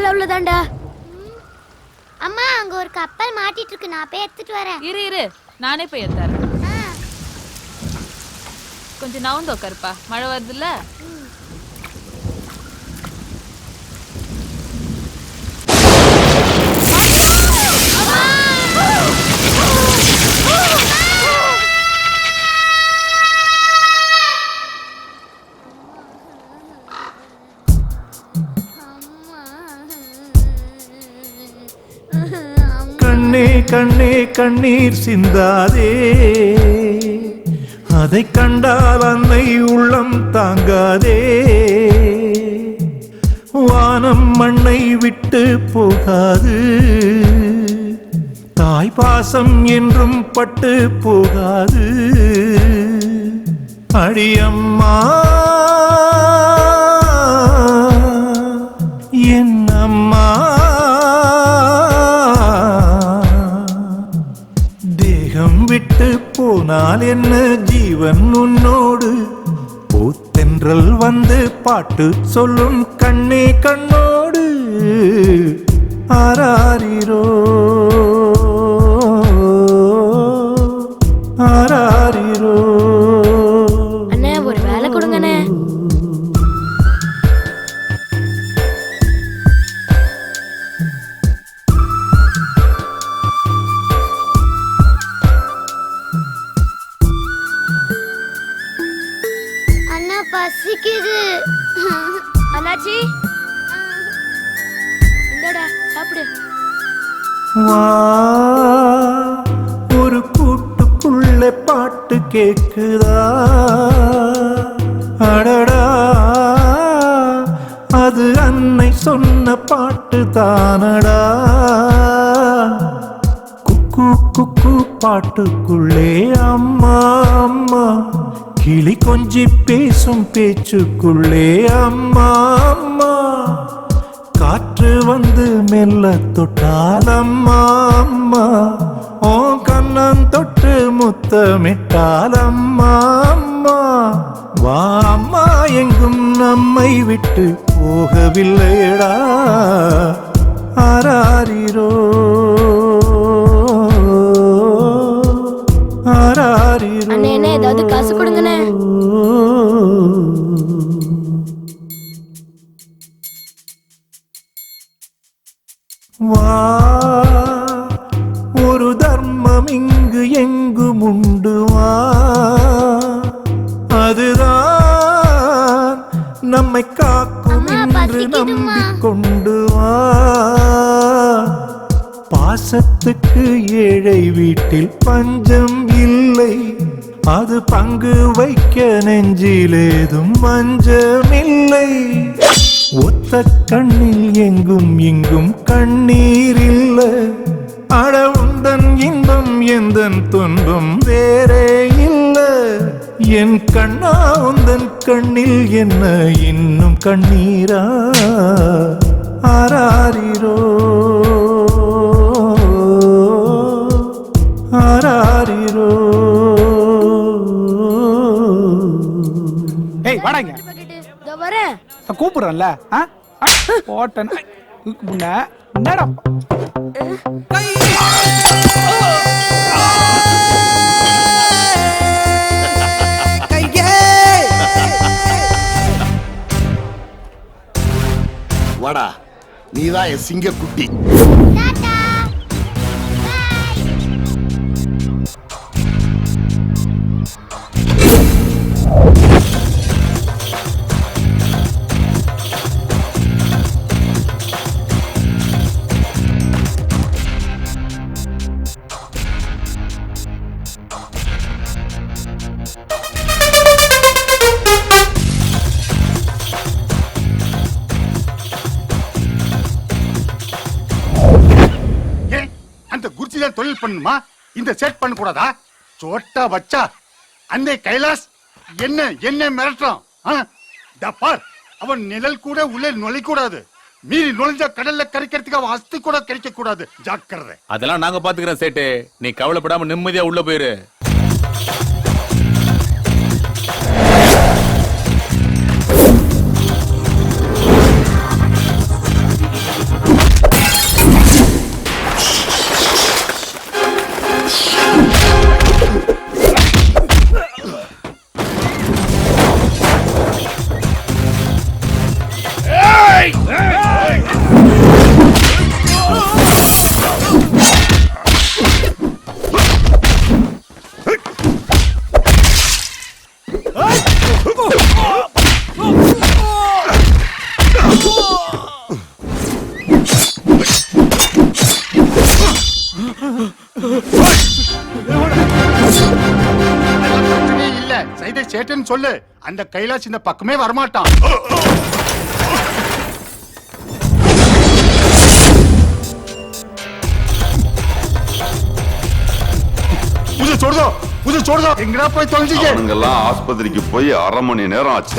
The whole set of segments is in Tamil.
போல அவ்வளவுதான்டா. அம்மா அங்க ஒரு கப்பல் மாட்டிட்டு இருக்கு, நான் போய் எடுத்துட்டு வரேன். இரு நானே போய் எடுத்துறேன். கொஞ்சம் நவுந்து உட்காருப்பா, மழை வருதுல்ல. கண்ணே கண்ணே கண்ணீர் சிந்தாதே, அதை கண்டால் அன்னை உள்ளம் தாங்காதே. வானம் மண்ணை விட்டு போகாது, தாய் பாசம் என்றும் பட்டு போகாது. அடியம்மா என் அம்மா, தேகம் விட்டு போனால் என்ன ஜீவன் உன்னோடு. பூத்தென்றல் வந்து பாட்டு சொல்லும் கண்ணே கண்ணோடு. ஆராரிரோ ஆராரிரோ. அண்ணே ஒரு வேலை கொடுங்கண்ணே. அண்ணா பசிக்குது. அண்ணாச்சி இந்தடா சாப்பிடு. வா ஒரு கூட்டுக்குள்ள பாட்டு கேக்குதா. அடடா அது அன்னை சொன்ன பாட்டு தானடா. குக்கு குக்கு பாட்டுக்குள்ளே அம்மா அம்மா, கிளி கொஞ்சி பேசும் பேச்சுக்குள்ளே அம்மா அம்மா. காற்று வந்து மெல்ல தொட்டால் அம்மா அம்மா, ஓ கண்ணன் தொட்டு முத்தமிட்டால் அம்மா அம்மா. வா அம்மா எங்கும் நம்மை விட்டு போகவில்லையடா. ஆராரிரோ ஆராரிரோ. அண்ணே என்ன ஏதாவது காசு கொடுங்கண்ணே. வா ஒரு தர்மம் இங்கு எங்கும் உண்டு. வா அதுதான் நம்மை காக்கும் என்று நம்பிக்கொண்டு வா. பாசத்துக்கு ஏழை வீட்டில் பஞ்சம் இல்லை, அது பங்கு வைக்க நெஞ்சிலேதும் மஞ்சமில்லை. ஒத்த கண்ணில் எங்கும் இங்கும் கண்ணீர் இல்ல, அட உந்தன் இன்பம் எந்தன் துன்பம் வேறே இல்ல. என் கண்ணா உந்தன் கண்ணில் என்ன இன்னும் கண்ணீரா. ஆராரிரோ ஆராரிரோ. ஏய் வாடாங்க. இதோ வரேன். கூப்பிடுறேன்ல போட்டேன். என்னடா வாடா, நீதான் என் சிங்க குட்டி. தொழில் பண்ணுமா, இந்த செட் பண்ண கூடாதா? சோட்டா பச்சா அந்த கைலாஸ் என்ன என்ன மிரட்டுறான். பார், அவன் நிழல் கூட உள்ளே நுழைக்க கூடாது. மீறி நுழைஞ்ச கடல்ல கரைக்கிறதுக்கு அவன் அஸ்தி கூட கிடைக்க கூடாது. ஜாக்கிரதை. அதெல்லாம் நாங்க பாத்துக்கிறோம் சேட்டு, நீ கவலைப்படாம நிம்மதியா உள்ள போயிரு. பிரச்சனையே இல்ல, சைதை சேட்டன் சொல்லு. அந்த கைலாஷ் இந்த பக்கமே வரமாட்டான். எங்கடா போய் தொலைஞ்சீங்க? அவனுங்கெல்லாம் ஆஸ்பத்திரிக்கு போய் 1/2 மணி நேரம் ஆச்சு.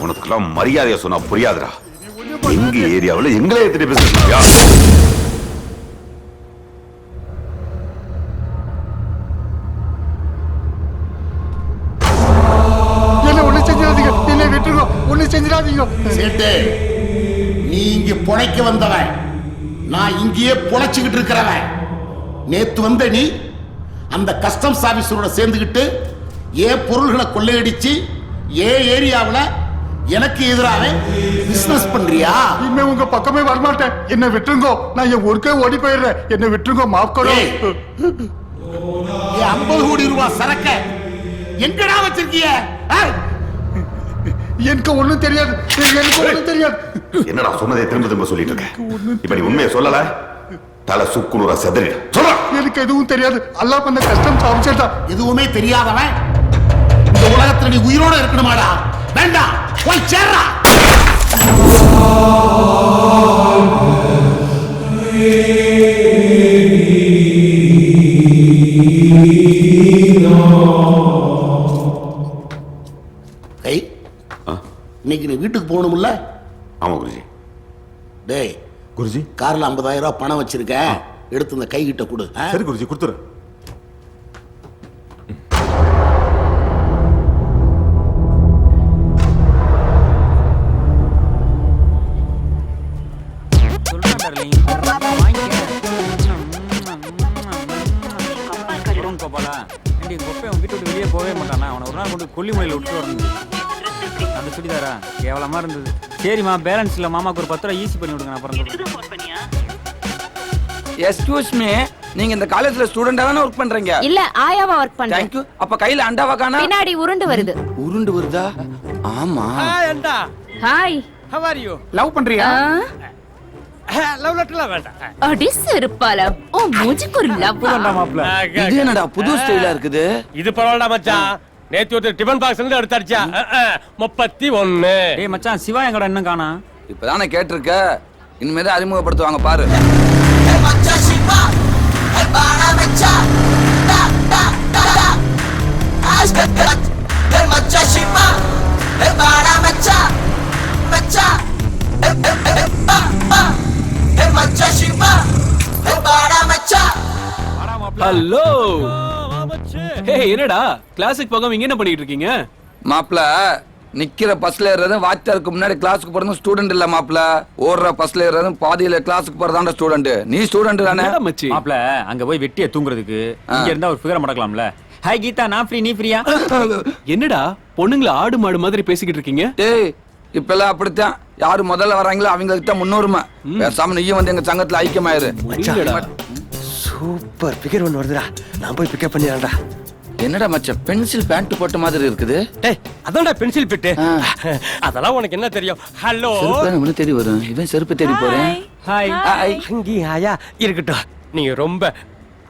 உனக்கெல்லாம் மரியாதையா சொன்னா புரியாதுடா. எங்க ஏரியாவில் எங்களே எத்தனை பேசுறியா? என்ன ஒண்ணு செஞ்சிடாதீங்க, என்ன விட்டுருங்க, ஒண்ணு செஞ்சிடாதீங்க. சேட்டு, நீ இங்க பொழைக்க வந்தவன், நான் இங்கேயே பொழைச்சுக்கிட்டு இருக்கிறவன். நேத்து வந்த நீ அந்த கஸ்டம்ஸ் ஆபீசரோட சேர்ந்துக்கிட்டு ஏன் பொருள்களை கொள்ளையடிச்சு ஏன் ஏரியாவில் எனக்கு எதிராக பிசினஸ் பண்றியா? இனிமே உங்க பக்கமே வரமாட்டேன், என்ன விட்டுருங்கோ. நான் என் ஊருக்கே ஓடி போயிடுறேன், என்ன விட்டுருங்கோ. மாப்கடோ. 50 கோடி ரூபாய் சரக்க எங்கடா வச்சிருக்கிய? எனக்கு ஒண்ணும் தெரியாது, எனக்கு ஒண்ணும் தெரியாது. என்னடா சொன்னதே திரும்ப திரும்ப சொல்லிட்டு இருக்க? இப்ப நீ உண்மையை சொல்லல, தலை சுக்குநூறா செதறிட. சொல்ற. எனக்கு எதுவும் தெரியாது, அல்லாஹ் பண்ண கஷ்டம் சாப்பிச்சா. எதுவுமே தெரியாதவன் இந்த உலகத்துல நீ உயிரோட இருக்கணுமாடா? வேண்டாம், போய் சேர்றா. இன்னைக்கு நீ வீட்டுக்கு போகணும்ல? ஆமா குருஜி. டேய் குருஜி, கார்ல 50,000 ரூபாய் பணம் வச்சிருக்கேன், எடுத்து இந்த கை கிட்ட கொடு. சரி குருஜி, கொடுத்துரு. வெளியே போவே மாட்டானா? அவனை ஒரு நாள் கொண்டு கொல்லிமலையில் விட்டு வரணும். அந்த சுடிதாரா கேவலமா இருந்தது. சரிம்மா, பேலன்ஸ் இல்ல, மாமாக்கு ஒரு 10 ரூபா ஈஸி பண்ணி விடுங்க. அப்புறம் எக்ஸ்கியூஸ் மீ, நீங்க இந்த காலேஜ்ல ஸ்டூடெண்டா தானே வர்க் பண்றீங்க? இல்ல, ஆயாவா ஒர்க் பண்றேன். Thank you. அப்ப கையில அண்டாவா காணா? பின்னாடி உருண்டு வருது. உருண்டு வருதா? ஆமா. அண்டா, hi. how are you? Love பண்றியா? லவ் லெட்டர்லாம் வேண்டாம். அடி செருப்பால ஓ மூஞ்சிக்கு ஒரு லவ். மாப்ள, இது என்னடா புது ஸ்டைலா இருக்குது? இது பரவாயில்ல மச்சான். நேத்து ஒரு டிபன் பாக்ஸ் இருந்து எடுத்து அடிச்சா 31. டேய் மச்சான், சிவா எங்கடா இன்னும் காணா? இப்பதானே கேட்டிருக்க, இனிமேதான் அறிமுகப்படுத்துவாங்க பாரு. ஹலோ. என்னடா கிளாஸுக்கு போகாம இங்க என்ன பண்ணிட்டு இருக்கீங்க? மாப்ள, நிக்கிற பஸ்ல ஏறது வாத்தியாருக்கு முன்னாடி கிளாஸுக்கு போறது ஸ்டூடெண்ட் இல்ல மாப்ள. ஓடுற பஸ்ல ஏறது பாதியில கிளாஸுக்கு போறதாண்ட ஸ்டூடெண்ட். நீ ஸ்டூடெண்ட் தானே மாப்ள? அங்க போய் வெட்டிய தூங்குறதுக்கு இங்க இருந்தா ஒரு ஃபிகர் மடக்கலாம்ல. ஹாய் கீதா, நான் ஃப்ரீ, நீ ஃப்ரீயா? என்னடா பொண்ணுங்களை ஆடு மாடு மாதிரி பேசிக்கிட்டு இருக்கீங்க? டேய், இப்பெல்லாம் அப்படித்தான். யாரு முதல்ல வராங்களோ அவங்களுக்கு தான் முன்னுரிமை. பேசாம நீயும் வந்து எங்க சங்கத்துல ஐக்கியமாயிரு. சூப்பர் பிகர் ஒன்று வருதுடா, நான் போய் பிக்கப் பண்ணிடுறேன்டா. என்னடா மச்சான், பென்சில் பேண்ட் போட்ட மாதிரி இருக்குது? டேய், அதான்டா பென்சில் பிட்டு. அதெல்லாம் உனக்கு என்ன தெரியும்? ஹலோ. செருப்பு தேடி வரும், இவன் செருப்பு தேடி போறேன். Hi hi. அங்கி ஹாயா இருக்கட்டும். நீங்க ரொம்ப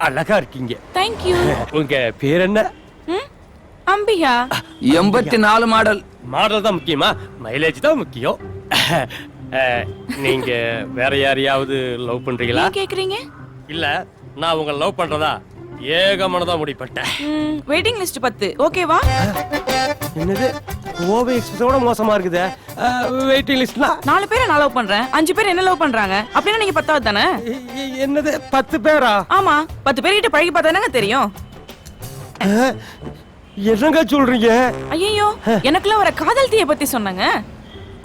அழகா இருக்கீங்க. Thank you. உங்க பேர் என்ன? அம்பிகா. 84 மாடல். மாடல் தான் முக்கியமா? மைலேஜ் தான் முக்கியம். நீங்க வேற யாரையாவது லவ் பண்றீங்களா? கேக்குறீங்க? இல்ல, நான் உங்களை லவ் பண்றதா ஏகமனதா முடிப்பட்டேன். வெயிட்டிங் லிஸ்ட் 10 ஓகேவா? என்னது ஓவே எக்ஸ்பிரஸோட மோசமா இருக்குது. வெயிட்டிங் லிஸ்ட்னா 4 பேரை நான் லவ் பண்றேன், 5 பேர் என்ன லவ் பண்றாங்க. அப்படின்னா நீங்க 10வது தானே? என்னது 10 பேரா? ஆமா, 10 பேர்கிட்ட பழகி பார்த்தானங்க தெரியும். என்னங்க சொல்றீங்க? ஐயோ, எனக்குள்ள வர காதல் தீயை பத்தி சொன்னாங்க.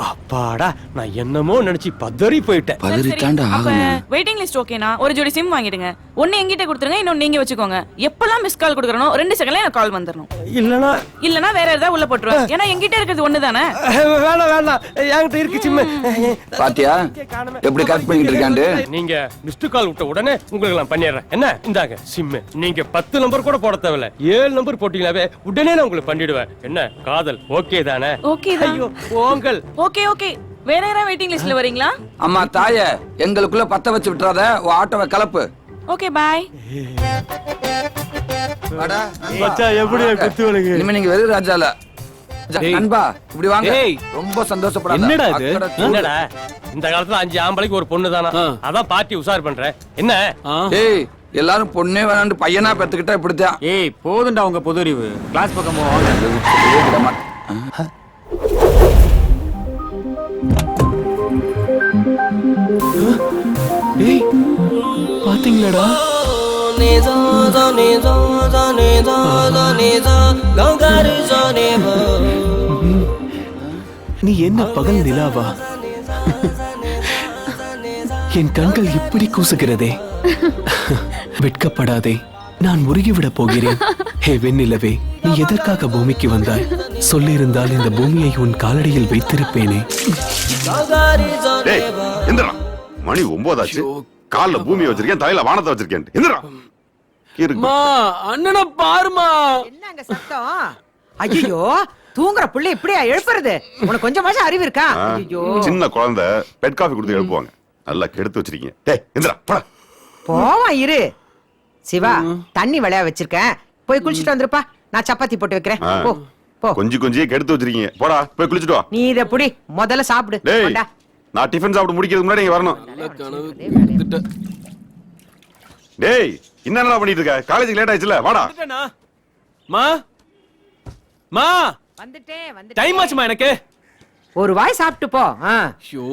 அப்பாடா, நான் என்னமோ நினைச்சு பதறி போயிட்டேன். வெயிட்டிங் லிஸ்ட் ஓகேனா ஒரு ஜோடி சிம் வாங்கிடுங்க. ஒன்னு என்கிட்ட கொடுத்துருங்க, இன்னொன்னு நீங்க வச்சுக்கோங்க. எப்பலாம் மிஸ் கால் கொடுக்கறனோ 2 செகண்ட்ல எனக்கு கால் வந்துறணும். இல்லனா வேற ஏதாவது உள்ள போட்டுருவேன். ஏன்னா என்கிட்ட இருக்கிறது ஒண்ணு தானே. வேணாம், என்கிட்ட இருக்கு சிம். பாத்தியா எப்படி கரெக்ட் பண்ணிட்டு இருக்காண்டு? நீங்க மிஸ்டு கால் விட்ட உடனே உங்களுக்கு நான் பண்ணிடுறேன். என்ன, இந்தாங்க சிம். நீங்க 10 நம்பர் கூட போட தேவையில்ல, 7 நம்பர் போட்டீங்களாவே உடனே நான் உங்களுக்கு பண்ணிடுவேன். என்ன, காதல் ஓகே தானே? ஓகே தான். ஐயோ போங்கள். Okay okay. வேற யாரா வெயிட்டிங் லிஸ்ட்ல வரீங்களா? அம்மா தாயே, எங்களுக்குள்ள பத்த வச்சு விட்டுறாத, ஆட்டோவை கலப்பு. Okay bye. வாடா, மச்சான் எப்படியா குத்து வலிக்கு? இனிமே நீங்க வெறும் ராஜால நண்பா இப்படி வாங்க. டேய். ரொம்ப சந்தோஷப்படாத. என்னடா இது? அக்கறை தூக்கு. என்னடா இந்த காலத்துல 5 ஆம்பளைக்கு ஒரு பொண்ணு தானா? அதான் பார்ட்டி உஷார் பண்றேன். என்ன? டேய் எல்லாரும் பொண்ணே வேணாண்டு பையனா பெத்துக்கிட்டா இப்படித்தான். ஏய் போதும்டா உங்க பொது அறிவு. கிளாஸ் பக்கம் போவாங்க. டேய் பாத்தீங்களாடா? நீ என்ன பகல் நிலாவா? என் கண்கள் இப்படி கூசுகிறதே. வெட்கப்படாதே, நான் முருகிவிட போகிறேன். ஹே வெண்ணிலவே, நீ எதற்காக பூமிக்கு வந்தாய்? சொல்லியிருந்தால் இந்த பூமியை உன் காலடியில் வைத்திருப்பேனே. டேய் எந்திரா, மணி 9 ஆச்சு. கால்ல பூமியை வச்சிருக்கேன், தலையில வானத்தை வச்சிருக்கேன். எந்திரா. மா அண்ணனை பாருமா. என்னங்க சத்தம்? ஐயோ தூங்குற புள்ள இப்படியா எழுப்புறது? உனக்கு கொஞ்சமாச்சும் அறிவு இருக்கா? ஐயோ சின்ன குழந்தை பெட் காஃபி கொடுத்து எழுப்புவாங்க. நல்லா கெடுத்து வச்சிருக்கீங்க. டேய் எந்திரா போடா. போவா இரு. சிவா தண்ணி விளையா வச்சிருக்கேன், போய் குளிச்சுட்டு வந்துருப்பா. நான் சப்பாத்தி போட்டு வைக்கிறேன். போ போ. கொஞ்சம் கெடுத்து வச்சிருக்கீங்க. போடா போய் குளிச்சுட்டு வா. நீ இத புடி, முதல்ல சாப்பிடு. டேய் கொண்டா. நான் டிஃபன் சாப்பிட்டு முடிக்கிறதுக்கு முன்னாடி இங்க வரணும். டேய் என்னடா பண்ணிட்டு இருக்க? காலேஜுக்கு லேட் ஆயிடுச்சுல, வாடா. மா மா வந்துட்டேன். டைம் ஆச்சுமா எனக்கு. ஒரு வாய் சாப்பிட்டு போ. ஐயோ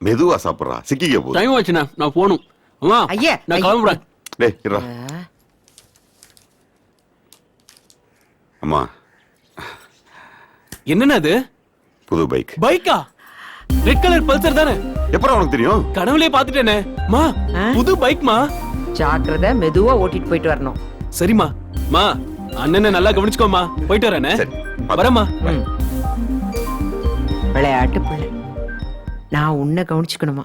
மெதுவா சாப்பிடுறா, சிக்கிக்க போகுது. டைம் ஆச்சுண்ணா, நான் போணும். அம்மா ஐயா நான் கிளம்புறேன். டேய் இருடா. அம்மா என்னன்னா அது? புது பைக். பைக்கா? ரெட் கலர் பல்சர் தானே? எப்பறம் உனக்கு தெரியும்? கனவுலயே பாத்துட்டேனே. மா புது பைக் மா. ஜாக்கிரதை, மெதுவா ஓட்டிட்டு போயிட்டு வரணும். சரிம்மா. மா அண்ணனை நல்லா கவனிச்சுக்கோமா. போயிட்டு வரேனே. சரி வரேம்மா. விளையாட்டு பிள்ளை, நான் உன்னை கவனிச்சுக்கணுமா?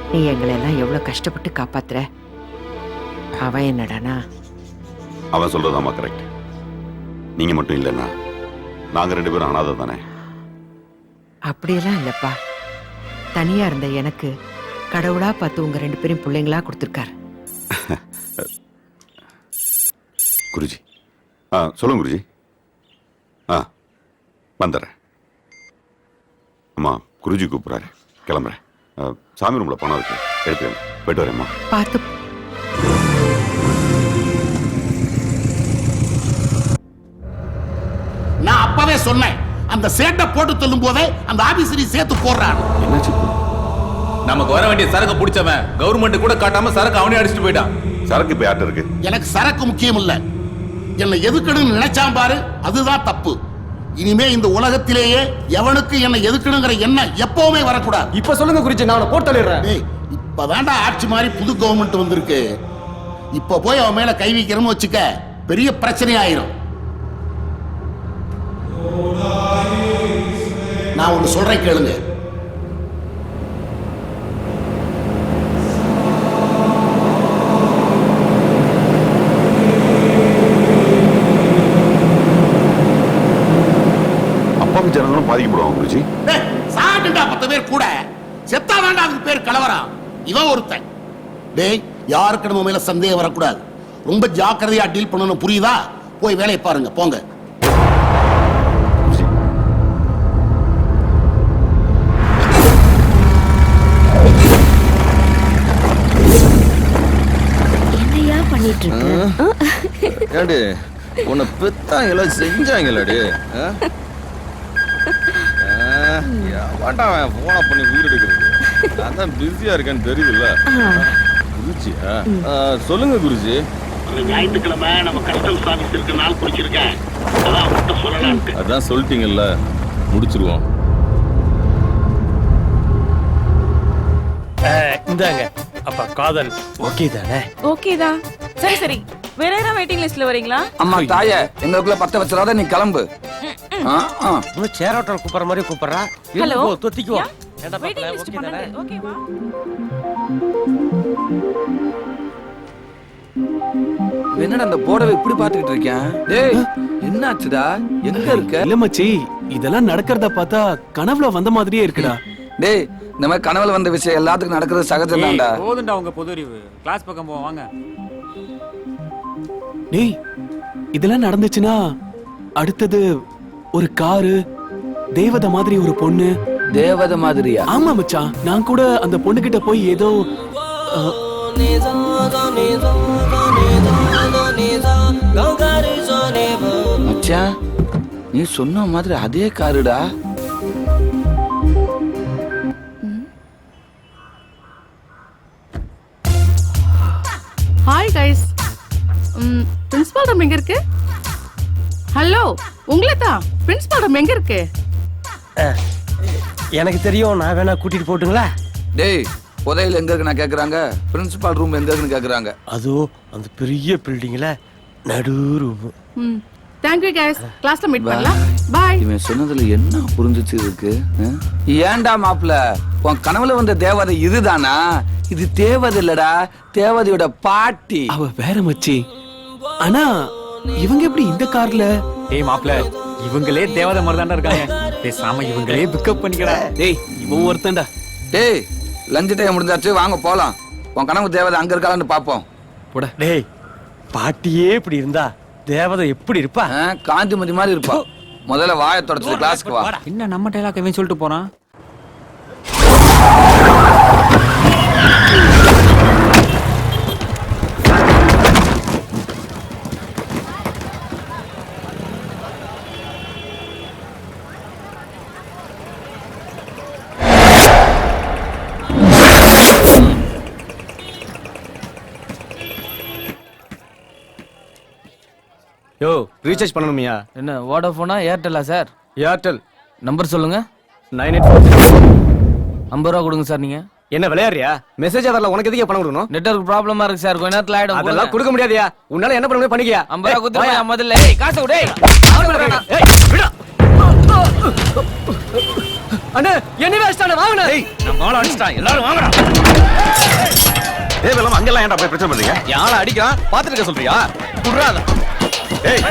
நீ எங்களை எல்லாம் எவ்வளவு கஷ்டப்பட்டு காப்பாத்துற. அவன் என்னடானா? அவன் சொல்றதாமா கரெக்ட். நீங்க மட்டும் இல்லைன்னா நாங்க 2 பேரும் அனாதை தானே. அப்படியெல்லாம் இல்லப்பா. தனியா இருந்த எனக்கு கடவுளா பார்த்து உங்க 2 பேரும் பிள்ளைங்களா கொடுத்துருக்காரு. குருஜி சொல்லுங்க குருஜி. வந்துடுறேன். அம்மா குருஜி கூப்பிடுறாரு, கிளம்புறேன். சாமி ரூம்ல பணம் இருக்கு, எடுத்துக்கேன். போயிட்டு வரேம்மா. பார்த்து. நான் அப்பவே சொன்னேன், அந்த சேட்டை போட்டு சொல்லும் போதே அந்த ஆபீசரை சேர்த்து போடுறான். என்னாச்சு? நமக்கு வர வேண்டிய சரக்கு பிடிச்சவன் கவர்மெண்ட் கூட காட்டாம சரக்கு அவனே அடிச்சுட்டு போயிட்டான். சரக்கு இப்ப யார்ட்ட இருக்கு? எனக்கு சரக்கு முக்கியம் இல்ல, என்னை எதுக்கணும்னு நினைச்சான் பாரு, அதுதான் தப்பு. இனிமே இந்த உலகத்திலேயே எவனுக்கு என்னை எதுக்கணுங்கிற எண்ணம் எப்பவுமே வரக்கூடாது. இப்ப சொல்லுங்க குறிச்சி, நான் போட்டு தள்ளிடுறேன். இப்பதான்டா ஆட்சி மாதிரி புது கவர்மெண்ட் வந்திருக்கு. இப்ப போய் அவன் மேல கை வைக்கிறோம்னு வச்சுக்க, பெரிய பிரச்சனை ஆயிரும். நான் ஒண்ணு சொல்றேன் கேளுங்க. அப்பாவி ஜனங்களும் பாதிக்கப்படுவாங்க குருஜி. சாட்டுண்டா 10 பேர் கூட செத்தா வேண்டாம், அதுக்கு பேர் கலவரம். இவன் ஒருத்தன். டேய் யாருக்கு நம்ம மேல சந்தேகம் வரக்கூடாது. ரொம்ப ஜாக்கிரதையா டீல் பண்ணணும், புரியுதா? போய் வேலையை பாருங்க, போங்க. என்னையா பண்ணிட்டு இருக்க? ஏடி உன்னை பெத்தாங்களா செஞ்சாங்களாடி? வேண்டாம் போன பண்ணி உயிர் எடுக்கிறது. நான் தான் பிஸியா இருக்கேன்னு தெரியுதுல்ல குருஜியா. சொல்லுங்க குருஜி. ஞாயிற்றுக்கிழமை நம்ம கஸ்டம்ஸ் ஆபீஸ் இருக்க நாள் குறிச்சிருக்கேன், அதான் மட்டும் சொல்லலாம். அதான் சொல்லிட்டீங்கல்ல, முடிச்சிருவோம். இந்தாங்க அப்பா காதல். ஓகே தானே? ஓகே தான். சரி சரி, வேற யாராவது வெயிட்டிங் லிஸ்ட்ல வரீங்களா? அம்மா தாயே, எங்களுக்குள்ள 10 வச்சிடாத, நீ கிளம்பு. சேர் ஹோட்டல் கூப்பிடுற மாதிரி கூப்பிடுறா. ஹலோ தொத்திக்குவோம். வெயிட்டிங் லிஸ்ட் பண்ணுங்க. ஓகேவா? என்னடா அந்த போர்டை இப்படி பாத்துக்கிட்டு இருக்கேன்? டேய் என்னாச்சுடா? எங்க இருக்க? இல்ல மச்சி, இதெல்லாம் நடக்கிறத பார்த்தா கனவுல வந்த மாதிரியே இருக்குடா. டேய் இந்த மாதிரி கனவுல வந்த விஷயம் எல்லாத்துக்கும் நடக்கிறது சகஜம் தான்டா. போதுண்டா உங்க பொது அறிவு. கிளாஸ் பக்கம் போவோம் வாங்க. டேய் இதெல்லாம் நடந்துச்சுன்னா அடுத்தது ஒரு காரு, தேவதை மாதிரி ஒரு பொண்ணு. தேவதை மாதிரியா? ஆமா மச்சான், நான் கூட அந்த பொண்ணு கிட்ட போய் ஏதோ மச்சான் நீ சொன்ன மாதிரி அதே காருடா. Hi guys. பிரின்சிபால் ரூம் எங்க இருக்கு? ஹலோ, உங்களை தான். பிரின்சிபால் ரூம் எங்க இருக்கு? எனக்கு தெரியும், நான் வேணா கூட்டிட்டு போட்டுங்களா? டேய் புதையல் எங்க இருக்கு நான் கேக்குறாங்க, பிரின்சிபால் ரூம் எங்க இருக்குன்னு கேக்குறாங்க. அதோ அந்த பெரிய பில்டிங்ல நடு ரூம். Thank you guys. கிளாஸ்ல மீட் பண்ணலாம். பை. இவன் சொன்னதுல என்ன புரிஞ்சிச்சு இருக்கு? ஏன்டா மாப்ள உன் கனவுல வந்த தேவதை இதுதானா? இது தேவதை இல்லடா, தேவதையோட பாட்டி. அவ வேற மச்சி. ஆனா இவங்க எப்படி இந்த கார்ல? டேய் மாப்ள, இவங்களே தேவதை மாதிரி தான்டா இருக்காங்க. பேசாம இவங்களே பிக்கப் பண்ணிக்கடா. டேய் இவன் ஒருத்தன்டா. டேய் லஞ்ச் டைம் முடிஞ்சாச்சு, வாங்க போலாம். உன் கனவு தேவதை அங்க இருக்காளான்னு பாப்போம். போடா. டேய் பாட்டியே இப்படி இருந்தா தேவதை எப்படி இருப்பா? காந்திமதி மாதிரி இருப்பா. முதல்ல வாயை தொடச்சு கிளாஸ்க்கு வா. என்ன நம்ம டைலாக் இவன் சொல்லிட்டு போறான்? யோ ரீசார்ஜ் பண்ணணுமியா? என்ன வோடாஃபோனா ஏர்டெல்லா சார்? ஏர்டெல். நம்பர் சொல்லுங்க. 9844. 50 ரூபா கொடுங்க சார். நீங்க என்ன விளையாடுறியா? மெசேஜ் வரல, உனக்கு எதுக்கு பணம் கொடுக்கணும்? நெட்வொர்க் ப்ராப்ளமா இருக்கு சார், கொஞ்ச நேரத்துல ஆயிடும். அதெல்லாம் கொடுக்க முடியாதியா? உன்னால என்ன பண்ண முடியும் பண்ணிக்கியா? 50 ரூபா கொடுத்து முதல்ல. ஏய் காசு விடு. அண்ணே என்ன வேஸ்டானே வாங்குனே. ஏய் நம்ம ஆள அடிச்சிட்டான், எல்லாரும் வாங்கடா. ஏய் வெல்லம் அங்கெல்லாம் ஏன்டா போய் பிரச்சனை பண்றீங்க? யாள அடிக்கிறான் பாத்துட்டு இருக்க சொல்றியா? குடுறாத. ஏய்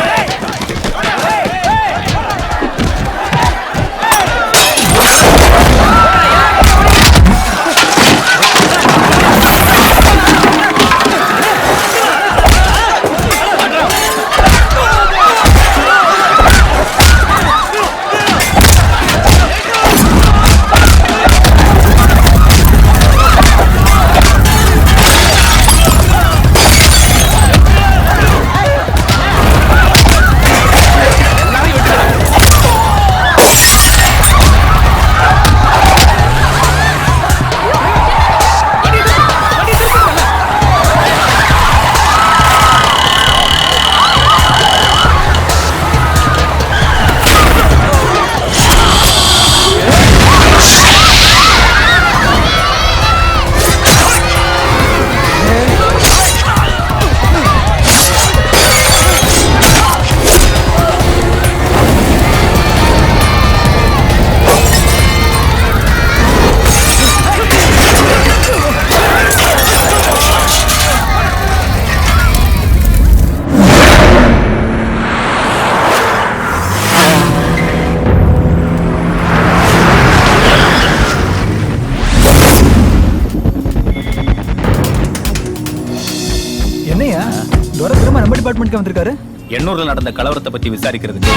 டிபார்ட்மென்ட்க்கு வந்திருக்காரு. எண்ணூர்ல நடந்த கலவரத்தை பத்தி விசாரிக்கிறதுக்கு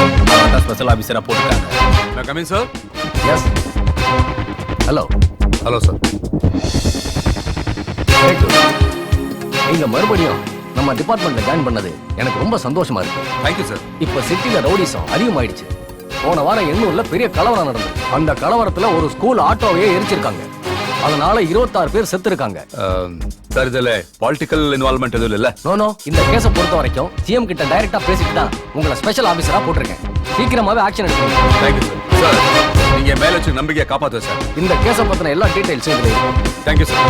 ஸ்பெஷல் ஆபீசரா போட்டுட்டாங்க. நான் coming sir. Yes. Hello. Hello sir. நீங்க மறுபடியும் நம்ம டிபார்ட்மெண்ட்ல ஜாயின் பண்ணது எனக்கு ரொம்ப சந்தோஷமா இருக்கு. Thank you sir. இப்ப சிட்டில ரவுடிசம் அதிகமாயிடுச்சு. போன வாரம் எண்ணூர்ல பெரிய கலவரம் நடந்தது. அந்த கலவரத்துல ஒரு ஸ்கூல் ஆட்டோவையே எரிச்சிருக்காங்க. அதனால 26 பேர் செத்து இருக்காங்க. சார் இதுல பொலிட்டிக்கல் இன்வால்வ்மென்ட் எதுவும் இல்ல? நோ. இந்த கேஸை பொறுத்த வரைக்கும் சிஎம் கிட்ட டைரக்டா பேசிட்டு தான் உங்களை ஸ்பெஷல் ஆபீசரா போட்டிருக்கேன். சீக்கிரமாவே ஆக்ஷன் எடுக்கணும். Thank you sir. நீங்க மேல வச்சு நம்பிக்கையை காப்பாத்துங்க சார். இந்த கேஸை பத்தின எல்லா டீடைல்ஸும் இதுல இருக்கு. Thank you sir.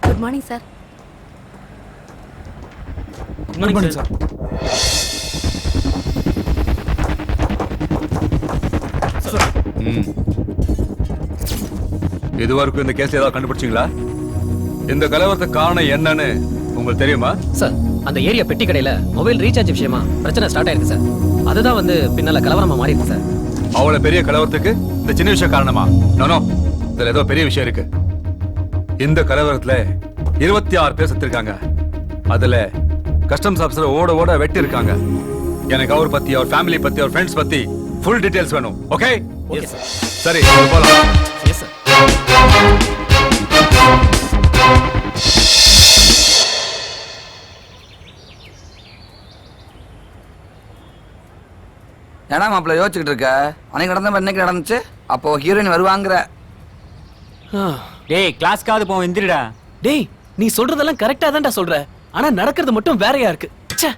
Good morning sir. Good morning sir. இதுவரைக்கும் இந்த கேஸ் ஏதாவது கண்டுபிடிச்சிங்களா? இந்த கலவரத்துக்கு காரணம் என்னன்னு உங்களுக்கு தெரியுமா? சார், அந்த ஏரியா பெட்டி கடையில மொபைல் ரீசார்ஜ் விஷயமா பிரச்சனை ஸ்டார்ட் ஆயிருக்கு சார். அதுதான் வந்து பின்னால கலவரமா மாறி இருக்கு சார். அவ்வளவு பெரிய கலவரத்துக்கு இந்த சின்ன விஷயம் காரணமா? நோ, இதுல ஏதோ பெரிய விஷயம் இருக்கு. இந்த கலவரத்துல 26 பேர் செத்துருக்காங்க. அதுல கஸ்டம்ஸ் ஆபீசர் ஓட ஓட வெட்டி இருக்காங்க. எனக்கு அவர் பத்தி, அவர் ஃபேமிலி பத்தி, அவர் ஃப்ரெண்ட்ஸ் பத்தி ஃபுல் டீடைல்ஸ் வேணும். ஓகே? Okay sir. சரி, போலாம். Yes sir. ஏன்னா மாப்பிள்ள யோசிச்சுக்கிட்டு இருக்க? அன்னைக்கு நடந்த இன்னைக்கு நடந்துச்சு. அப்போ ஹீரோயின் வருவாங்கிற? டேய், கிளாஸ்க்காவது போவோம், எந்திரிடா. டேய், நீ சொல்றதெல்லாம் கரெக்டா தான்டா சொல்ற. ஆனா நடக்கிறது மட்டும் வேறையா இருக்கு. ச்சே.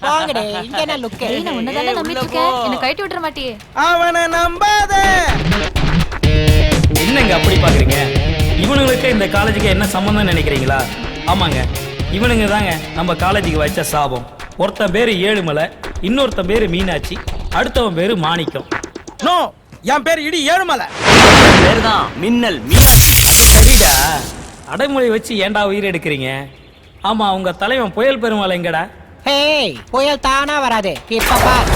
போங்கடே, இங்க என்ன லுக்? நான் உன்னதானே நம்பிட்டு இருக்கேன். என்ன கைட்டு விட்டுற மாட்டியே? அவனை நம்பாத. என்னங்க அப்படி பாக்குறீங்க? இவனுங்களுக்கு இந்த காலேஜுக்கு என்ன சம்பந்தம் நினைக்கிறீங்களா? ஆமாங்க, இவனுங்க தாங்க நம்ம காலேஜுக்கு வச்ச சாபம். ஒருத்தன் பேரு ஏழுமலை, இன்னொருத்தன் பேரு மீனாட்சி, அடுத்தவன் பேரு மாணிக்கம். நோ, என் பேர் இடி ஏழுமலை. பேரு தான் மின்னல் மீனாட்சி. அடைமொழி வச்சு ஏன்டா உயிர் எடுக்கிறீங்க? ஆமா, உங்க தலைவன் புயல் பெருமாள் எங்கடா? ஹேய், புயல் தானா வராது. இப்ப பார்.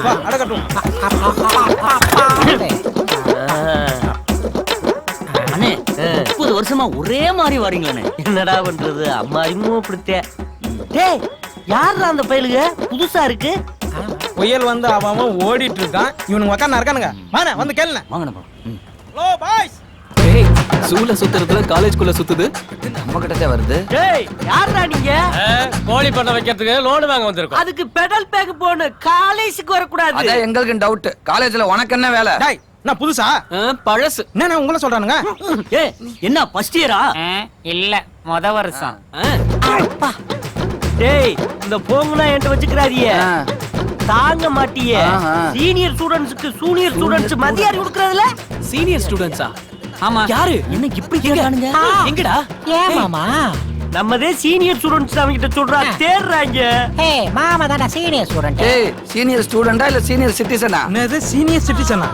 வா, அடக்கட்டும். அண்ணே, 30 வருஷமா ஒரே மாதிரி வரீங்களே, என்னடா பண்றது? அம்மா அறிமுகப்படுத்த. டேய், யாரா அந்த பயலுக? புதுசா இருக்கு. புயல் வந்து அவன் ஓடிட்டு இருக்கான். இவனுங்க உட்கார்ந்து இருக்கானுங்க. வாங்க, வந்து கேளுங்க. வாங்கண்ணா. Hello boys. டேய், சூல சுத்துறதுல காலேஜ்குள்ள சுத்துது. நம்ம கிட்டதே வருது. டேய், யாரா நீங்க? கோழி பண்ண வைக்கிறதுக்கு லோன் வாங்க வந்திருக்கோம். அதுக்கு பெடல் பேக் போணும், காலேஜுக்கு வர கூடாது. அதே எங்களுக்கு டவுட். காலேஜ்ல உனக்கு என்ன வேலை? டேய், நான் புதுசா? பழசு. என்ன உங்களை சொல்றானுங்க? ஏய், என்ன ஃபர்ஸ்ட் இயரா? இல்ல, முத வருஷம். டேய், இந்த போங்கனா என்கிட்ட வச்சுக்கிறாதீங்க. தாங்க மாட்டியே. சீனியர் ஸ்டூடண்ட்ஸ்க்கு ஜூனியர் ஸ்டூடண்ட்ஸ் மரியாதை கொடுக்கறதுல? சீனியர் ஸ்டூடண்ட்ஸா? ஆமா. யாரு? என்ன இப்படி கேக்குறானுங்க? எங்கடா? ஏன் மாமா? நம்மதே சீனியர் ஸ்டூடண்ட்ஸ் அவங்க கிட்ட சொல்றா, தேடுறாங்க. ஏய், மாமா தான சீனியர் ஸ்டூடண்ட். ஏய், சீனியர் ஸ்டூடண்டா இல்ல சீனியர் சிட்டிசனா? என்னது சீனியர் சிட்டிசனா?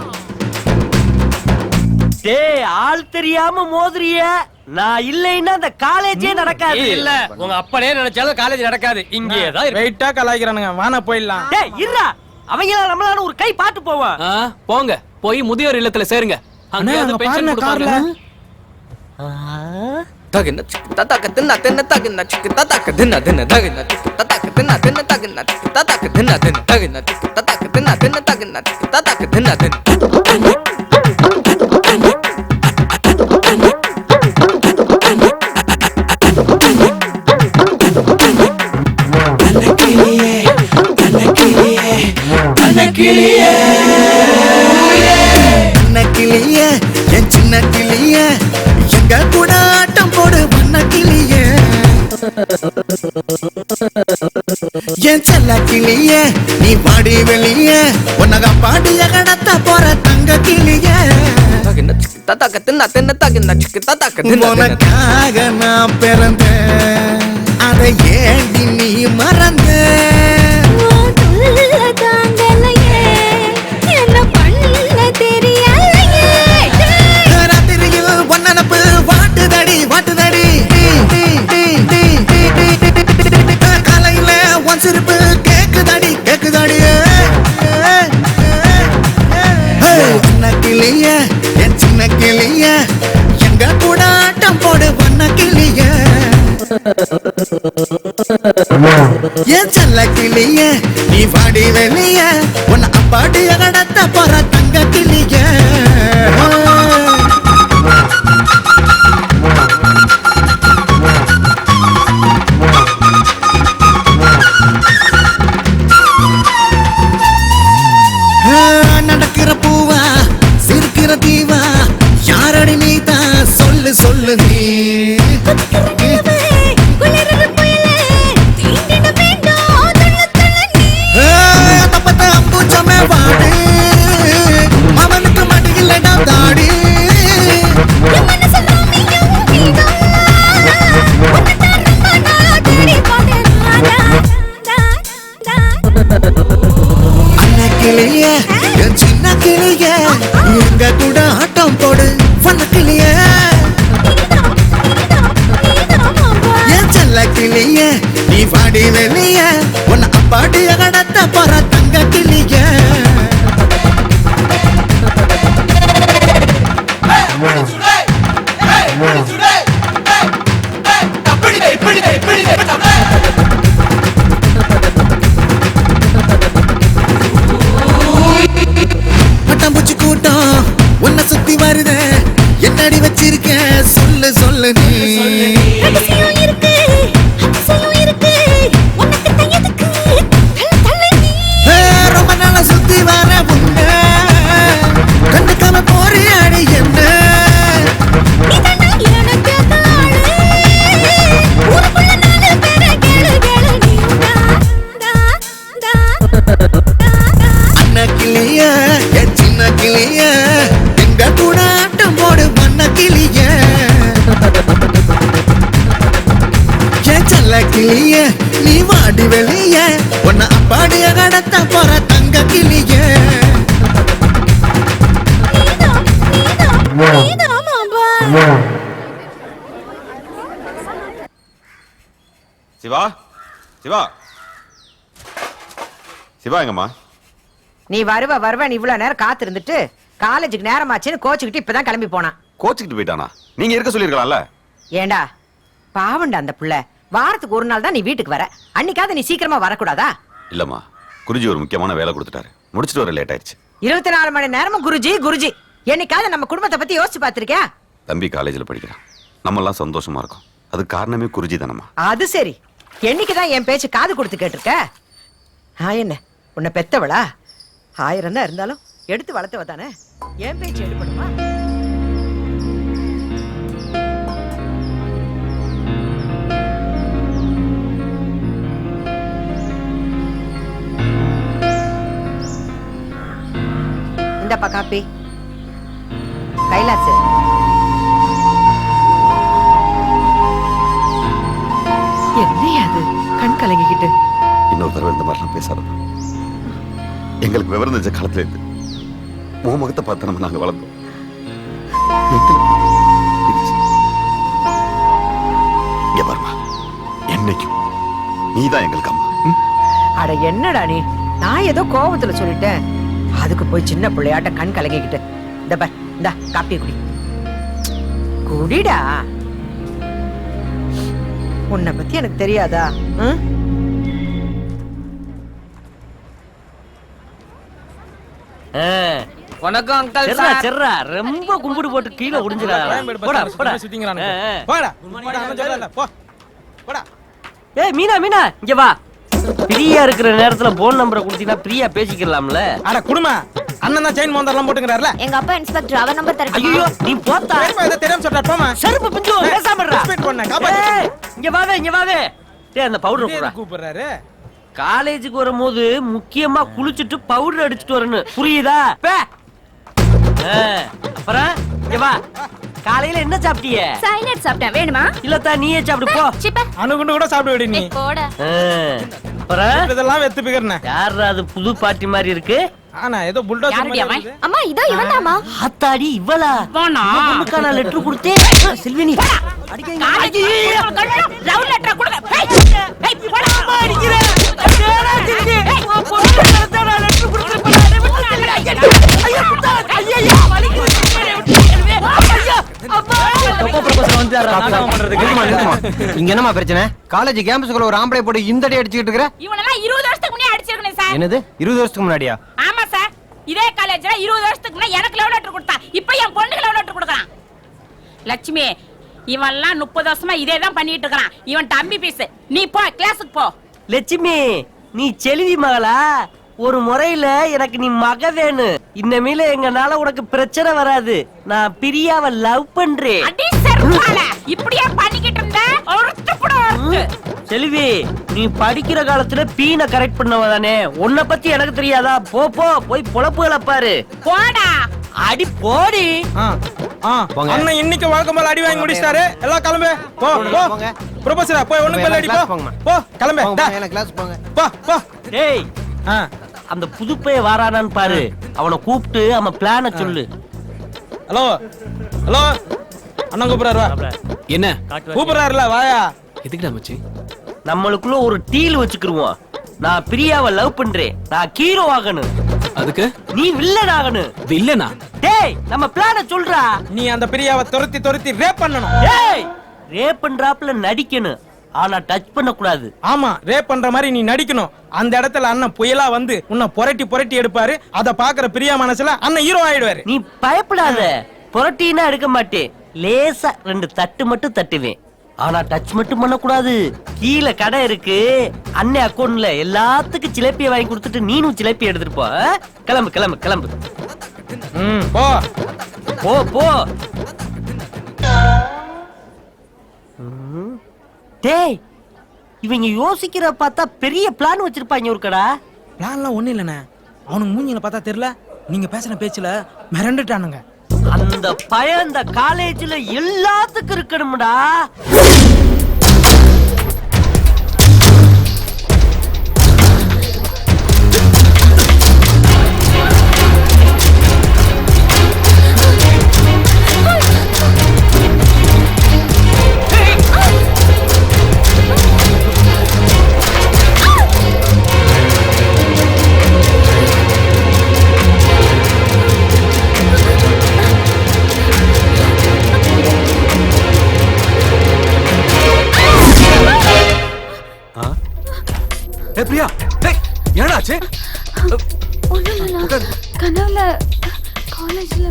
டேய், ஆள் தெரியாம மோதுறிய. நான் இல்லைன்னா அந்த காலேஜே நடக்காது. இல்ல, உங்க அப்பனே நினைச்சாலும் காலேஜ் நடக்காது. இங்கே தான் வெயிட்டா கலாய்க்கிறானுங்க. வானா போயிடலாம். டேய், இருடா. அவங்க நம்மளால ஒரு கை பாத்து போவான். போங்க, போய் முதியோர் இல்லத்துல சேருங்க. அங்க வந்து பென்ஷன் கொடுப்பாங்க. தகன ததக தின்ன தின்ன தகன சிக்கு ததக தின்ன தின்ன தகன சிக்கு ததக தின்ன தின்ன தகன சிக்கு ததக தின்ன தின்ன தகன சிக்கு ததக தின்ன தின்ன தகன சிக்கு ததக தின்ன தின்ன. என் சின்ன கிளியே, எங்க கூட ஆட்டம் போடு வண்ண கிளியே. என் செல்ல கிளியே, நீ பாடி வெளியே, உன்னக பாடிய கடத்த போற தங்க கிளியே. உனக்காக நான் பிறந்தேன், அதை ஏண்டி நீ மறந்த? காலையில ஒன் சிரிப்பு கேக்குதாடி கேக்குதாடி. சின்ன கிளிய, என் சின்ன கிளிய, எங்க கூட ஆட்டம் போடு வண்ண கிளிய. என் செல்ல கிளிய, நீ வாடி வெளிய, உன்னை அப்பாடிய கடத்த போற தங்க கிளிய. நடக்கிற பூவா, சிரிக்கிற தீவா, யாரடி நீ தான் சொல்லு சொல்லு நீ. அம்பூச்சமே வாடு, பட்டாம்பூச்சி கூட்டம் உன்னை சுத்தி வருதே என்னடி வச்சிருக்க சொல்லு சொல்லு நீ ரொம்ப நாளா சுத்தி வர உன்ன கண்டுக்காம போறியாடி என்ன அண்ணா கிளிய என் சின்ன கிளிய எங்க கூட ஆட்டம் போடு பண்ண கிளிய என் செல்ல கிளிய நீ வாடி வெளிய உன்னை அப்பாடிய கடத்த போற தங்க கிளிய சிவா சிவா சிவா எங்கம்மா? நீ வருவ இவ்வளவு நேரம் காத்து இருந்துட்டு காலேஜுக்கு நேரமாச்சுன்னு கோச்சுக்கிட்டு இப்பதான் கிளம்பி போனான். கோச்சுக்கிட்டு போயிட்டானா? நீங்க இருக்க சொல்லிருக்கலாம்ல. ஏண்டா பாவண்டா அந்த புள்ள, வாரத்துக்கு ஒரு நாள் தான் நீ வீட்டுக்கு வர, அன்னைக்காவது நீ சீக்கிரமா வரக்கூடாதா? இல்லம்மா, குருஜி ஒரு முக்கியமான வேலை கொடுத்துட்டாரு, முடிச்சிட்டு வர லேட் ஆயிடுச்சு. 24 மணி நேரமும் குருஜி குருஜி. என்னைக்காவது நம்ம குடும்பத்தை பத்தி யோசிச்சு பாத்திருக்கியா? தம்பி காலேஜ்ல படிக்கிறான், நம்ம எல்லாம் சந்தோஷமா இருக்கோம், அது காரணமே குருஜி தானம்மா. அது சரி, என்னைக்குதான் என் பேச்சு காது கொடுத்து கேட்டிருக்க? என்ன உன்னை பெத்தவளா? 1000 தான் இருந்தாலும் எடுத்து வளர்த்தவ தானே, என் பேச்சு எடுப்படுமா? இந்தப்பா காப்பி. கைலாசு, என்னையா அது கண் கலங்கிக்கிட்டு? இன்னொரு தடவை இந்த மாதிரிலாம் பேசாதம்மா. எங்களுக்கு விவரம் தெரிஞ்ச காலத்துல இருந்து முகத்தை பார்த்து நம்ம நாங்க வளர்ந்தோம். இங்க பாருமா, என்னைக்கும் நீதான் எங்களுக்கு அம்மா. அட என்னடா நீ, நான் ஏதோ கோபத்துல சொல்லிட்டேன், அதுக்கு போய் சின்ன பிள்ளையாட்ட கண் கலங்கிக்கிட்டு. இந்த பார், இந்த காப்பி குடி, குடிடா. உன்னை பத்தி எனக்கு தெரியாதா? வணக்கம் அங்கிள் சார். செர்ரா ரொம்ப கும்பிடு போட்டு கீழே ஒடிஞ்சிரா. போடா போடா சுத்திங்கறானே. போடா போ போடா. ஏய் மீனா மீனா இங்க வா. பிரியா இருக்கிற நேரத்துல போன் நம்பரை கொடுத்தீனா பிரியா பேசிக்கலாம்ல. அட குடுமா, அண்ணன் தான் செயின் மோந்தறலாம் போட்டுக்கறாருல. எங்க அப்பா இன்ஸ்பெக்டர், அவர் நம்பர் தரேன். ஐயோ நீ போத்தா. இத தெரியாம சொல்றா போமா. செருப்பு பிஞ்சு பேசாம இருடா. ரெஸ்பெக்ட் பண்ண காப்பாத்து. இங்க வாவே இங்க வாவே. டேய் அந்த பவுடர் போடா. கூப்பிடுறாரு. காலேஜுக்கு வரும்போது முக்கியமா குளிச்சிட்டு பவுடர் அடிச்சிட்டு வரணும், புரியுதா? அப்புறம் இங்க வா. காலையில என்ன சாப்பிட்டிய? சைனட் சாப்பிட்டேன், வேணுமா? இல்லத்தா நீயே சாப்பிடு போ. அணுகுண்டு கூட சாப்பிட விடு நீ. போடா. அப்புறம் இதெல்லாம் வெத்து பிகர்னே. யாரா அது புது பாட்டி மாதிரி இருக்கு? ஆனா ஏதோ புல்டோசர் மாதிரி இருக்கு. அம்மா இதோ இவன்தாமா. ஆத்தாடி இவளா? வானா உனக்கான லெட்டர் கொடுத்தே செல்வினி அடிக்கங்க. லவ் லெட்டர் கொடுங்க. ஏய் போடா அடிக்கிற. நேரா திங்க. பொண்ணு கரெக்ட்டா லெட்டர் கொடுத்துறேன். ஐயோ புத்தா ஐயோ வலிக்குது. ஐயோ அப்பா தப்பா ப்ரொபோசல் வந்துறாரா? நான் பண்றதுக்கு இங்க என்னமா பிரச்சனை? காலேஜ் கேம்பஸ்க்குள்ள ஒரு ஆம்பளை போட்டு இந்த அடி அடிச்சிட்டு இருக்கற? இவனெல்லாம் 20 வருஷத்துக்கு முன்னாடி அடிச்சிருக்கணும் சார். என்னது 20 வருஷத்துக்கு முன்னாடியா? ஆமா சார், இதே காலேஜ்ல 20 வருஷத்துக்கு முன்னாடி எனக்கு லவ் லெட்டர் கொடுத்தான், இப்போ என் பொண்ணுக்கு லவ் லெட்டர் கொடுக்கறான். லட்சுமி, இவன்லாம் 30 வருஷமா இதே தான் பண்ணிட்டு இருக்கான். இவன் தம்பி பீஸ். நீ போ கிளாஸுக்கு போ. லட்சுமி நீ செல்வி மகளா? ஒரு முறையில எனக்கு நீ மக வேணும். இனிமேல எங்கனால உனக்கு பிரச்சனை வராது. நான் பிரியாவை லவ் பண்றேன். அடி செருப்பால இப்படியே பண்ணிக்கிட்டு இருந்த ஒருத்தப்பட செல்வி நீ படிக்கிற காலத்துல பீனை கரெக்ட் பண்ணவ தானே, உன்னை பத்தி எனக்கு தெரியாதா? போ போ போய் பொழப்புகளை பாரு. போடா. அடி போடி. அண்ணன் இன்னைக்கு வழக்கம் போல அடி வாங்கி முடிச்சிட்டாரு. எல்லாம் கிளம்பு. போ போ ப்ரொபோசரா போய் ஒண்ணு போய் அடி போ. போ கிளம்பு. டா கிளாஸ் போங்க. போ போ. டேய் அந்த புதுப்பைய வாரானான்னு பாரு, அவனை கூப்பிட்டு அவன் பிளான சொல்லு. ஹலோ ஹலோ அண்ணன் கூப்பிடுறாரு. வா. என்ன கூப்பிடுறாருல வாயா. எதுக்குடா மச்சி? நம்மளுக்குள்ள ஒரு டீல் வச்சுக்கிருவோம். நான் பிரியாவை லவ் பண்றேன், நான் ஹீரோ ஆகணும். அதுக்கு நீ வில்லன் ஆகணும். வில்லனா? டேய் நம்ம பிளான சொல்றா. நீ அந்த பிரியாவை துரத்தி ரேப் பண்ணணும். டேய் ரேப் பண்றாப்ல நடிக்கணும், ஆனா டச் பண்ண கூடாது. ஆமா, ரேப் பண்ற மாதிரி நீ நடிக்கணும். அந்த இடத்துல அண்ணன் புயலா வந்து உன்னை புரட்டி எடுப்பாரு. அத பாக்குற பிரியா மனசுல அண்ணன் ஹீரோ ஆயிடுவாரு. நீ பயப்படாத, புரட்டினா எடுக்க மாட்டேன். லேசா 2 தட்டு மட்டும் தட்டுவேன், ஆனா டச் மட்டும் பண்ண கூடாது. கீழே கடை இருக்கு, அண்ணன் அக்கௌண்ட்ல எல்லாத்துக்கும் ஜிலேபியை வாங்கி கொடுத்துட்டு நீனும் ஜிலேபி எடுத்துட்டு போ. கிளம்பு கிளம்பு கிளம்பு. போ போ போ. டேய் இவங்க யோசிக்கிற பார்த்தா பெரிய பிளான் வச்சிருப்பாங்க ஒரு கடா. பிளான்லாம் ஒண்ணு இல்லண்ணே, அவனுக்கு மூஞ்சில பார்த்தா தெரியல. நீங்க பேசின பேச்சுல மிரண்டுட்டானுங்க. அந்த பையன் இந்த காலேஜ்ல எல்லாத்துக்கும் இருக்கணும்டா. பிரியா, ஏனாச்சு? கனவுல காலேஜ்ல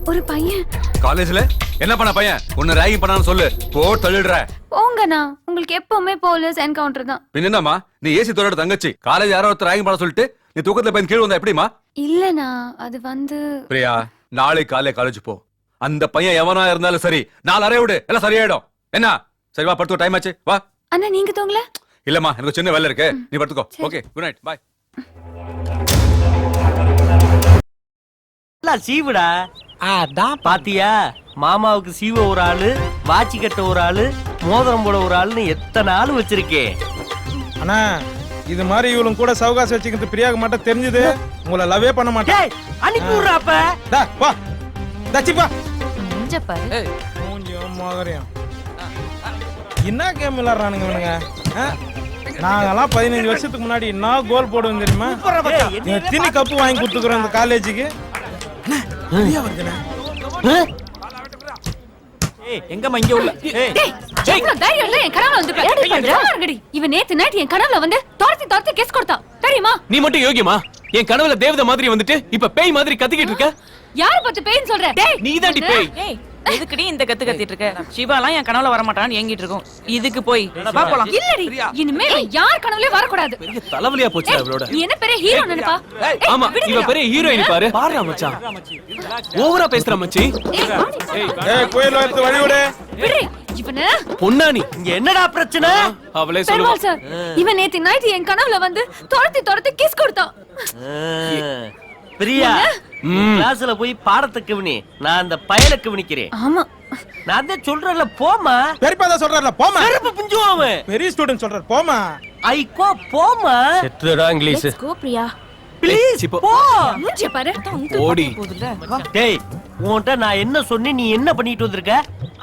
ஒரு பையன். காலேஜ்ல என்ன பண்ண பையன்? உன்னை ராகிங் பண்ணான்னு சொல்லு, போ தள்ளிடுற. போங்கண்ணா, உங்களுக்கு எப்பவுமே போலீஸ் என்கவுண்டர் தான். என்னம்மா நீ ஏசி தோட தங்கச்சி, காலேஜ் யாரோ ஒருத்தர் ராகிங் பண்ண சொல்லிட்டு நீ தூக்கத்துல போய் கீழே வந்தா எப்படிமா? இல்லண்ணா, அது வந்து பிரியா, நாளை காலை காலேஜ் போ. அந்த பையன் எவனா இருந்தாலும் சரி, 4 அறை விடு, எல்லாம் சரியாயிடும். என்ன? சரி வா, படுத்து டைம் ஆச்சு, வா. அண்ணா நீங்க தூங்கல? இல்லம்மா, எனக்கு சின்ன வேலை இருக்கு, நீ படுத்துக்கோ. ஓகே, குட் நைட், பாய். சீவுடா பாத்தியா? மாமாவுக்கு சீவ ஒரு ஆளு, வாட்சி கட்ட ஒரு ஆளு, மோதிரம் போட ஒரு ஆளுன்னு எத்தனை ஆளு வச்சிருக்கேன். அண்ணா இது மாதிரி இவளும் கூட சவகாசம் வச்சுக்கிறது பிரியாக்கு மட்டும் தெரிஞ்சது, உங்களை லவ்வே பண்ண மாட்டேன். அனுப்பி விடுறா அப்ப. வா தச்சிப்பா. மூஞ்ச பாரு. மூஞ்சியும் மோகரியம் என்ன கேம் விளையாடுறானுங்க இவனுங்க. நாங்கெல்லாம் 15 வருஷத்துக்கு முன்னாடி என்ன கோல் போடுவோம் தெரியுமா? எத்தனை கப்பு வாங்கி கொடுத்துக்கிறோம் இந்த காலேஜுக்கு. எங்கம்மா இங்க உள்ள? தைரியம் இல்ல என் கனவுல வந்து இவன் நேத்து நைட் என் கனவுல வந்து துரத்தி கேஸ் கொடுத்தான் தெரியுமா? நீ மட்டும் யோகியமா? என் கனவுல தேவதை மாதிரி வந்துட்டு இப்ப பேய் மாதிரி கத்திக்கிட்டு இருக்க. யார பத்தி பேய்ன்னு சொல்ற? நீதாண்டி பேய். எதுக்குடி இந்த கத்திட்டு இருக்க? சிவாலாம் என் கனவுல வர மாட்டான்னு ஏங்கிட்டு இருக்கோம். இதுக்கு போய் வா போலாம். இல்லடி, இனிமே யார் கனவுலயே வர கூடாது. பெரிய தலைவலியா போச்சு அவளோட. நீ என்ன பெரிய ஹீரோ நினைப்பா? ஆமா, இவ பெரிய ஹீரோயின் பாரு. பாருடா மச்சான், ஓவரா பேசுற மச்சி. ஏய் கோயில எடுத்து வழி விடு. விடு இவன. பொன்னானி, இங்க என்னடா பிரச்சனை? அவளே சொல்லுவா. சார், இவன் நேத்து நைட் என் கனவுல வந்து துரத்தி கிஸ் கொடுத்தான். பிரியா, கிளாஸ்ல போய் பாடத்தை கவனி, நான் அந்த பயலை கவனிக்கிறேன். ஆமா, நான் தான் சொல்றேன்ல, போமா. பெரியப்பா தான் சொல்றாருல, போமா. செருப்பு பிஞ்சுவான். பெரிய ஸ்டூடண்ட் சொல்றாரு, போமா. ஐகோ போமா. செத்துடா English. Let's go Priya. Please போ. மூஞ்சி பாரு. ஓடி. டேய், உன்கிட்ட நான் என்ன சொன்னேன், நீ என்ன பண்ணிட்டு வந்திருக்க?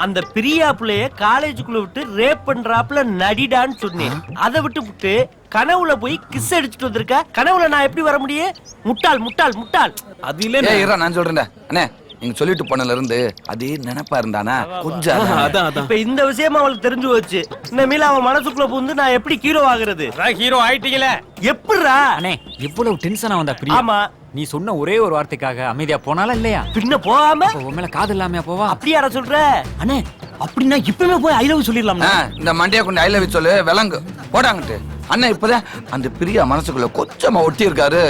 அந்த பிரியா பிள்ளைய காலேஜுக்குள்ள விட்டு ரேப் பண்றாப்ல நடிடான்னு சொன்னேன். அதை விட்டு கனவுல போய் கிஸ் அடிச்சுட்டு வந்திருக்க. கனவுல நான் எப்படி வர முடியும்? முட்டாள் முட்டாள் முட்டாள். அது இல்ல, நான் சொல்றேன்டா அண்ணே, நீங்க சொல்லிட்டு போனல இருந்து அதே நினைப்பா இருந்தானா கொஞ்சம். அதான் இப்ப இந்த விஷயமா அவளுக்கு தெரிஞ்சு போச்சு. இந்த மீல அவன் மனசுக்குள்ள புகுந்து நான் எப்படி ஹீரோ ஆகுறது? ஹீரோ ஆயிட்டீங்களே. எப்படிடா? அண்ணே இவ்வளவு டென்ஷனா வந்தா பிரியா? ஆமா, நீ சொன்ன ஒரே ஒரு வார்த்தைக்காக அமைதியா போனால இல்லையா? பின்ன போகாம உன் மேல காது இல்லாம போவா? அப்படியாடா சொல்ற? அண்ணே அப்படின்னா இப்பவே போய் ஐ லவ் சொல்லிடலாம். இந்த மண்டியா கொண்டு ஐ லவ் சொல்லு, விளங்கு போடாங்கட்டு. அண்ணா இப்பதான் அந்த பிரியா மனசுக்குள்ள கொஞ்சமா ஒட்டி இருக்காரு.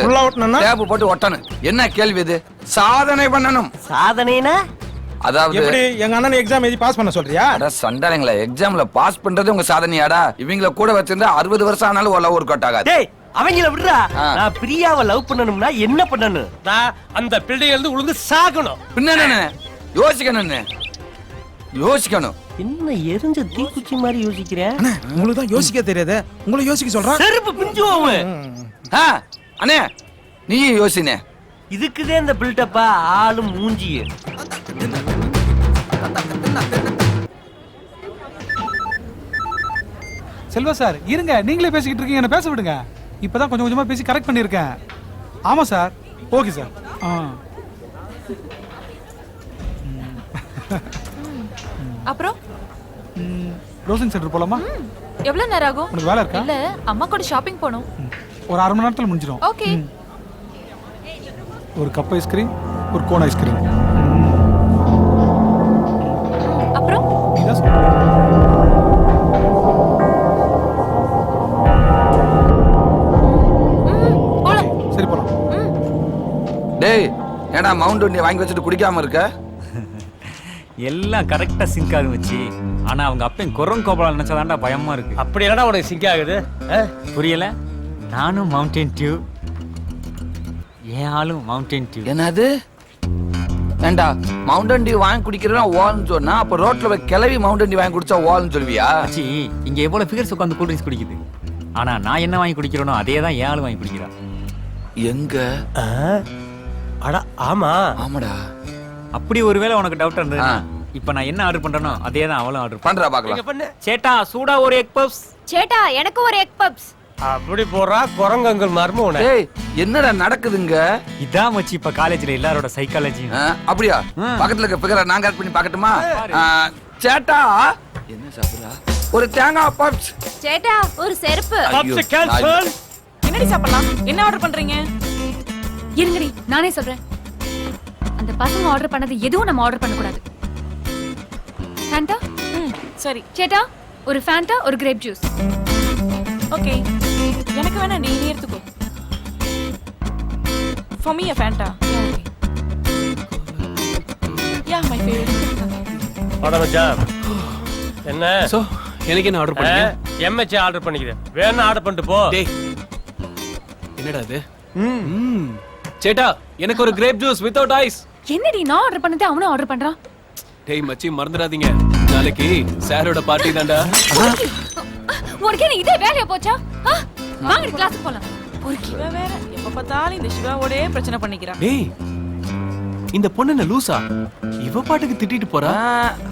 டேப் போட்டு ஒட்டணும். என்ன கேள்வி இது? சாதனை பண்ணணும். சாதனைனா அதாவது எப்படி எங்க அண்ணன் எக்ஸாம் எழுதி பாஸ் பண்ண சொல்றியா? அட சண்டாளங்களா, எக்ஸாம்ல பாஸ் பண்றது உங்க சாதனையாடா? இவங்கள கூட வச்சிருந்தா 60 வருஷம் ஆனாலும் ஒரு லவ் ஒர்க் அவுட் ஆகாது. டேய் அவங்கள விடுறா. நான் பிரியாவை லவ் பண்ணனும்னா என்ன பண்ணனும்? நான் அந்த பில்டிங்ல இருந்து உளுந்து சாகணும். பின்ன யோசிக்கணும். என்ன எரிஞ்ச தீக்குச்சி மாதிரி யோசிக்கிறேன்? உங்களுக்கு தான் யோசிக்க தெரியாது, உங்களை யோசிக்க சொல்றேன். செருப்பு பிஞ்சுவோம். அண்ணே நீ யோசினே. இதுக்குதே இந்த பில்டப்பா ஆளு மூஞ்சியே. செல்வா சார் இருங்க, நீங்களே பேசிக்கிட்டு இருக்கீங்க, என்ன பேச விடுங்க. இப்பதான் கொஞ்சம் கொஞ்சமா பேசி கரெக்ட் பண்ணிருக்கேன். ஆமா சார். Okay sir. அப்புறம் ப்ரௌசிங் சென்டர் போலாமா? எவ்வளவு நேரம் ஆகும்? உனக்கு வேலை இருக்கா? இல்ல அம்மா கூட ஷாப்பிங் போணும். ஒரு 1/2 மணி நேரத்துல முடிஞ்சிடும். ஓகே. ஒரு கப் ஐஸ்கிரீம், ஒரு கோன் ஐஸ்கிரீம். அப்புறம் நீதான் சொல்லு. போலாம். சரி போலாம். டேய் ஏடா மவுண்ட் வண்டியை வாங்கி வச்சுட்டு குடிக்காம இருக்க? எல்லாம் கரெக்டா சிங்க் ஆகும் வச்சு. ஆனா அவங்க அப்பன் குரங்கு கோபால நினைச்சாதான்டா பயமா இருக்கு. அப்படி என்னடா உனக்கு சிங்க் ஆகுது? புரியல? நானும் மவுண்டன் டியூ, என் ஆளும் மவுண்டன் டியூ. என்னது? ஏண்டா மவுண்டன் டியூ வாங்கி குடிக்கிறேன்னா ஓல்னு சொன்னா, அப்ப ரோட்ல போய் கிளவி மவுண்டன் டியூ வாங்கி குடிச்சா ஓல்னு சொல்வியா? ஆச்சி, இங்க எவ்வளவு ஃபிகர்ஸ் உட்காந்து கூல் ட்ரிங்க்ஸ் குடிக்குது. ஆனா நான் என்ன வாங்கி குடிக்கிறேனோ அதே தான் என் ஆளு வாங்கி குடிக்கிறா. எங்க? அட ஆமா. ஆமாடா. அப்படி ஒருவேளை உனக்கு டவுட் இருந்ததுன்னா இப்ப நான் என்ன ஆர்டர் பண்றேனோ அதே தான் அவளும் ஆர்டர் பண்றா பாக்கலாம். சேட்டா சூடா ஒரு எக் பப்ஸ். சேட்டா எனக்கு ஒரு எக் பப்ஸ். அப்படி போறா குரங்கங்கள் மர்மோனே. ஏய் என்னடா நடக்குதுங்க? இதான் மச்சி இப்ப காலேஜ்ல எல்லாரோட சைக்காலஜி. அப்படியா? பக்கத்துல இருக்க ஃபிகரை நான் கட் பண்ணி பார்க்கட்டுமா? சேட்டா என்ன சாப்பிடுறா? ஒரு தேங்காய் பப்ஸ். சேட்டா ஒரு செருப்பு. Puffs cancel. என்னடி சாப்பிடலாம்? என்ன ஆர்டர் பண்றீங்க? இருங்கடி நானே சொல்றேன். அந்த பசங்க ஆர்டர் பண்ணது எதுவும் நம்ம ஆர்டர் பண்ண கூடாது. ஃபேண்டா? சரி. சேட்டா ஒரு ஃபேண்டா ஒரு கிரேப் ஜூஸ். ஓகே. எனக்கு வேணா நீ எடுத்துக்கோ. For me a Fanta. Yeah, my favorite. அட மச்சான். என்ன? சோ எனக்கு என்ன ஆர்டர் பண்ணீங்க? எம்எச் ஆர்டர் பண்ணிக்கிறேன். வேணா ஆர்டர் பண்ணிட்டு போ. டேய் என்னடா இது? சேட்டா எனக்கு ஒரு கிரேப் ஜூஸ் வித்அவுட் ஐஸ். என்னடி நான் ஆர்டர் பண்ணதே அவனும் ஆர்டர் பண்றான். டேய் மச்சி மறந்துடாதீங்க, நாளைக்கு சாரோட பார்ட்டி தான்டா. உனக்கு என்ன இதே வேலையா போச்சா? வாங்க கிளாஸ்க்கு போலாம். இவ வேற எப்ப பார்த்தாலும் இந்த சிவாவோடே பிரச்சனை பண்ணிக்கிறா. டேய் இந்த பொண்ணு என்ன லூசா? இவ பாட்டுக்கு திட்டிட்டு போறா.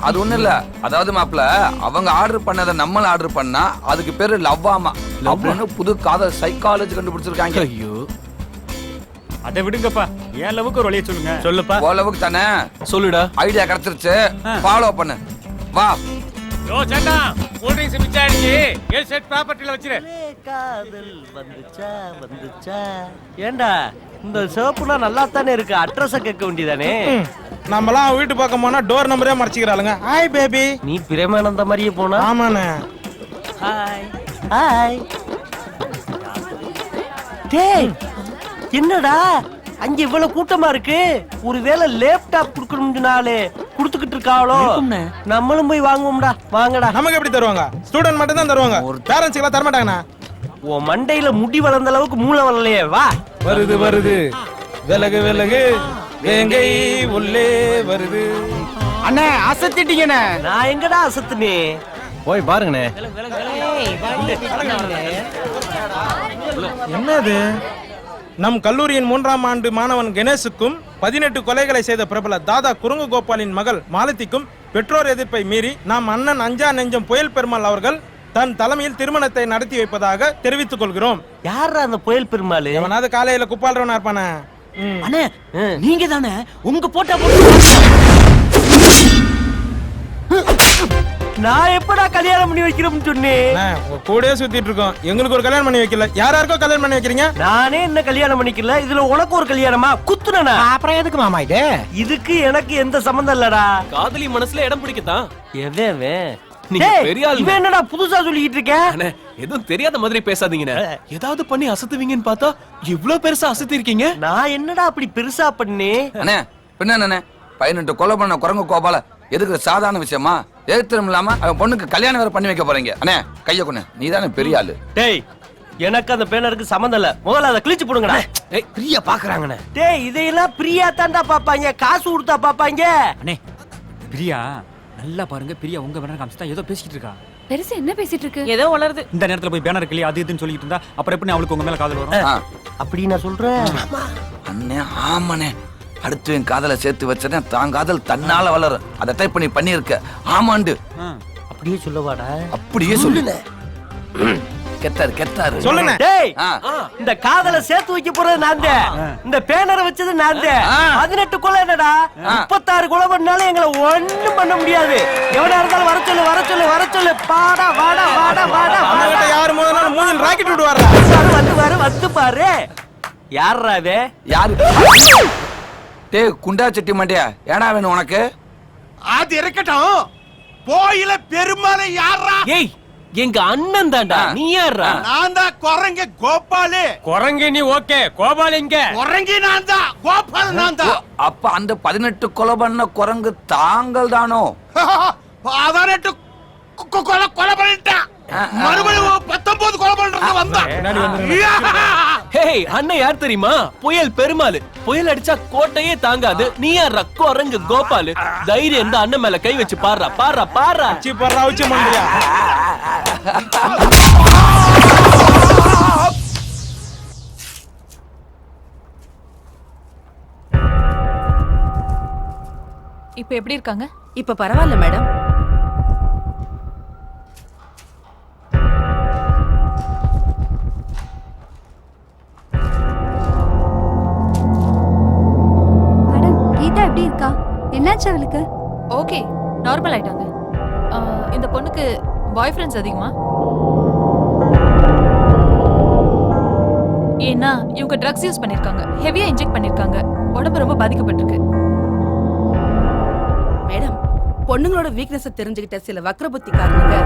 அது ஒண்ணு இல்ல. அதாவது மாப்ள அவங்க ஆர்டர் பண்ணத நம்மள ஆர்டர் பண்ணா அதுக்கு பேரு லவ்வாமா. அப்படின்னு புது காதல் சைக்காலஜி கண்டுபிடிச்சிருக்காங்க. ஐயோ அதை விடுங்கப்பா. என் லவுக்கு ஒரு வழியை சொல்லுங்க. சொல்லுப்பா. ஓ லவுக்கு தானே சொல்லுடா. ஐடியா கிடைச்சிருச்சு, ஃபாலோ பண்ணு. வா. யோ சேட்டா கூல் ட்ரிங்க்ஸ் மிச்சம் ஆயிடுச்சு. ஏ செட் ப்ராப்பர்ட்டில வச்சிரு. காதல் வந்துச்சா வந்துச்சா. ஏண்டா இந்த சோப்புனா நல்லா தானே இருக்கு. அட்ரஸ் கேட்க வேண்டியதானே. நம்மலாம் வீட்டு பக்கம் போனா டோர் நம்பரே மறைச்சிக்கிறாளுங்க. Hi baby. நீ பிரேமானந்த மாதிரியே போனா? ஆமாண்ணே. Hi hi. டேய் என்னடா அங்க இவ்வளவு கூட்டமா இருக்கு? ஒருவேளை லேப்டாப் குடுக்கணும்னாலே குடுத்துக்கிட்டு இருக்காளோ? நம்மளும் போய் வாங்குவோம்டா. வாங்கடா. நமக்கு எப்படி தருவாங்க? ஸ்டூடண்ட் மட்டும் தான் தருவாங்க. பேரண்ட்ஸ் எல்லாம் தர மாட்டாங்கண்ணா. ஓ மண்டையில முடி வளர்ந்த அளவுக்கு மூளை வரலையே. வா. வருது வருது விலகு விலகு வேங்கை உள்ளே வருது. அண்ணே அசத்திட்டீங்கண்ணே. நான் எங்கடா அசத்துனே? போய் பாருங்கண்ணே. என்னது? நம் கல்லூரியின் 3ஆம் ஆண்டு மாணவன் கணேஷுக்கும் 18 கொலைகளை செய்த பிரபல தாதா குரங்கு கோபாலின் மகள் மாலதிக்கும் பெற்றோர் எதிர்ப்பை மீறி நாம் அண்ணன் அஞ்சா நெஞ்சம் புயல் பெருமாள் அவர்கள் தன் தலைமையில் திருமணத்தை நடத்தி வைப்பதாக தெரிவித்துக் கொள்கிறோம். யாரா அந்த புயல் பெருமாள்? எவனாவது காலையில குப்பால்றவனா இருப்பானே. அண்ணே நீங்க தானே உங்க போட்டா நான் எப்படா கல்யாணம் பண்ணி வைக்கிறேன்னு சொன்னேன். கூடயே சுத்திட்டு இருக்கோம். எங்களுக்கு ஒரு கல்யாணம் பண்ணி வைக்கல. யாராருக்கோ கல்யாணம் பண்ணி வைக்கிறீங்க. நானே என்ன கல்யாணம் பண்ணிக்கல. இதுல உனக்கு ஒரு கல்யாணமா? குத்துனா அப்புறம் எதுக்கு மாமா இது? இதுக்கு எனக்கு எந்த சம்பந்தம் இல்லடா. காதலி மனசுல இடம் பிடிக்கத்தான். எவே நீங்க பெரிய ஆளு. இவன் என்னடா புதுசா சொல்லிட்டு இருக்க? அண்ணே எதுவும் தெரியாத மாதிரி பேசாதீங்கண்ணே. ஏதாவது பண்ணி அசத்துவீங்கன்னு பார்த்தா இவ்ளோ பெருசா அசத்தி இருக்கீங்க. நான் என்னடா அப்படி பெருசா பண்ணி? அண்ணே பின்ன என்ன 18 கொலை பண்ண குரங்கு கோபால எதுக்கு சாதாரண விஷயமா? எதிர்த்தம் இல்லாம அவன் பொண்ணுக்கு கல்யாணம் வேற பண்ணி வைக்க போறீங்க. அண்ணே கைய கொண்டு. நீ தானே பெரிய ஆளு. டேய் எனக்கு அந்த பேனருக்கு சம்பந்தம் இல்ல. முதல்ல அதை கிழிச்சு போடுங்கடா. ஏய் பிரியா பாக்குறாங்கண்ணே. டேய் இதையெல்லாம் பிரியா தாண்டா பாப்பாங்க. காசு கொடுத்தா பாப்பாங்க. அண்ணே பிரியா நல்லா பாருங்க. பிரியா உங்க பேனர் காமிச்சா ஏதோ பேசிட்டு இருக்கா. பெருசு என்ன பேசிட்டு இருக்கு? ஏதோ வளருது. இந்த நேரத்துல போய் பேனர் கிளி அது இதுன்னு சொல்லிட்டு இருந்தா அப்புறம் எப்படி அவளுக்கு உங்க மேல காதல் வரும்? அப்படி நான் சொல்றேன். அண்ணே ஆமாண்ணே. அடுத்து என் காதலை சேர்த்து வச்சனே தான் காதல் தன்னால வளரும். அதை டைப் பண்ணி பண்ணிருக்க. ஆமாண்டு. அப்படியே சொல்லவாடா. அப்படியே சொல்லு. கெத்தாரு சொல்லுங்க. டேய் இந்த காதல சேர்த்து வைக்க போறது நான் தான். இந்த பேனரை வச்சது நான் தான். 18 கொலை என்னடா 36 கொலை பண்ணாலும் எங்களை ஒண்ணும் பண்ண முடியாது. எவனா இருந்தாலும் வர சொல்லு வர சொல்லு வர சொல்லு. பாடா வாடா வாடா வாடா. அவங்ககிட்ட யாரு முதல்ல மூஞ்சில ராக்கெட் விடுவாரா? வந்து பாரு. யாரா இது? யாரு? டேய் குண்டா செட்டி மண்டையா, ஏடா வேணும் உனக்கு? அது இருக்கட்டும். போயில பெருமாளை யாரா? ஏய் எங்க அண்ணன் தான்டா. நீ யாரா? நான் தான் குரங்கு கோபாலு. குரங்கு நீ ஓகே, கோபால் எங்க? குரங்கு நான் தான், கோபால் நான் தான். அப்ப அந்த 18 கொலை பண்ண குரங்கு தாங்கள் தானோ? 18 கொலை பண்ணிட்டான். மறுபடியும் 19 கொலை பண்றது வந்தான். ஹேய் அண்ணன் யார் தெரியுமா? புயல் பெருமாள். புயல் அடிச்சா கோட்டையே தாங்காது. நீ யாரா? குரங்கு கோபாலு. தைரியம் இருந்தா அண்ணன் மேல கை வச்சு பாடுறா பாடுறா பாடுறா. சி பர்றா வச்சு மண்டியா. இப்ப எப்படி இருக்காங்க? இப்ப பரவாயில்ல மேடம். எப்படி இருக்கா? என்னாச்சு அவளுக்கு? ஓகே, நார்மல் ஆயிட்டாங்க. இந்த பொண்ணுக்கு பாய் ஃப்ரெண்ட்ஸ் அதிகமா? ஏன்னா இவங்க ட்ரக்ஸ் யூஸ் பண்ணிருக்காங்க, ஹெவியா இன்ஜெக்ட் பண்ணிருக்காங்க, உடம்பு ரொம்ப பாதிக்கப்பட்டிருக்கு. மேடம், பொண்ணுங்களோட வீக்னஸ் தெரிஞ்சுக்கிட்ட சில வக்ர புத்திக்காரங்க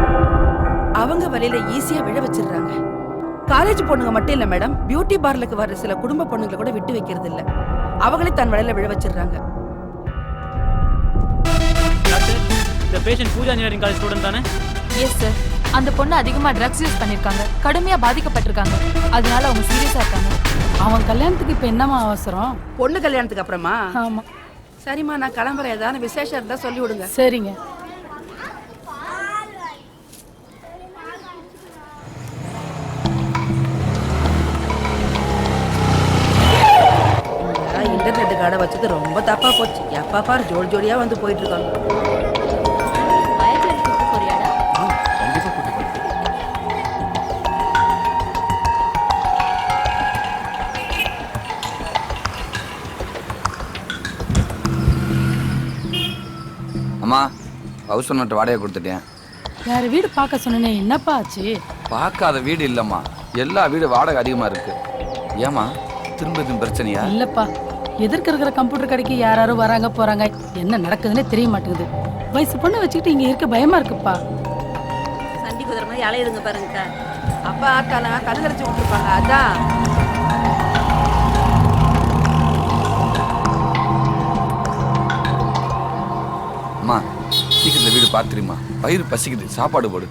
அவங்க வலையில ஈஸியா விழ வச்சிடுறாங்க. காலேஜ் பொண்ணுங்க மட்டும் இல்ல மேடம், பியூட்டி பார்லருக்கு வர சில குடும்ப பொண்ணுங்களை கூட விட்டு வைக்கிறது இல்ல. அவங்களே தன் வலையில விழ வச்சிடுறாங்க. இந்த patient Pooja engineering college student தானே? Yes sir. அந்த பொண்ணு அதிகமா ட்ரக்ஸ் யூஸ் பண்ணிருக்காங்க, கடுமையா பாதிக்கப்பட்டிருக்காங்க. அதனால அவங்க சீரியஸா இருக்காங்க. அவன் கல்யாணத்துக்கு இப்ப என்னமா அவசரம்? பொண்ணு கல்யாணத்துக்கு அப்புறமா? ஆமா. சரிம்மா, நான் கிளம்புறேன். ஏதாவது விசேஷம் இருந்தா சொல்லி விடுங்க. சரிங்க. இன்டர்நெட் கடை வச்சது ரொம்ப தப்பா போச்சு. எப்பா பாரு ஜோடி ஜோடியா வந்து போயிட்டு இருக்காங்க. அம்மா, ஹவுஸ் ஓனர்ட்ட வாடகை கொடுத்துட்டேன். வேற வீடு பார்க்க சொன்னேனே, என்னப்பா ஆச்சு? பார்க்காத வீடு இல்லம்மா, எல்லா வீடு வாடகை அதிகமா இருக்கு. ஏமா திரும்ப எதுவும் பிரச்சனையா? இல்லப்பா, எதிர்க்க இருக்கிற கம்ப்யூட்டர் கடைக்கு யாரும் வராங்க போறாங்க, என்ன நடக்குதுன்னே தெரிய மாட்டேங்குது. வயசு பொண்ணு வச்சுக்கிட்டு இங்க இருக்க பயமா இருக்குப்பா. சண்டி குதிரை மாதிரி அலையுதுங்க பாருங்க. அப்பா ஆட்டாலாம் கல் கரைச்சி விட்டுருப்பாங்க. அதான் அம்மா, சீக்கிரத்துல வீடு பார்த்துருமா, வயிறு பசிக்குது, சாப்பாடு போடு.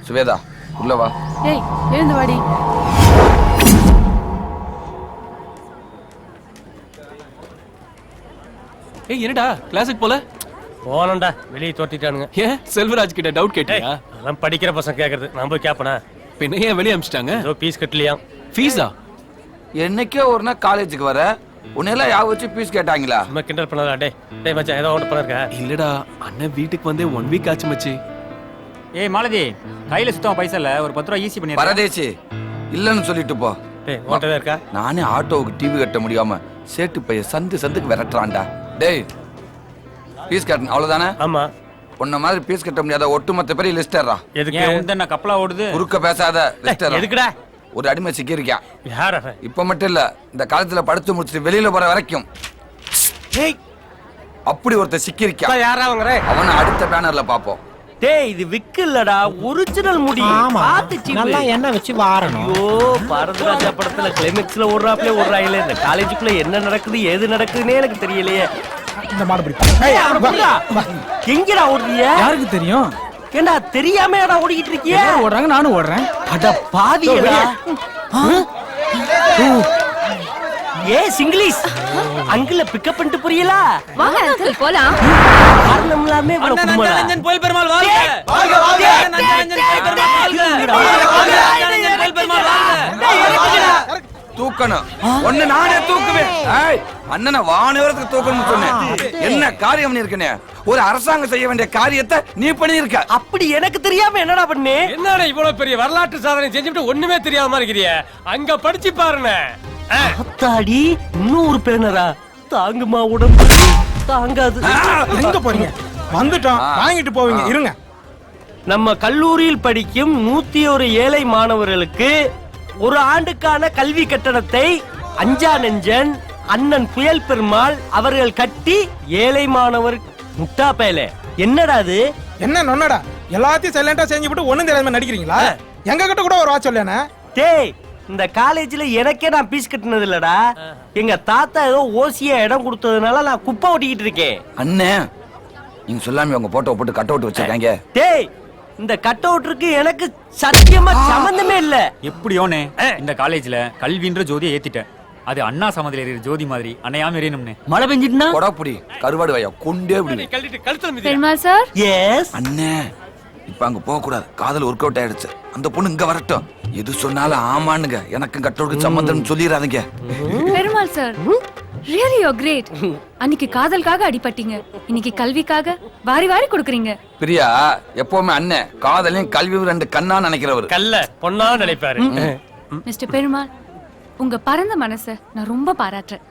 சுவேதா உள்ள வா. ஏய் எழுந்து வாடி. ஏய் என்னடா கிளாஸுக்கு போல? போனண்டா, வெளியே தோட்டிட்டானுங்க. ஏன் செல்வராஜ் கிட்ட டவுட் கேட்டியா? அதெல்லாம் படிக்கிற பசங்க கேக்குறது, நான் போய் கேப்பனா? பின்ன ஏன் வெளியே அனுப்பிச்சிட்டாங்க? ஏதோ ஃபீஸ் கட்டலையா? ஃபீஸா? என்னைக்கே ஒரு நாள் காலேஜுக்கு வர உன்னையெல்லாம் யா வச்சு ஃபீஸ் கேட்டாங்களா? சும்மா கிண்டல் பண்ணாதா? டேய் மச்சான், ஏதோ ஒன்று பண்ணிருக்க. இல்லடா அண்ணன் வீட்டுக்கு வந்தே 1 வீக் ஆச்சு மச்சி. ஏய் மாலதி, கையில சுத்தமா பைசா இல்ல, ஒரு 10 ரூபாய் ஈஸி பண்ணி. பரதேசி இல்லன்னு சொல்லிட்டு போ. டேய் ஓட்டதா இருக்கா? நானே ஆட்டோவுக்கு டிவி கட்ட முடியாம சேட்டு பைய சந்துக்கு விரட்டுறான்டா. டேய் ஃபீஸ் கட்டணும் அவ்வளவுதானே? ஆமா. உன்ன மாதிரி ஃபீஸ் கட்ட முடியாத ஒட்டுமொத்த பேர் லிஸ்டர்ரா. எதுக்கு உண்டன கப்பலா ஓடுது? குறுக்க பேசாத லிஸ்டர். எதுக்குடா? ஒரு அடிமை சிக்கியிருக்கா. யார? இப்ப மட்டும் இல்ல, இந்த காலத்துல படிச்சு முடிச்சிட்டு வெளியில போற வரைக்கும் அப்படி ஒருத்தர் சிக்கியிருக்கா. யாரா அவங்க? அவனை அடுத்த பேனர்ல பாப்போம். டேய் இது விக்கு இல்லடா, ஒரிஜினல் முடி. பாத்து நல்லா எண்ணெய் வச்சு வாரணும். ஐயோ, பாரதிராஜா படத்துல கிளைமேக்ஸ்ல ஓடுறாப்ல ஓடுறாங்களே, இந்த காலேஜுக்குள்ள என்ன நடக்குது ஏது நடக்குதுன்னே எனக்கு தெரியலையே. இந்த மாடு பிடிப்பா. எங்கடா ஓடுறிய? யாருக்கு தெரியும்? ஏண்டா தெரியாமடா ஓடிக்கிட்டு இருக்கியே? ஓடுறாங்க, நானும் ஓடுறேன். அட பாவியடா. ஏ சிங்கிலீஷ் அங்கிள் பிக்கப் பண்ணிட்டு புரியல. வாங்க அங்கிள் போலாம். காரணம் இல்லாம இவ்வளவு கும்பலா? நந்தன் கோயில் பெருமாள் வாழ்க. வாழ்க வாழ்க. நந்தன் கோயில் பெருமாள் வாழ்க. வாழ்க நந்தன் கோயில் பெருமாள் வாழ்க. தூக்க தூக்கணும். ஒண்ணு நானே தூக்குவேன். ஏய், அண்ணனை வானவரத்துக்கு தூக்கணும்னு சொன்னேன். என்ன காரியம் பண்ணிருக்கனே? ஒரு அரசாங்கம் செய்ய வேண்டிய காரியத்தை நீ பண்ணிருக்க. அப்படி எனக்கு தெரியாம என்னடா பண்ணு? என்னடா இவ்வளவு பெரிய வரலாற்று சாதனை செஞ்சுட்டு ஒண்ணுமே தெரியாம இருக்கிறிய? அங்க படிச்சு பாருங்க. அத்தாடி, இன்னும் ஒரு பேனரா? தாங்குமா உடம்பு? தாங்காது. எங்க போறீங்க? வந்துட்டோம், வாங்கிட்டு போவீங்க, இருங்க. நம்ம கல்லூரியில் படிக்கும் 101 ஏழை மாணவர்களுக்கு ஒரு ஆண்டுக்கான கல்வி கட்டணத்தை அஞ்சா நெஞ்சன் அண்ணன் புயல் பெருமாள் அவர்கள் கட்டி ஏழை மாணவர் முட்டா பயலே. என்னடா அது? என்ன நொன்னடா? எல்லாத்தையும் சைலண்டா செஞ்சு விட்டு ஒண்ணும் தெரியாம நடிக்கிறீங்களா? எங்க கிட்ட கூட ஒரு வாட்ச் சொல்லேனே. டேய், இந்த காலேஜ்ல எனக்கே நான் பீஸ் கட்டினது இல்லடா. எங்க தாத்தா ஏதோ ஓசியா இடம் கொடுத்ததுனால நான் குப்பை ஓட்டிக்கிட்டு இருக்கேன். அண்ணே, நீங்க சொல்லாம உங்க போட்டோ போட்டு கட் அவுட் வச்சிருக்காங்க. டேய், இந்த கட் அவுட்ருக்கு எனக்கு சத்தியமா சம்பந்தமே இல்ல. எப்படியோனே இந்த காலேஜ்ல கல்வின்ற ஜோதியை ஏத்திட்டேன். அது அண்ணா சமதில எறிகிற ஜோதி மாதிரி அணையாம எரியணும்னே. மழை பெஞ்சிட்டுனா கொடாப்புடி கருவாடு வையா கொண்டே விடுவே. கழட்டிட்டு கழுத்துல மிதி. பெருமாள் சார். எஸ் அண்ணே, இப்ப அங்க போக கூடாது. காதல் ஒர்க் அவுட் ஆயிடுச்சு. அந்த பொண்ணு இங்க வரட்டும். எது சொன்னாலும் ஆமானுங்க. எனக்கு கட்டோடுக்கு சம்பந்தம் சொல்லிடாதீங்க. Perumal sir, really you are great. அன்னைக்கு காதலுக்காக அடிபட்டீங்க, இன்னைக்கு கல்விக்காக வாரி வாரி கொடுக்குறீங்க. பிரியா எப்பவுமே அண்ணன் காதலையும் கல்வியும் ரெண்டு கண்ணா நினைக்கிறவர். கல்ல பொண்ணா நினைப்பாரு. மிஸ்டர் பெருமாள், உங்க பரந்த மனசை நான் ரொம்ப பாராட்டுறேன்.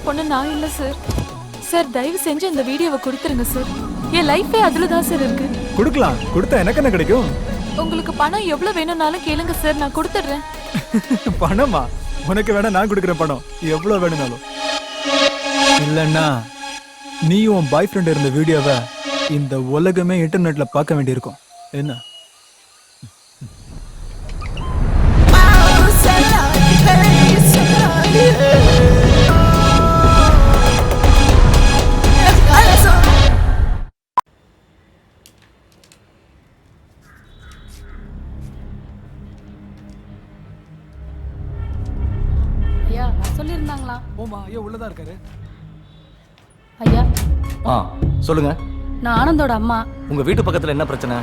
பொண்ணு நான் இல்ல சார். சார், தயவு செஞ்சு இந்த வீடியோவை கொடுத்துருங்க சார். என் லைஃபே அதுல தான் சார் இருக்கு. கொடுக்கலாம். கொடுத்தா எனக்கு என்ன கிடைக்கும்? உங்களுக்கு பணம் எவ்வளவு வேணும்னாலும் கேளுங்க சார், நான் கொடுத்துடுறேன். பணமா? உனக்கு வேணா நான் கொடுக்குற பணம் எவ்வளவு வேணும்னாலும். இல்லன்னா நீ உன் பாய் ஃப்ரெண்ட் இருந்த வீடியோவை இந்த உலகமே இன்டர்நெட்ல பார்க்க வேண்டியிருக்கும். என்ன? ஐயா, சொல்லிருந்தாங்களா? ஓமா, ஐயா உள்ளதா இருக்காரு. ஐயா, சொல்லுங்க. நான் ஆனந்தோட அம்மா. உங்க வீட்டு பக்கத்துல என்ன பிரச்சனை?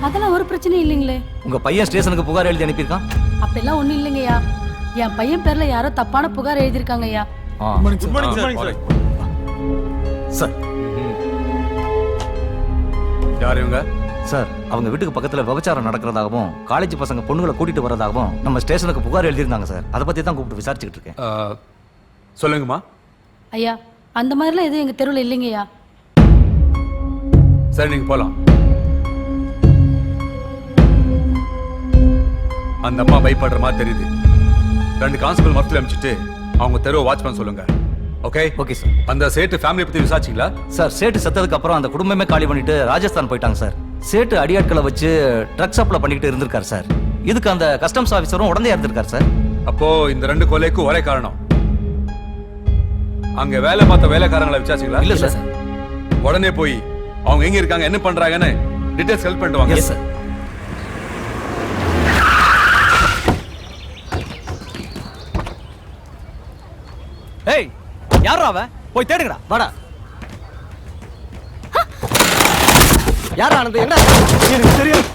அதெல்லாம் ஒரு பிரச்சனையும் இல்லைங்களே. உங்க பையன் ஸ்டேஷனுக்கு புகார் எழுதி அனுப்பியிருக்கான். அப்படிலாம் ஒண்ணும் இல்லைங்கய்யா. என் பையன் பேர்ல யாரோ தப்பான புகார் எழுதிருக்காங்க ஐயா. சார், யார் இவங்க? சார், அவங்க வீட்டுக்கு பக்கத்துல விபச்சாரம் நடக்கிறதாகவும் காலேஜ் பசங்க பொண்ணுகளை கூட்டிட்டு வரதாகவும் நம்ம ஸ்டேஷனுக்கு புகார் எழுதியிருந்தாங்க சார். அதை பத்தி தான் கூப்பிட்டு விசாரிச்சுக்கிட்டு இருக்கேன். சொல்லுங்கம்மா. ஐயா, அந்த மாதிரிலாம் எதுவும் எங்க தெருவில் இல்லைங்கய்யா. சரி, நீங்க போலாம். அந்த அம்மா பயப்படுற மாதிரி தெரியுது. 2 கான்ஸ்டபிள் மரத்துல அனுப்பிச்சிட்டு அவங்க தெருவை வாட்ச் பண்ண சொல்லுங்க. ஓகே? Okay sir. அந்த சேட்டு ஃபேமிலி பத்தி விசாரிச்சீங்களா? சார், சேட்டு செத்ததுக்கு அப்புறம் அந்த குடும்பமே காலி பண்ணிட்டு ராஜஸ்தான் போயிட்டாங்க சார். சேட்டு அடியாட்களை வச்சு ட்ரக் சப்ளை பண்ணிக்கிட்டு இருந்திருக்காரு சார். இதுக்கு அந்த கஸ்டம்ஸ் ஆபீசரும் உடனே இருந்திருக்காரு சார். அப்போ இந்த 2 கொலைக்கும் ஒரே காரணம். அங்க வேலை பார்த்த வேலைக்காரங்களை விசாரிச்சீங்களா? இல்ல சார். உடனே போய் அவங்க எங்க இருக்காங்க, என்ன பண்றாங்கன்னு டீடைல்ஸ் ஹெல்ப் பண்ணிட்டு வாங்க. Yes sir. ஏய், யாரா அவ? போய் தேடுங்கடா. வாடா. யார் ஆனந்த்? என்ன? எனக்கு தெரியும்.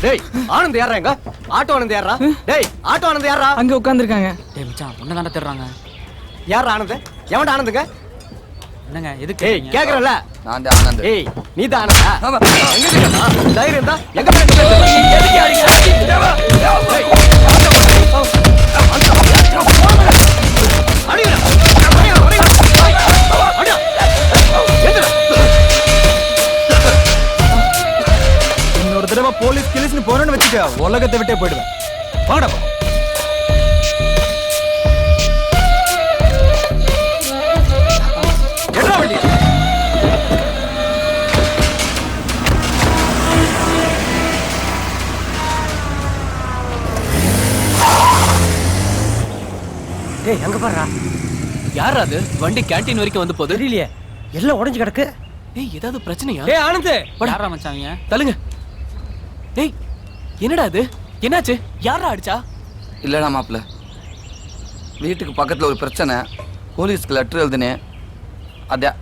டேய், ஆனந்த் யாரா? எங்க ஆட்டோ ஆனந்த் யாரா? டேய், ஆட்டோ ஆனந்த் யாரா? அங்க உட்கார்ந்திருக்காங்க. டேய் மச்சான், பொண்ணு தான தேடுறாங்க. யார் ஆனந்த்? எவன்டா ஆனந்துங்க? என்னங்க எதுக்கு? ஏய், கேக்குறல. நான் தான் ஆனந்த். ஏய், நீ தான் ஆனந்தா? எங்க இருக்கா? தைரியம் தான் எங்க போய் பேசுற? எதுக்கு அடிக்கிற? தேவா. ஏய், இன்னொரு தடவை போலீஸ் கிளிஸ்னு போறேன்னு வச்சுக்க, உலகத்தை விட்டே போயிடுவேன். வாடா. என்ன வண்டி? டேய், அங்க பாருடா. யாரா அது? வண்டி கேண்டீன் வரைக்கும் வந்து போகுது. தெரியலையே. எல்லாம் உடைஞ்சு கிடக்கு. ஏய் ஏதாவது பிரச்சனையா? டேய் ஆனந்த், யாரா மச்சாங்க? தள்ளுங்க. டேய் என்னடா இது? என்னாச்சு? யாரா அடிச்சா? இல்லடா மாப்ள, வீட்டுக்கு பக்கத்துல ஒரு பிரச்சனை. போலீஸ்க்கு லெட்டர் எழுதுனேன். அத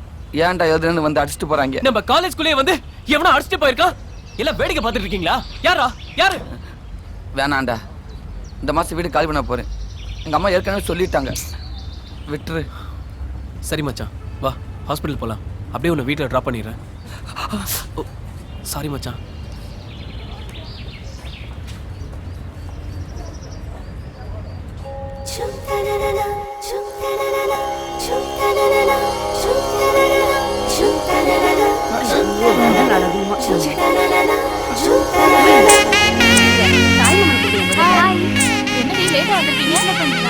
ஏன்டா எழுதுனேன்னு வந்து அடிச்சுட்டு போறாங்க. நம்ம காலேஜ்குள்ளே வந்து எவனோ அடிச்சுட்டு போயிருக்கான். எல்லாம் வேடிக்கை பார்த்துட்டு இருக்கீங்களா? யாரா? யாரு? வேணாண்டா, இந்த மாசம் வீடு காலி பண்ண போறேன். எங்க அம்மா ஏற்கனவே சொல்லிட்டாங்க, விட்டுரு. சரி மச்சான், வா ஹாஸ்பிட்டல் போலாம். அப்படியே உன்னை வீட்டில் ட்ராப் பண்ணிடுறேன். சாரி மச்சான். என்னடி லேட்டா வந்திருக்கீங்க? என்ன பண்றீங்க?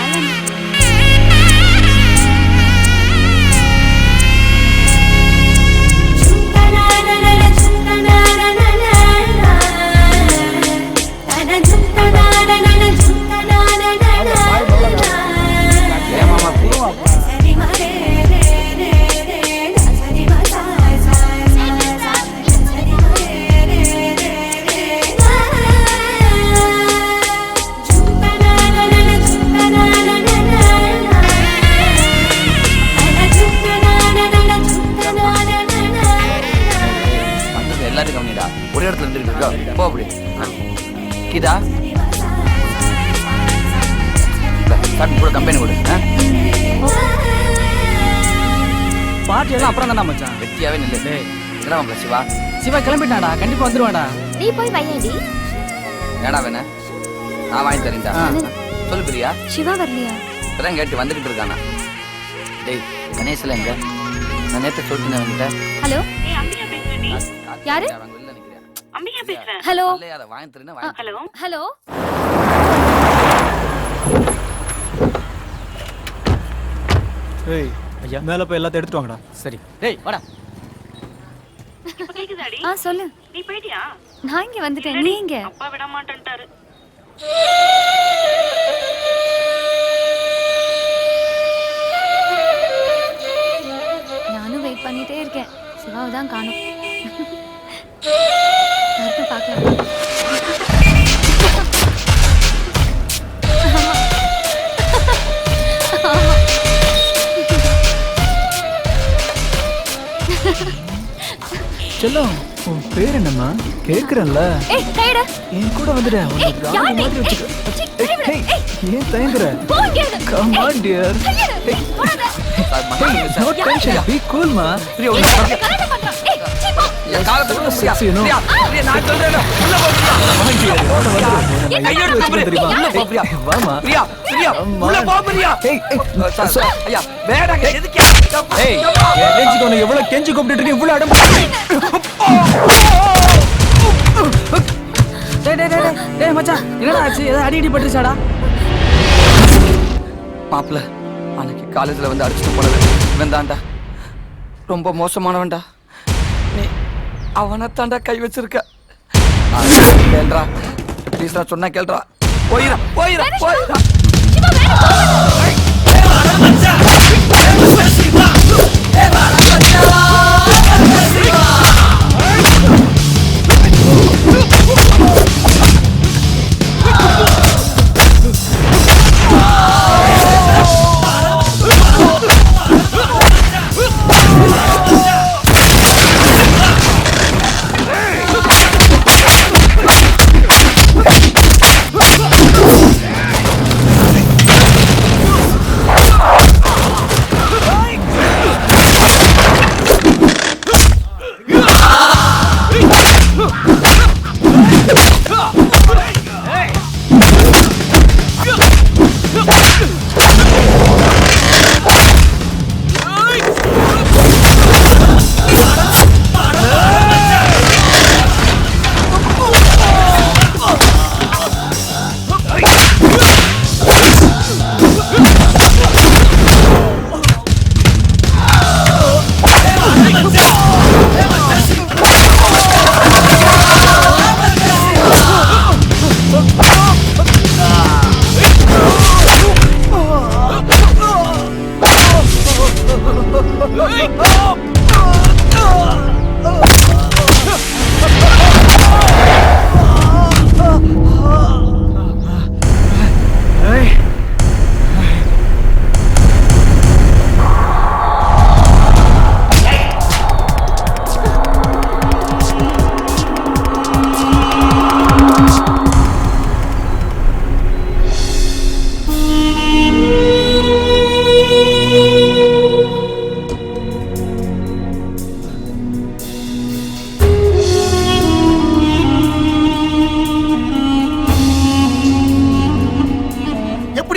ஒரே இடத்துல இருந்துட்டு போ. அப்படி கீதா கூட கம்பெனி கொடு. பாட்டி எல்லாம் அப்புறம் தானே மச்சான். வெட்டியாவே நில்லு. என்னடா சிவா? சிவா கிளம்பிட்டாடா, கண்டிப்பா வந்துருவாடா. நீ போய் வையடி. ஏடா வேணா, நான் வாங்கி தரேன்டா. சொல்லு பிரியா. சிவா வரலையா? இப்பதான் கேட்டு வந்துகிட்டு இருக்கானா? டேய் கணேஷ்ல எங்க? நான் நேற்று சொல்லிட்டேன் அவன்கிட்ட. ஹலோ, யாரு? Hello hello hello. ஏய் ஐயா, மேல போய் எல்லாத்தையும் எடுத்துட்டு வாங்கடா. சரி. டேய் வாடா. சொல்லு. நீ போய்டியா? நான் இங்க வந்துட்டேன். நீ எங்க? அப்பா விட மாட்டேன்ட்டாரு. நானும் வெயிட் பண்ணிட்டே இருக்கேன். சிவாவை தான் காணோம். பார்க்கலாம். செல்லம், உன் பேர் என்னம்மா? கேக்குறேன்ல. ஏய் கைடா. என் கூட வந்துடு. உனக்கு ராணி மாதிரி வச்சுக்க. ஏன் தயங்குற? Come on dear. No tension. Be cool ma. என் காலத்தை விட்டு Sexy, you know. நான் சொல்றேன் உள்ள போ பிரியா. வாமா. பிரியா பிரியா உள்ள போ பிரியா. ஐயா வேடாங்க எதுக்கு? ஏய் ரேஞ்சுக்கு உன்னை எவ்வளவு கெஞ்சி கூப்பிட்டுட்டு இருக்கேன், இவ்வளவு அடம். டேய் மச்சான், என்னடா ஆச்சு? ஏதோ அடி பட்டுச்சாடா? மாப்ள, அன்னைக்கு காலேஜ்ல வந்து அடிச்சுட்டு போனது இவன் தான்டா. ரொம்ப மோசமானவன்டா. நீ அவனை தாண்டா கை வச்சிருக்க. கேள்றா ப்ளீஸ், நான் சொன்னா கேள்றா. போயிரா போயிரா போயிரா.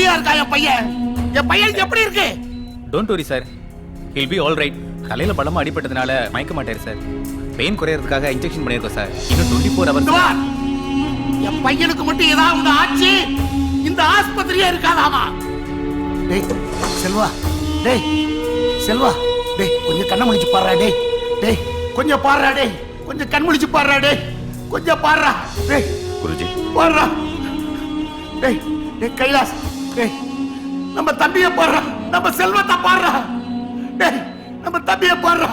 எப்படியா இருக்கா என் பையன்? என் பையனுக்கு எப்படி இருக்கு? Don't worry sir, he'll be all right. தலையில பலமா அடிபட்டதுனால மயக்க மாட்டாரு சார். பெயின் குறையறதுக்காக இன்ஜெக்ஷன் பண்ணியிருக்கோம் சார். இன்னும் 24 hours. என் பையனுக்கு மட்டும் ஏதாவது ஆச்சு இந்த ஆஸ்பத்திரியே இருக்காதாமா? டேய் செல்வா, டேய் செல்வா, டேய் கொஞ்சம் கண்ண முழிச்சு பாருடா. டேய் டேய் கொஞ்சம் பாருடா. டேய் கொஞ்சம் கண் முழிச்சு பாருடா. டேய் கொஞ்சம் பாருடா. டேய் குருஜி பாருடா. டேய் டேய் கைலாஸ், டேய் நம்ம தம்பியை பாருடா, நம்ம செல்வத்தை பாருடா. டேய் நம்ம தம்பியை பாருடா.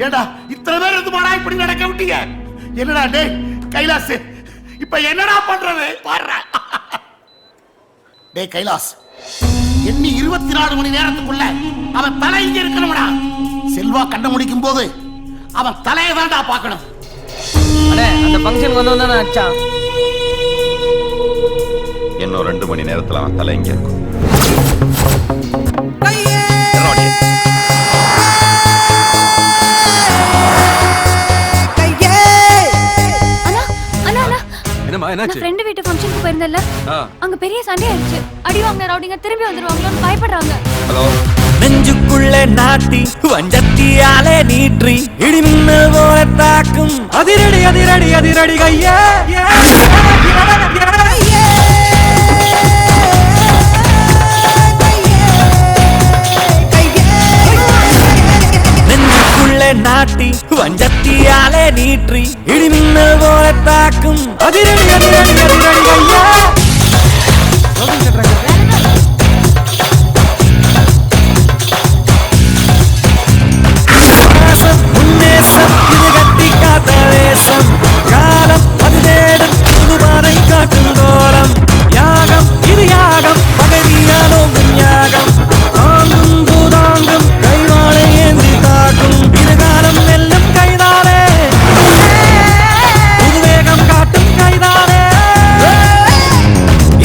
ஏடா இத்தனை பேர் இருந்து மாடா இப்படி நடக்க விட்டீங்க? என்னடா டேய் கைலாஸ், இப்ப என்னடா பண்றது பாருடா. டேய் கைலாஸ், எண்ணி 24 மணி நேரத்துக்குள்ள அவன் தலை இங்க இருக்கணும்டா. செல்வா கண்ண முடிக்கும் போது அவன் தலையை தான்டா பார்க்கணும். அண்ணே அந்த ஃபங்க்ஷனுக்கு வந்தவன் தானே அச்சான். இன்னும் 2 மணி நேரத்துல அவன் தலை இங்க இருக்கும். என்னம்மா என்னாச்சு? ஃப்ரெண்ட் வீட்டு ஃபங்க்ஷனுக்கு போயிருந்தல்ல, அங்க பெரிய சண்டை ஆயிடுச்சு. அடி வாங்குற ரவுடிங்க திரும்பி வந்துருவாங்களோன்னு பயப்படுறாங்க. ஹலோ. நெஞ்சுக்குள்ளே நாட்டி வஞ்சத்தியாலே நீற்றி இடிமின்னல் போல தாக்கும் அதிரடி அதிரடி அதிரடி கையே. நெஞ்சுக்குள்ளே நாட்டி வஞ்சத்தியாலே நீற்றி இடிமின்னல் போல தாக்கும் அதிரடி அதிரடி அதிரடி கையே. உன்னேசம் இது கட்டி காத்த வேஷம், காலம் அது தேடும் புதுமானை காட்டும் கோலம். யாகம் இது யாகம், பகவியாலும் யாகம். தாங்கும் பூதாங்கும் கைவாளை ஏந்தி காட்டும் இதுகாலம் வெல்லும் கைதானே, புதுவேகம் காட்டும் கைதானே.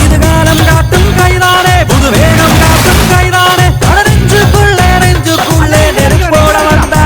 இதுகாலம் காட்டும் கைதானே, புதுவேகம் காட்டும் கைதானே. நெஞ்சுக்குள்ளே நெஞ்சுக்குள்ளே நெருப்போட வந்தா.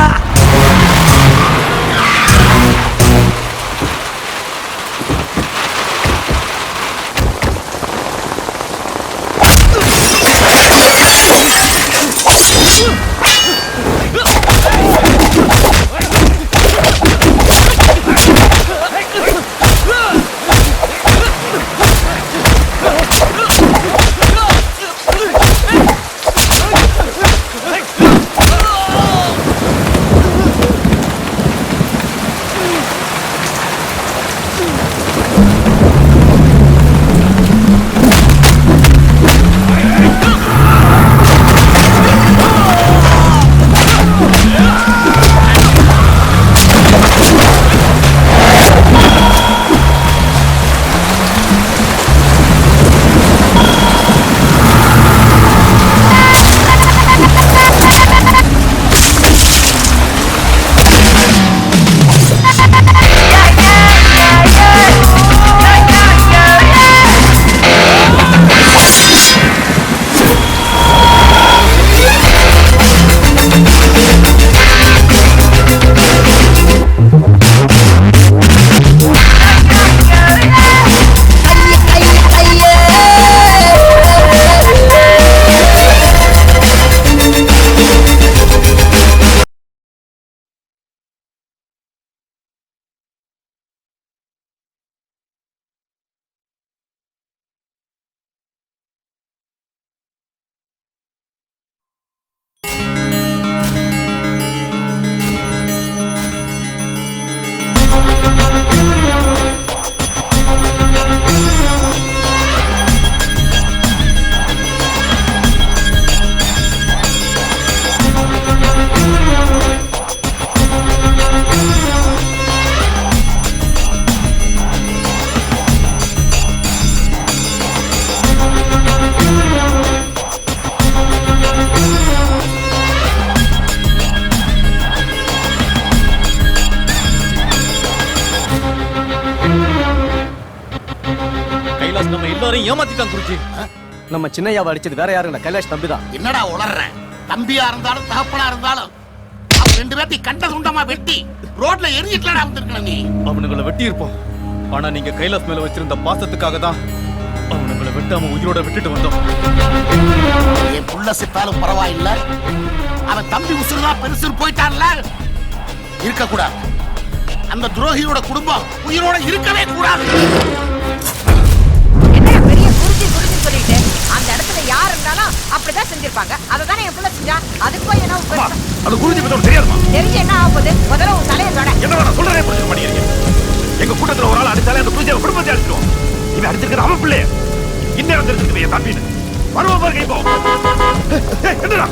நம்ம எல்லாரையும் ஏமாத்திட்டான் குருஜி. நம்ம சின்னையாவை அடிச்சது வேற யாரும் இல்ல, கைலாஷ் தம்பி தான். என்னடா உளர்ற? தம்பியா இருந்தாலும் தகப்பனா இருந்தாலும் அவன் 2 பேர்த்தையும் கண்ட துண்டமா வெட்டி ரோட்ல எரிஞ்சிட்டலடா வந்திருக்கணும் நீ. அவனுங்களை வெட்டி இருப்போம். ஆனா நீங்க கைலாஸ் மேல வச்சிருந்த பாசத்துக்காக தான் அவனுங்களை உங்களை வெட்டாம உயிரோட விட்டுட்டு வந்தோம். என் புள்ள செத்தாலும் பரவாயில்ல, அவன் தம்பி உசுருதான் பெருசுன்னு போயிட்டான்ல, இருக்கக்கூடாது. அந்த துரோகியோட குடும்பம் உயிரோட இருக்கவே கூடாது. என்ன பெரிய குறிச்சி குறிச்சி சொல்லிட்டு அந்த இடத்துல யார் இருந்தாலும் அப்படிதான் செஞ்சிருப்பாங்க. அததானே என் புள்ள செஞ்சா. அதுக்கு போய் என்ன அது குறிச்சி பத்தி தெரியாதுமா? தெரிஞ்சு என்ன ஆக போகுது? முதல்ல உன் தலையை தொட. என்ன வேணா சொல்றதே புரிஞ்சுக்க மாட்டேங்கிறீங்க. எங்க கூட்டத்துல ஒரு ஆள் அடிச்சாலே அந்த குறிச்சியை குடும்பத்தை அடிச்சிருவோம். இவன் அடிச்சிருக்கிற அவன் பிள்ளைய இன்னும் வந்துருக்குது என் தம்பின்னு வருவோம் பாருங்க. இப்போ என்னடா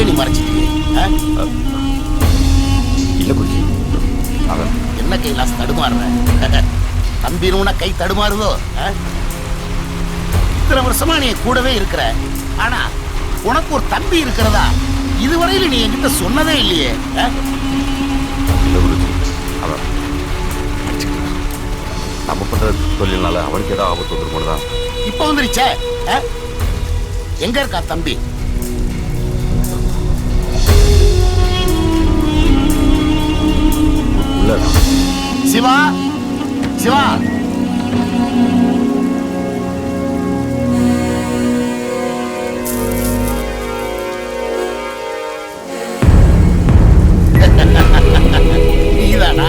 நீ மறைச்சிட்டியே? இல்ல குறிச்சி, என்ன கைலாஸ் தடுமாறுற? தம்பினு கை தடுமாறுதோ? இத்தனை வருஷமா நீ கூடவே இருக்கிற, ஆனா உனக்கு ஒரு தம்பி இருக்கிறதா இதுவரையில நீ என்கிட்ட சொன்னதே இல்லையே. நம்ம பண்ற தொழில்னால அவனுக்கு ஏதாவது ஆபத்து வந்துருமோதான். இப்ப வந்துருச்சே. எங்க இருக்கா தம்பி? சிவா, சிவா, நீதானா?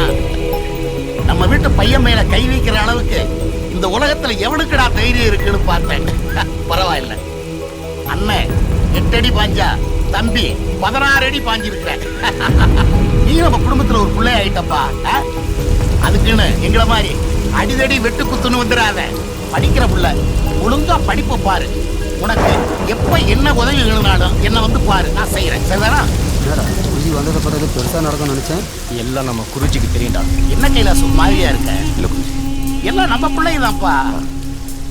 நம்ம வீட்டு பையன் மேல கை வைக்கிற அளவுக்கு இந்த உலகத்துல எவனுக்குடா தைரியம் இருக்குன்னு பார்த்தேன். பரவாயில்ல, அண்ணன் 8 அடி பாஞ்சா தம்பி 16 அடி பாஞ்சிருக்கிற. நீ நம்ம குடும்பத்துல ஒரு பிள்ளை ஆயிட்டப்பா. அதுக்குன்னு எங்களை மாதிரி அடிதடி வெட்டு குத்துன்னு வந்துடாத. படிக்கிற புள்ள ஒழுங்கா படிப்பை பாரு. உனக்கு எப்ப என்ன உதவி வேணும்னாலும் என்ன வந்து பாரு, நான் செய்யறேன். சரிதானா? குருஜி வந்தத பிறகு பெருசா நடக்கும் நினைச்சேன். எல்லாம் நம்ம குருஜிக்கு தெரியும்டா. என்ன கைலாஸ் ஒரு மாதிரியா இருக்க? இல்ல குருஜி, எல்லாம் நம்ம பிள்ளைதான்ப்பா.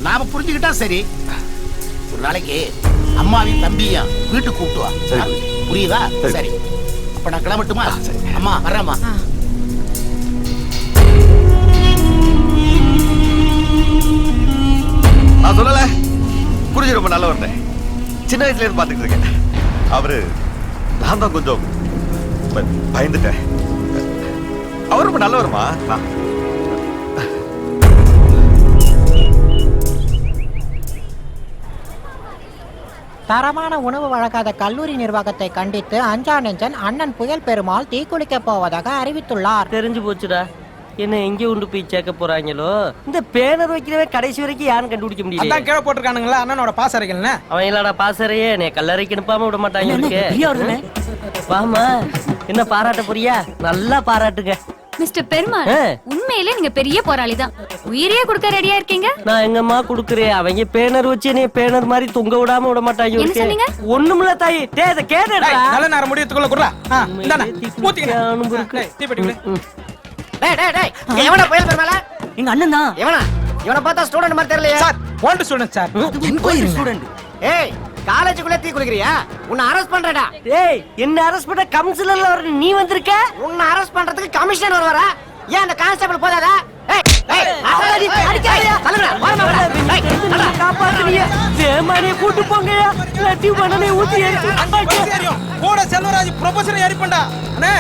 நாம புரிஞ்சுக்கிட்டா சரி. ஒரு நாளைக்கு அம்மாவையும் தம்பியும் வீட்டுக்கு கூப்பிட்டு வா. புரியுதா? சரி, அப்ப நான் கிளம்பட்டுமா? அம்மா வர்றேம்மா. நான் சொல்லல, குருஜி ரொம்ப நல்ல வந்தேன். சின்ன வயசுல இருந்து பாத்துக்கிட்டு இருக்கேன். அவரு நான் தான் கொஞ்சம் பயந்துட்டேன். அவர் ரொம்ப நல்லவருமா. தரமான உணவு வழங்காத கல்லூரி நிர்வாகத்தை கண்டித்து அஞ்சானெஞ்சன் அண்ணன் புயல் பெருமாள் தீக்குளிக்க போவதாக அறிவித்துள்ளார். தெரிஞ்சு போச்சுடா. என்ன எங்க கொண்டு போய் சேர்க்க போறாங்களோ? இந்த பேனர் வைக்கிறவே கடைசி வரைக்கும் யாரும் கண்டுபிடிக்க முடியல. அதான் கீழே போட்டுருக்கானுங்களா அண்ணனோட பாசறைகள்னு. அவன் இல்லடா பாசறையே, நீ கல்லறைக்கு அனுப்பாம விட மாட்டாங்க. வாமா, என்ன பாராட்ட போறியா? நல்லா பாராட்டுங்க. மிஸ்டர் பெருமாள், உண்மையிலே நீங்க பெரிய போராளி தான். உயிரையே கொடுக்க ரெடியா இருக்கீங்க. நான் எங்கம்மா குடுக்குறேன்? அவங்க பேனர் வச்சு நீ பேனர் மாதிரி தொங்க விடாம விட மாட்டாங்க. என்ன சொன்னீங்க? ஒண்ணுமில்ல தாயி. டேய், இத கேடுடா. நல்ல நேரம் முடியத்துக்குள்ள குறடா. இந்தானே ஊத்திங்க. டீ பட்டி விடு. டேய் டேய் டேய், எவனா புயல் பெருமாள? எங்க அண்ணன் தான். எவனா? இவனை பார்த்தா ஸ்டூடண்ட் மாதிரி தெரியலையே. Sir, old student sir. Enquiry student. ஏய், காலேஜுக்குள்ள தீ குளிக்கறியா? உன்னை அரெஸ்ட் பண்றடா. ஏய், என்ன அரெஸ்ட் பண்ண கமிஷனர்ல வர நீ வந்திருக்க? உன்னை அரெஸ்ட் பண்றதுக்கு கமிஷனர் வரவரா? ஏன் அந்த கான்ஸ்டபிள் போதாதா? ஏய் ஏய், அடிக்காதயா. தலங்கடா, வரமா வர. ஏய், தலடா, காப்பாத்துறியா? வேமானே கூட்டி போங்கயா. லட்டி பண்ணனே ஊத்தி ஏறி. கூட செல்வராஜ் ப்ரொபசர் ஏறி பண்ணடா. அண்ணே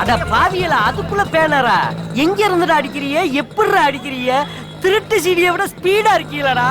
அட பாவியல, அதுக்குள்ள பேனரா? எங்க இருந்துடா அடிக்கிறிய? எப்படிடா அடிக்கிறிய? திருட்டு சீடியை விட ஸ்பீடா இருக்கீங்களடா.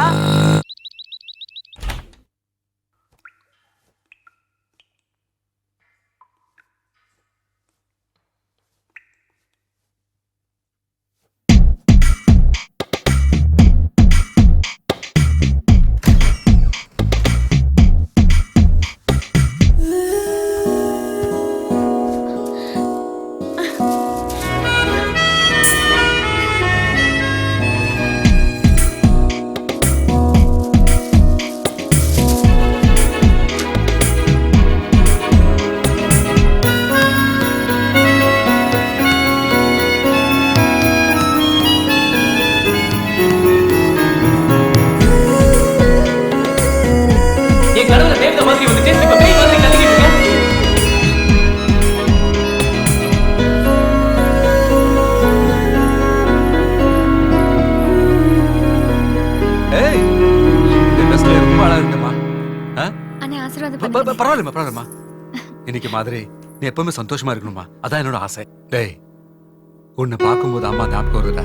அண்ணே ஆசீர்வாதம் பண்ணுங்க. பரவாயில்லம்மா இன்னைக்கு மாதிரி நீ எப்பவுமே சந்தோஷமா இருக்கணுமா, அதான் என்னோட ஆசை. டேய், உன்னை பார்க்கும்போது அம்மா ஞாபகம் வருதுடா.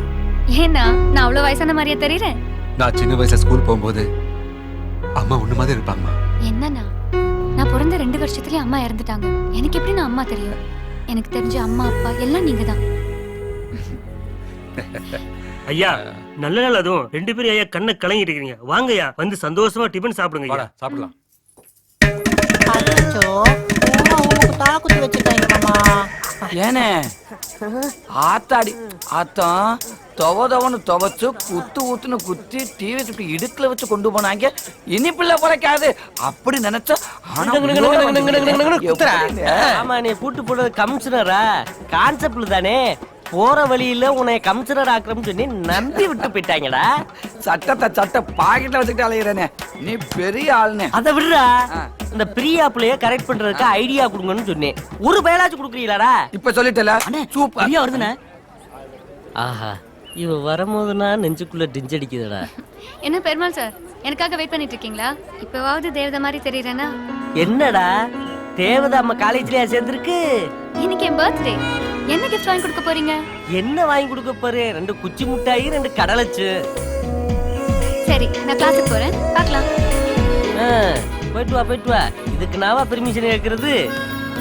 ஏன்னா நான் அவ்வளவு வயசான மாதிரியா தெரியறேன்? நான் சின்ன வயசுல ஸ்கூல் போகும்போது அம்மா உன்ன மாதிரி இருப்பாங்கம்மா. என்னன்னா நான் பிறந்த 2 வருஷத்துலயே அம்மா இறந்துட்டாங்க. எனக்கு எப்படி நான் அம்மா தெரியும்? எனக்கு தெரிஞ்ச அம்மா அப்பா எல்லாம் நீங்க தான். ஐயா நல்ல நாள், அதுவும் 2 பேரும் ஐயா கண்ணை கலங்கிட்டு இருக்கீங்க. வாங்கய்யா வந்து சந்தோஷமா டிபன் சாப்பிடுங்க ஐயா. சாப்பிடலாம். தாக்குத்தி வச்சிருக்காங்க மாமா. ஏனே ஆத்தாடி ஆத்தம் துவதவனு துவச்சு குத்து ஊத்துன்னு குத்தி டிவி சுட்டு இடுக்குல வச்சு கொண்டு போனாங்க. இனிப்புல குறைக்காது அப்படி நினைச்சா. ஆமா, நீ கூட்டு போடுறது கமிஷனரா? கான்செப்ட்ல தானே போற வழியில உன்னை கமிஷனர் ஆக்குறோம்னு சொல்லி நம்பி விட்டு போயிட்டாங்கடா. சட்டத்தை பாக்கெட்ல வச்சுக்கிட்டு அலையிறேனே, நீ பெரிய ஆளுனே. அதை விடுறா, இந்த பிரியா பிள்ளைய கரெக்ட் பண்றதுக்கு ஐடியா கொடுங்கன்னு சொன்னேன். ஒரு பயலாச்சும் கொடுக்குறீங்களாடா? இப்ப சொல்லிட்டல சூப்பர் ஐடியா வருதுண்ணே. ஆஹா, இவ வரும்போதுனா நெஞ்சுக்குள்ள டிஞ்சடிக்குதுடா. என்ன பெருமாள் சார், எனக்காக வெயிட் பண்ணிட்டு இருக்கீங்களா? இப்பவாவது தேவதை மாதிரி தெரியறேனா? என்னடா தேவதை அம்மா காலேஜ்லயா சேர்ந்திருக்கு? இன்னைக்கு என் பர்த்டே. என்ன கிஃப்ட் வாங்கி கொடுக்க போறீங்க? என்ன வாங்கி கொடுக்க போறேன்? 2 குச்சி முட்டாயி, 2 கடலைச்சு. சரி, நான் கிளாஸுக்கு போறேன், பார்க்கலாம். போயிட்டு வா. இதுக்கு நாவா பெர்மிஷன் கேக்குறது?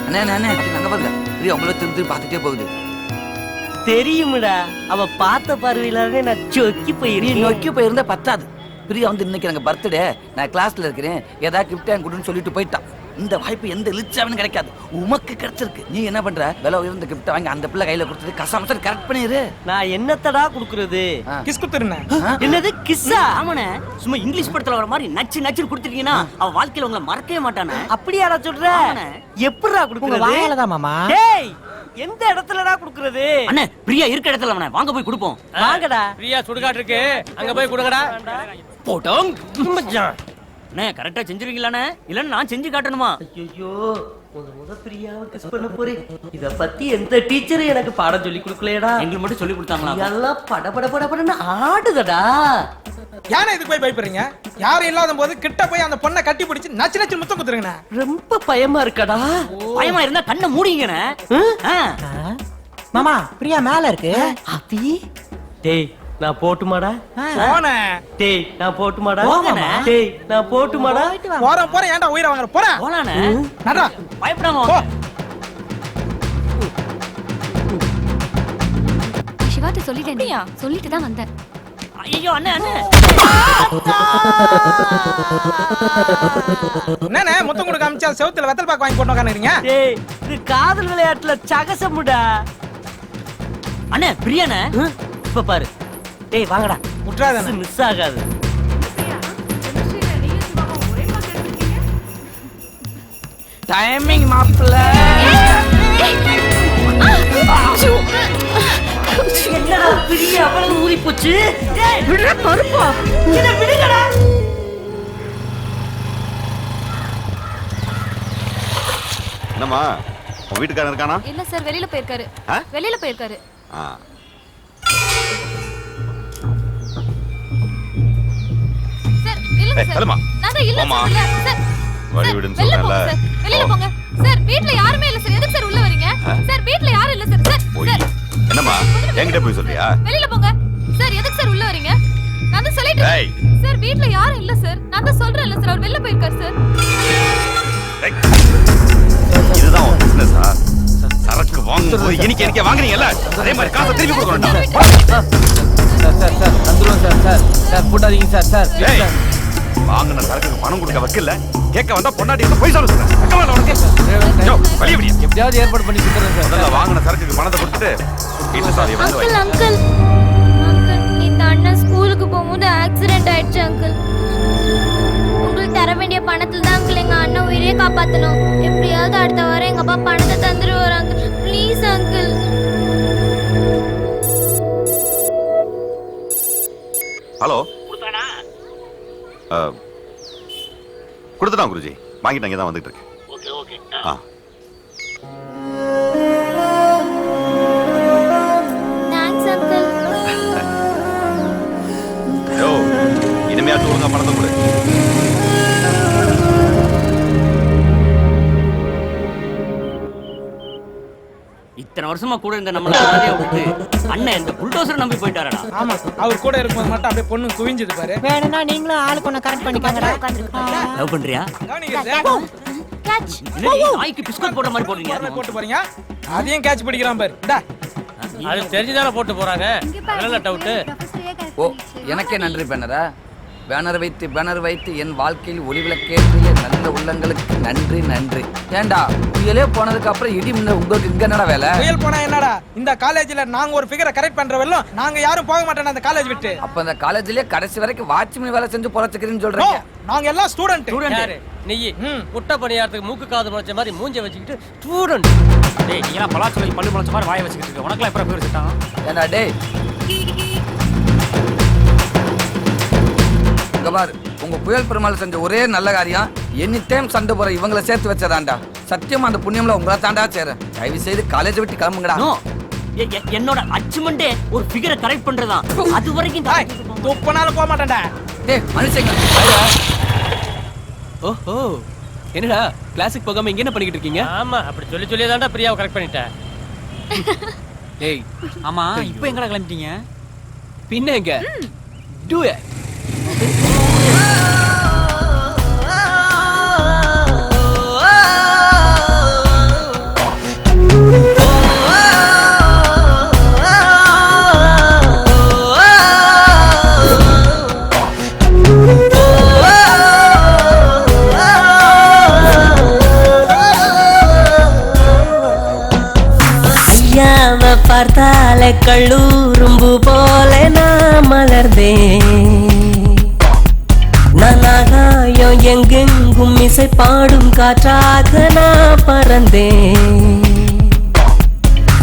அண்ணே அங்க பாருங்க, பிரியா உங்களை திரும்பி பார்த்துட்டே போகுது. தெரியுமுடா, அவ பார்த்த பார்வையிலாவே நான் சொக்கி போயிருக்கேன். நொக்கி போயிருந்தா பத்தாது. பிரியா வந்து இன்னைக்கு எனக்கு பர்த்டே, நான் கிளாஸ்ல இருக்கிறேன், ஏதாவது கிஃப்ட் வாங்கி கொடுன்னு சொல்லிட்டு போயிட்டான். இந்த வாய்ப்பு எந்த இழிச்சாவனு கிடைக்காது, உமக்கு கிடைச்சிருக்கு. நீ என்ன பண்ற? விலை உயர்ந்த கிஃப்ட் வாங்கி அந்த பிள்ளை கையில கொடுத்தது கசாமசம் கரெக்ட் பண்ணிரு. நான் என்னத்தடா குடுக்குறது? கிஸ் குத்துறேன். என்னது கிஸ்ஸா? ஆமாண்ணே, சும்மா இங்கிலீஷ் படத்துல வர மாதிரி நச்சு கொடுத்துட்டீங்கன்னா அவ வாழ்க்கையில உங்களை மறக்கவே மாட்டானே. அப்படியாடா சொல்ற? எப்படிடா குடுக்குறது? வாயிலதான் மாமா. டேய், எந்த இடத்துலடா குடுக்குறது? அண்ணே, பிரியா இருக்க இடத்துல அவனை வாங்க போய் கொடுப்போம். வாங்கடா. பிரியா சுடுகாட்டு இருக்கு, அங்க போய் கொடுங்கடா. போட்டோம் அண்ணே, கரெக்டா செஞ்சிருவீங்களாண்ணே? இல்லன்னு நான் செஞ்சு காட்டணுமா? ஐயோ, முத பிரியாவை கிஸ் பண்ண போறேன். இத பத்தி எந்த டீச்சரும் எனக்கு பாடம் சொல்லி கொடுக்கலையடா. எங்களுக்கு மட்டும் சொல்லி கொடுத்தாங்களா? எல்லாம் படபடன்னு ஆடுதடா. யானை இதுக்கு போய் பயப்படுறீங்க? யாரும் இல்லாத போது கிட்ட போய் அந்த பொண்ணை கட்டி பிடிச்சு நச்சு முத்தம் குத்துருங்கண்ணே. ரொம்ப பயமா இருக்கடா. பயமா இருந்தா கண்ணை மூடிங்கண்ணே. மாமா பிரியா மேல இருக்கு. அத்தி டேய், நான் போட்டுமாடா? போனே. டேய், நான் போட்டுமாடா? போங்கண்ணே. டேய், நான் போட்டுமாடா? போறேன் ஏன்டா உயிரை வாங்குற? போறேன். போலானே. நடா. பயப்படாம போ. சிவாட்ட சொல்லிட்டேன். சொல்லிட்டு தான் வந்தேன். ஐயோ அண்ணே என்னண்ணே முத்தம் கொடுக்க அமிச்சா செவுத்துல வெத்தல் பாக்கு வாங்கி போட்டு உட்காந்துறீங்க? டேய், இது காதல் விளையாட்டுல சகசமுடா. அண்ணே பிரியாண்ணே, இப்ப பாரு. டேய் வாங்கடா, முற்றாத மிஸ் ஆகாது. டைமிங் மாப்ள. என்னடா பிரியா அவ்வளவு ஊறி போச்சு? டேய் விடுற பருப்பா, என்ன விடுங்கடா. என்னம்மா, உன் வீட்டுக்காரன் இருக்கானா? இல்ல சார், வெளியில போயிருக்காரு. வெளியில போயிருக்காரு. சார் இல்லங்க சார். சொல்லுமா. நான் தான் இல்ல சார். வழி விடுன்னு சொல்றேன்ல. வெளியில போங்க. சார் வீட்ல யாருமே இல்ல சார். எதுக்கு சார் உள்ள வரீங்க? சார் வீட்ல யாரும் இல்ல சார். சார் என்னம்மா, என்கிட்ட போய் சொல்றியா? வெளியில போங்க. சார் எதுக்கு சார் உள்ள வரீங்க? நான் தான் சொல்லிட்டேன். சார் வீட்ல யாரும் இல்ல சார். நான் தான் சொல்றேன்ல சார், அவர் வெளியில போயிருக்காரு சார். இதுதான் உன் பிசினஸா? சரக்கு வாங்கும்போது எனக்கு வாங்குறீங்கல்ல, அதே மாதிரி காசை திருப்பி கொடுக்கணும். சார் வந்துருவோம் சார் போட்டாதீங்க சார். வாங்கின சரக்குக்கு பணம் கொடுக்க வைக்கல, கேட்க வந்தா பொண்டாட்டி போய் சொல்லுங்க. எப்படியாவது ஏற்பாடு பண்ணி கொடுத்துறேன் சார். வாங்கின சரக்குக்கு பணத்தை கொடுத்துட்டு அங்கிள் அங்கிள் இந்த அண்ணன் ஸ்கூலுக்கு போகும்போது ஆக்சிடென்ட் ஆயிடுச்சு அங்கிள். உங்களுக்கு தர வேண்டிய பணத்துல தான் அங்கிள் எங்க அண்ணன் உயிரே காப்பாத்தணும். எப்படியாவது அடுத்த வாரம் எங்க அப்பா பணத்தை தந்துருவாரு அங்கிள். Please uncle. ஹலோ, கொடுத்துட்டான் குருஜி, வாங்கிட்டு அங்கே தான் வந்துட்டு இருக்கேன். Thanks uncle. இனிமையாச்சும் ஒழுங்கா பணத்தை கொடு. இத்தனை வருஷமா கூட இருந்த நம்மள மாதிரியா விட்டு அண்ணன் இந்த புல்டோசரை நம்பி போயிட்டாரடா. ஆமா அவர் கூட இருக்கும்போது மட்டும் அப்படியே பொண்ணு குவிஞ்சது பாரு. வேணும்னா நீங்களும் ஆளுக்கு ஒண்ணு கரெக்ட் பண்ணிக்கங்கடா. லவ் பண்றியா? நாய்க்கு பிஸ்கட் போடுற மாதிரி போடுறீங்க. போட்டு போறீங்க அதையும் கேட்ச் பிடிக்கிறான் பாரு. டா அது தெரிஞ்சுதானே போட்டு போறாங்க. அதனால டவுட். ஓ எனக்கே நன்றி பேனரா. பேனர் வைத்து என் வாழ்க்கையில் ஒளிவிளக்கேற்றிய நல்ல உள்ளங்களுக்கு நன்றி நன்றி. ஏண்டா புயலே போனதுக்கு அப்புறம் இடி முன்ன உங்களுக்கு இங்க என்னடா வேலை? புயல் போனா என்னடா? இந்த காலேஜ்ல நாங்க ஒரு ஃபிகரை கரெக்ட் பண்றவெல்லாம் நாங்க யாரும் போக மாட்டோம் அந்த காலேஜ் விட்டு. அப்ப அந்த காலேஜ்லயே கடைசி வரைக்கும் வாட்ச்மேன் வேலை செஞ்சு பொழைச்சுக்கிறேன்னு சொல்றீங்க. நாங்க எல்லாம் ஸ்டூடண்ட். யாரு நீ? குட்ட பணியாரத்துக்கு மூக்கு காது முளைச்ச மாதிரி மூஞ்ச வச்சுக்கிட்டு ஸ்டூடண்ட். டேய் நீ எல்லாம் பலாச்சுளை பல்லு முளைச்ச மாதிரி வாயை வச்சுக்கிட்டு இருக்க. உனக்குலாம் எப்பறம் பேர் செட்டாங்க? ஏண்டா டேய் பாரு உங்க புயல் பெருமாள் செஞ்ச ஒரே நல்ல காரியம் எனி டைம் சண்டை போற இவங்களை சேர்த்து வச்சதாண்டா. சத்தியமா அந்த புண்ணியம்ல உங்களை தாண்டா சேர. தயவு செய்து காலேஜ் விட்டு கிளம்புங்கடா. என்னோட அச்சீவ்மெண்டே ஒரு ஃபிகரை கரெக்ட் பண்றதா. அது வரைக்கும் துப்பனால போக மாட்டேன்டா. டேய் மனுஷங்க ஓஹோ என்னடா கிளாஸுக்கு போகாம இங்க என்ன பண்ணிட்டு இருக்கீங்க? ஆமா அப்படி சொல்லி சொல்லி தான்டா பிரியாவை கரெக்ட் பண்ணிட்டேன். டேய் ஆமா இப்போ எங்கடா கிளம்பிட்டீங்க? பின்ன எங்க டு இட். பார்த்தாலே கள்ளூரும்பு போல நான் மலர்ந்தேன். நான் ஆகாயம் எங்கெங்கும் இசை பாடும் காற்றாக நான் பறந்தேன்.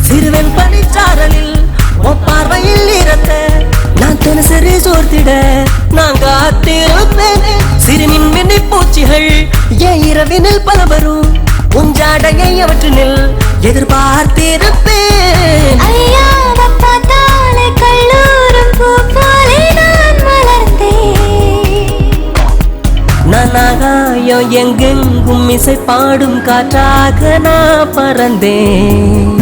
சிறுவன் பனிச்சாரலில் பார்வையில் இறந்த நான் தினசரி சோர்த்திட நான் காத்திருப்பேன். சிறுமின் மின்னி பூச்சிகள் என் இரவினில் பல வரும் உஞ்சாடையை அவற்றினில் எதிர்பார்த்திருப்பேன். நான் ஆகாயம் எங்கெங்கும் இசை பாடும் காற்றாக நான் பறந்தேன்.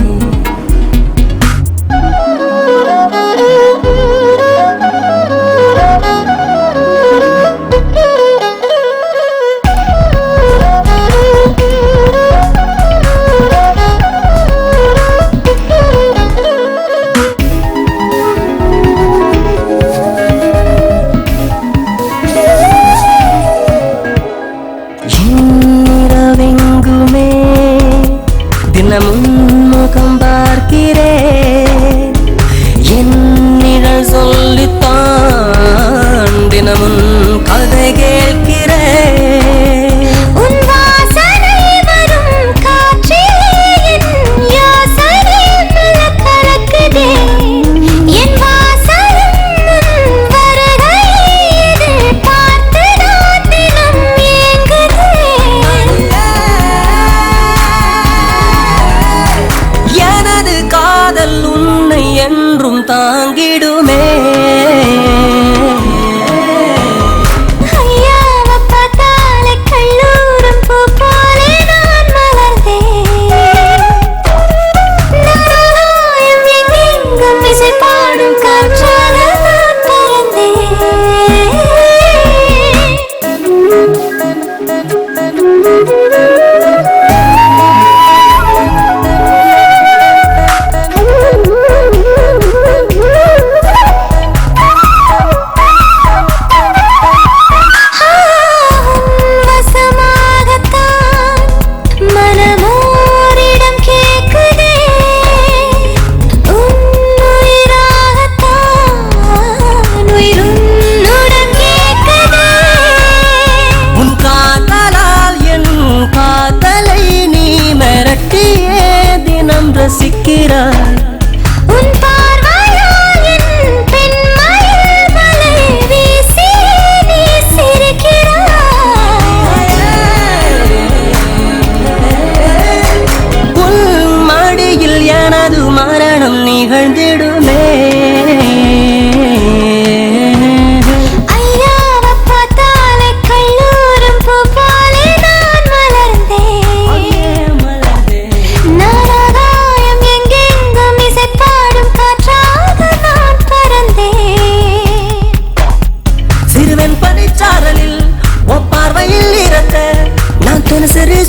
தினமும்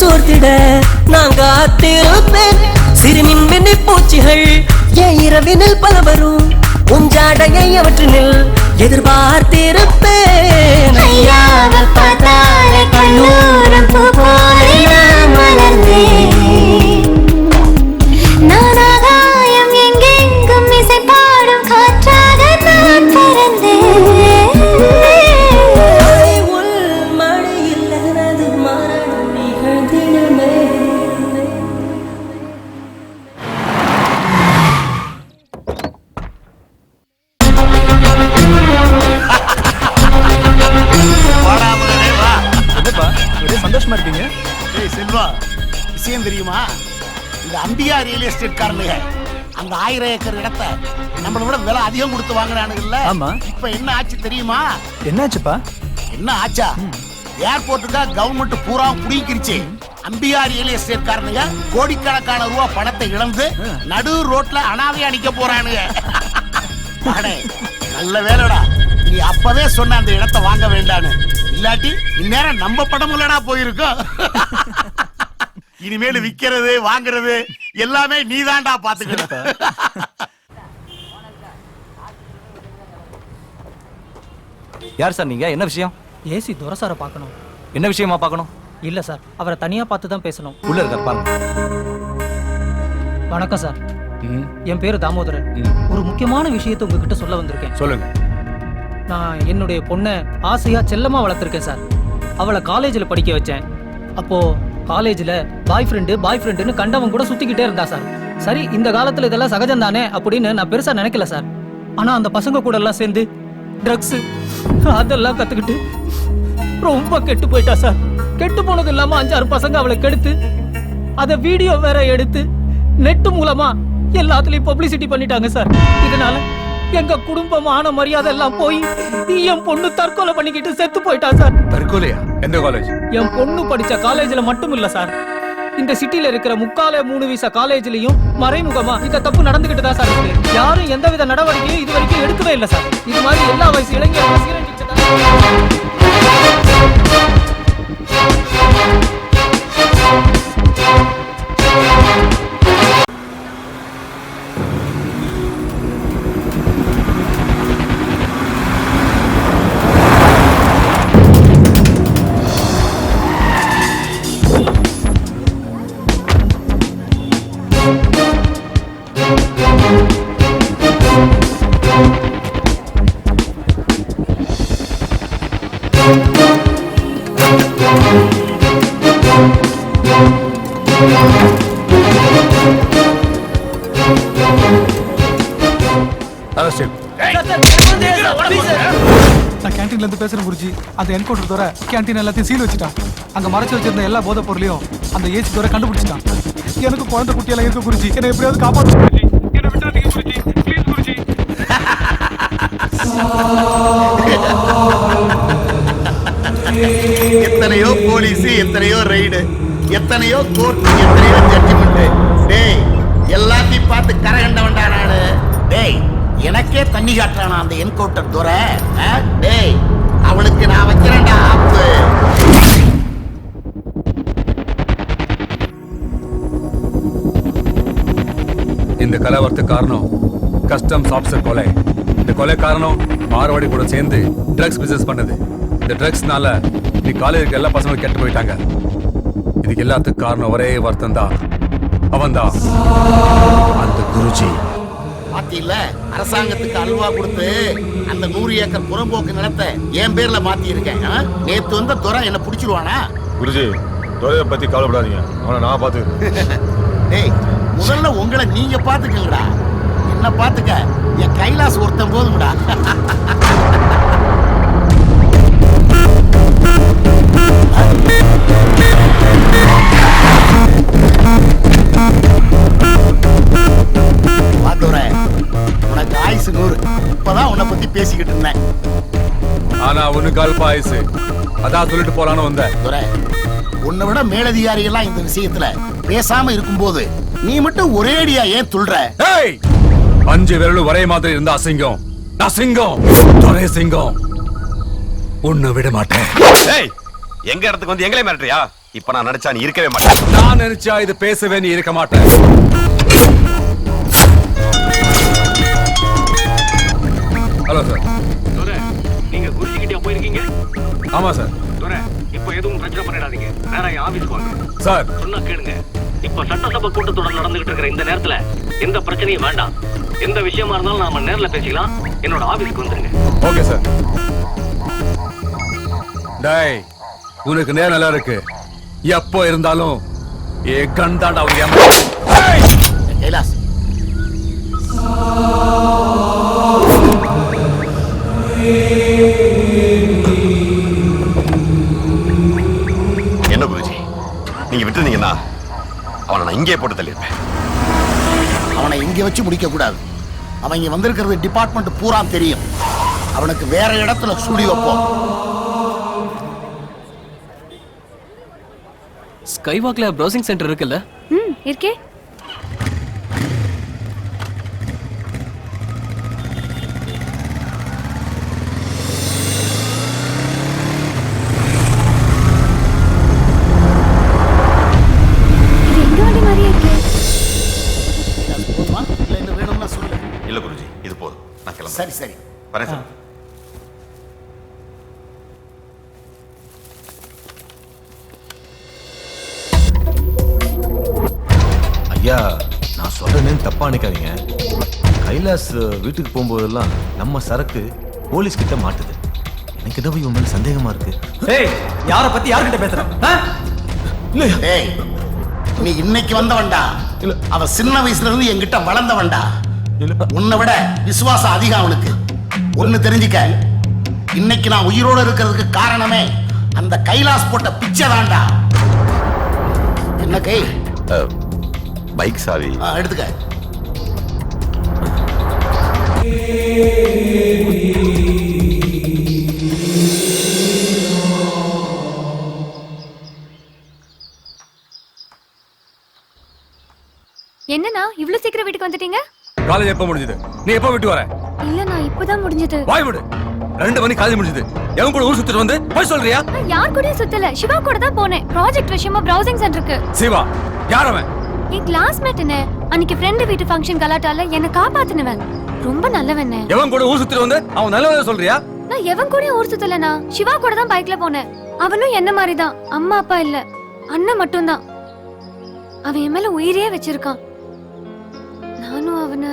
சோர்த்திட நான் காத்திருப்பேன். சிறுமின் மின்னி பூச்சிகள் என் இரவினில் பல வரும். உஞ்சாடையை அவற்றினில் எதிர்பார்த்திருப்பேன். ஐயாவை பார்த்தாலே கண்ணூரம் பூ போல நான் மலர்ந்தேன். நான் ஆகாயம் எங்கெங்கும் இசை பாடும் காற்றாக நான் பறந்தேன். உள் மழையில் எனது மரணம் நிகழ்ந்திடுமே. என்னப்பா ஒரே சந்தோஷமா இருக்கீங்க? ஏய் செல்வா, விஷயம் தெரியுமா? இந்த அம்பியா ரியல் எஸ்டேட் காரனுங்க அந்த 1000 ஏக்கர் இடத்தை நம்மளை விட விலை அதிகம் கொடுத்து வாங்குறானுங்கல்ல. ஆமா. இப்ப என்ன ஆச்சு தெரியுமா? என்னாச்சுப்பா? என்ன ஆச்சா? ஏர்போர்ட்டுக்கா கவர்மெண்ட் பூரா புடிக்கிருச்சு. அம்பியா ரியல் எஸ்டேட் காரனுங்க கோடிக்கணக்கான ரூபா பணத்தை இழந்து நடு ரோட்ல அனாதையா நிக்க போறானுங்க. அடே, நல்ல வேலைடா, நீ அப்பவே சொன்ன அந்த இடத்தை வாங்க வேண்டான்னு. இல்லாட்டி இந்நேரம் நம்ம படம் இல்லடா போயிருக்கோம். இனிமேல் விக்கிறது வாங்குறது எல்லாமே நீதான்டா பாத்துக்கிற. யார் சார் நீங்க? என்ன விஷயம்? ஏசி துரை சாரை பார்க்கணும். என்ன விஷயமா பார்க்கணும்? இல்ல சார், அவரை தனியா பார்த்து தான் பேசணும். உள்ள இருக்கார் பாருங்க. வணக்கம் சார், என் பேரு தாமோதரன். ஒரு முக்கியமான விஷயத்தை உங்ககிட்ட சொல்ல வந்திருக்கேன். சொல்லுங்க. நான் என்னுடைய பொண்ணை ஆசையா செல்லமா வளர்த்துருக்கேன் சார். அவளை காலேஜில் படிக்க வச்சேன். அப்போ காலேஜில் பாய் ஃப்ரெண்டுன்னு கண்டவன் கூட சுத்திக்கிட்டே இருந்தா சார். சரி, இந்த காலத்துல இதெல்லாம் சகஜம் தானே அப்படின்னு நான் பெருசா நினைக்கல சார். ஆனா அந்த பசங்க கூட எல்லாம் சேர்ந்து ட்ரக்ஸ் அதெல்லாம் கத்துக்கிட்டு ரொம்ப கெட்டு போயிட்டா சார். கெட்டு போனது இல்லாம 5-6 பசங்க அவளை கெடுத்து அத வீடியோ வேற எடுத்து நெட் மூலமா எல்லாத்துலயும் பப்ளிசிட்டி பண்ணிட்டாங்க சார். இதனால எங்க குடும்பம் மான மரியாதை எல்லாம் போய் என் பொண்ணு தற்கொலை பண்ணிக்கிட்டு செத்து போயிட்டா சார். தற்கொலையா? எந்த காலேஜ்? என் பொண்ணு படிச்ச காலேஜ்ல மட்டும் இல்ல சார், இந்த சிட்டில இருக்கிற 3 வீசா காலேஜ்லயும் மறைமுகமா இந்த தப்பு நடந்துகிட்டு தான் சார் இருக்கு. யாரும் எந்தவித நடவடிக்கையும் இது வரைக்கும் எடுக்கவே இல்லை சார். இது மாதிரி எல்லா வயசு இளைஞர்களும் சீரழிச்சதா. நான் கேண்டீன்ல இருந்து பேசுறேன் குருஜி. அந்த என்கவுண்டர் தவிர கேண்டீன் எல்லாத்தையும் சீல் வச்சுட்டான். அங்க மறைச்சு வச்சிருந்த எல்லா போதை பொருளையும் அந்த ஏசி தவிர கண்டுபிடிச்சிட்டான். எனக்கு குழந்தை குட்டியெல்லாம் இருக்கு குருஜி, என்னை எப்படியாவது காப்பாற்று குருஜி. என்னை விட்டுறாதீங்க குருஜி, ப்ளீஸ் குருஜி. எத்தனையோ போலீஸ், எத்தனையோ ரைடு, எத்தனையோ கோர்ட், எத்தனையோ ஜட்ஜ்மெண்ட். டேய், எல்லாத்தையும் பார்த்து கரகண்டவன்டா நானு. டேய், எனக்கே தண்ணி காட்டுறானா அந்த என்கவுண்டர் துரை. டேய், அவனுக்கு நான் வைக்கிறேன்டா ஆப்பு. இந்த கலவரத்துக்கு காரணம் கஸ்டம்ஸ் ஆஃபீஸர் கொலை. இந்த கொலை காரணம் மார்வாடி கூட சேர்ந்து ட்ரக்ஸ் பிசினஸ் பண்ணது. இந்த ட்ரக்ஸ்னால நீ காலேஜுக்கு எல்லா பசங்களும் கெட்டு போயிட்டாங்க. இதுக்கு எல்லாத்துக்கும் காரணம் ஒரே வருத்தம் தான், அவன் தான் அந்த குருஜி. பாத்தீங்களா, அரசாங்கத்துக்கு அல்வா கொடுத்து அந்த 100 ஏக்கர் புறம்போக்கு நிலத்தை என் பேர்ல மாத்தி இருக்கேன். நேத்து வந்த துரை என்ன புடிச்சிருவானா? குருஜி, துரையை பத்தி கவலைப்படாதீங்க, அவனை நான் பாத்துக்கிறேன். டேய், முதல்ல உங்களை நீங்க பாத்துக்கங்கடா. என்ன பாத்துக்க, என் கைலாஸ் ஒருத்தன் போதும்டா. பாத்துறே, உனக்கு ஆயுசு 100. இப்பதான் உன்னை பத்தி பேசிக்கிட்டு இருந்தேன். ஆனா உனக்கு அல்ப ஆயுசு, அதான் சொல்லிட்டு போலான்னு வந்த. துரை, உன்னை விட மேலதிகாரிகள்லாம் இந்த விஷயத்துல பேசாம இருக்கும்போது நீ மட்டும் ஒரேடியா ஏன் துள்ற? 5 விரலும் ஒரே மாதிரி இருந்தா சிங்கம். நான் சிங்கம், துரை சிங்கம். உன்னை விட மாட்டேன். எங்க இடத்துக்கு வந்து எங்களே மிரட்டுறியா? இப்ப நான் நினைச்சா நீ இருக்கவே மாட்டேன். நான் நினைச்சா இது பேசவே நீ இருக்க மாட்டேன். Hello sir. நீங்க குருஜிக்கிட்டே போயிருக்கீங்க? ஆமா சார். இப்ப எதுவும் பிரச்சனை பண்ணிடாதீங்க. நேரா ஆபீஸ்க்கு வாங்க. சார் சொன்னா கேளுங்க. இப்ப சட்டசபை கூட்டத்தொடர் நடந்துகிட்டு இருக்கிற இந்த நேரத்துல எந்த பிரச்சனையும் வேண்டாம். எந்த விஷயமா இருந்தாலும் நாம நேர்ல பேசிக்கலாம். என்னோட ஆபீஸ்க்கு வந்துருங்க. Okay sir. டேய், உனக்கு நேரம் நல்லா இருக்கு. எப்போ இருந்தாலும் ஏ கண்டாண்டா அவங்க. கைலாஸ் என்ன குருஜி, நீங்க விட்டுருந்தீங்கன்னா அவனை நான் இங்கே போட்டு தள்ளியிருப்பேன். அவனை இங்கே வச்சு முடிக்க கூடாது. அவன் இங்க வந்திருக்கிறது டிபார்ட்மெண்ட் பூரா தெரியும். அவனுக்கு வேற இடத்துல சூடி வைப்போம். ஸ்கைவாக்ல ப்ரௌசிங் சென்டர் இருக்குல்ல? இருக்கே. இல்ல குருஜி, இது போதும். நான் கிளம்புறேன். சரி சரி வரேன் சார். ஐயா, நான் சொல்றேன்னு தப்பா நினைக்காதீங்க. கைலாஸ் வீட்டுக்கு போகும்போதெல்லாம் நம்ம சரக்கு போலீஸ் கிட்ட மாட்டுது. எனக்கு ஏதோ இவன் மேல சந்தேகமா இருக்கு. ஏய், யார பத்தி யார்கிட்ட பேசுற? டேய், நீ இன்னைக்கு வந்தவன்டா. அவன் சின்ன வயசுல இருந்து என்கிட்ட வளர்ந்தவன்டா. உன்னை விட விசுவாசம் அதிகம் அவனுக்கு. ஒண்ணு தெரிஞ்சுக்க, இன்னைக்கு நான் உயிரோட இருக்கிறதுக்கு காரணமே அந்த கைலாஸ் போட்ட பிச்சை தான்டா. என்ன கை? பைக் சாவி எடுத்துக்க. என்னண்ணா இவ்ளோ சீக்கிரம் வீட்டுக்கு வந்துட்டீங்க? காலேஜ் எப்ப முடிஞ்சது? நீ எப்ப விட்டு வர? இல்லண்ணா இப்பதான் முடிஞ்சது. வாய் விடு. 2 மணி காலேஜ் முடிஞ்சது. எவன் கூட ஊர் சுத்திட்டு வந்து போய் சொல்றியா? நான் யார் கூடயும் சுத்தல. சிவா கூட தான் போனேன். ப்ராஜெக்ட் விஷயமா ப்ரௌசிங் சென்டருக்கு. சிவா யார் அவன்? என் கிளாஸ்மேட் என்ன. அன்னைக்கு ஃப்ரெண்ட் வீட்டு ஃபங்க்ஷன் கலாட்டால என்ன காப்பாத்துனவன். ரொம்ப நல்லவன். எவன் கூட ஊர் சுத்திட்டு வந்து அவன் நல்லவன் சொல்றியா? நான் எவன் கூடயும் ஊர் சுத்தலனா. சிவா கூட தான் பைக்ல போனேன். அவனும் என்ன மாதிரி தான். அம்மா அப்பா இல்ல, அண்ணன் மட்டும் தான். அவன் என் மேல உயிரே வச்சிருக்கான். நானும் அவனை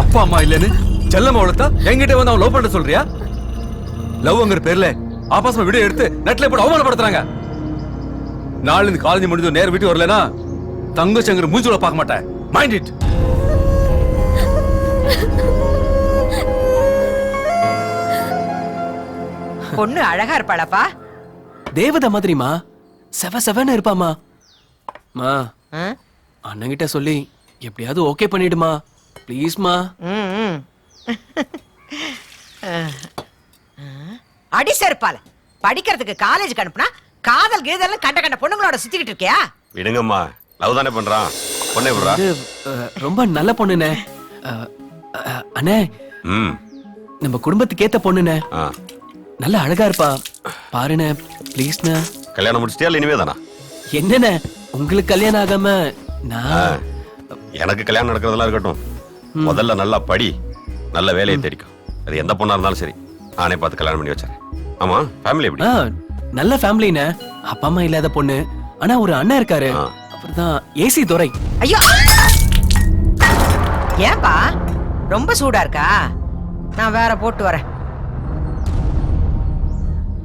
அப்பா அம்மா இல்லன்னு செல்லமா வளர்த்தா என்கிட்ட வந்து அவன் லவ் பண்ண சொல்றியா? லவ்ங்கிற பேர்ல ஆபாசமா வீடியோ எடுத்து நெட்ல போட்டு அவமானப்படுத்துறாங்க. நாளை இந்த காலேஜ் முடிஞ்சு நேர வீட்டுக்கு வரலனா தங்கச்சங்கர் மூஞ்சில பார்க்க மாட்டேன். Mind it. பொண்ணு அழகா இருப்பாளப்பா. தேவதை மாதிரிமா. செவன்னு இருப்பாமா. மா, அண்ணங்கிட்ட சொல்லி எப்படியாவது ஓகே பண்ணிடுமா ப்ளீஸ்மா. அடி சேர்ப்பால படிக்கிறதுக்கு காலேஜுக்கு அனுப்புனா காதல் கீதல் கண்ட பொண்ணுங்களோட சுத்திக்கிட்டு இருக்கியா? விடுங்கம்மா, லவ் தானே பண்றான். பொண்ணே விடுறா. ரொம்ப நல்ல பொண்ணுனே. அண்ணே, நம்ம குடும்பத்துக்கு ஏத்த பொண்ணுனே. நல்ல அழகா இருப்பா. பாருண்ணே ப்ளீஸ்ண்ணே. கல்யாணம் முடிச்சிட்டியா இல்ல இனிமே தானா? என்னண்ணே, உங்களுக்கு கல்யாணம் ஆகாம நான்? எனக்கு கல்யாணம் நடக்கிறதெல்லாம் இருக்கட்டும். முதல்ல நல்லா படி, நல்ல வேலையை தேடிக்கும். அது எந்த பொண்ணா இருந்தாலும் சரி, நானே பார்த்து கல்யாணம் பண்ணி வச்சேன். ஆமா, ஃபேமிலி எப்படி? நல்ல ஃபேமிலிண்ணே. அப்பா அம்மா இல்லாத பொண்ணு. ஆனா ஒரு அண்ணன் இருக்காரு. அவர்தான் ஏசி துரை. ஐயோ, ஏன்பா ரொம்ப சூடா இருக்கா? நான் வேற போட்டு வரேன்.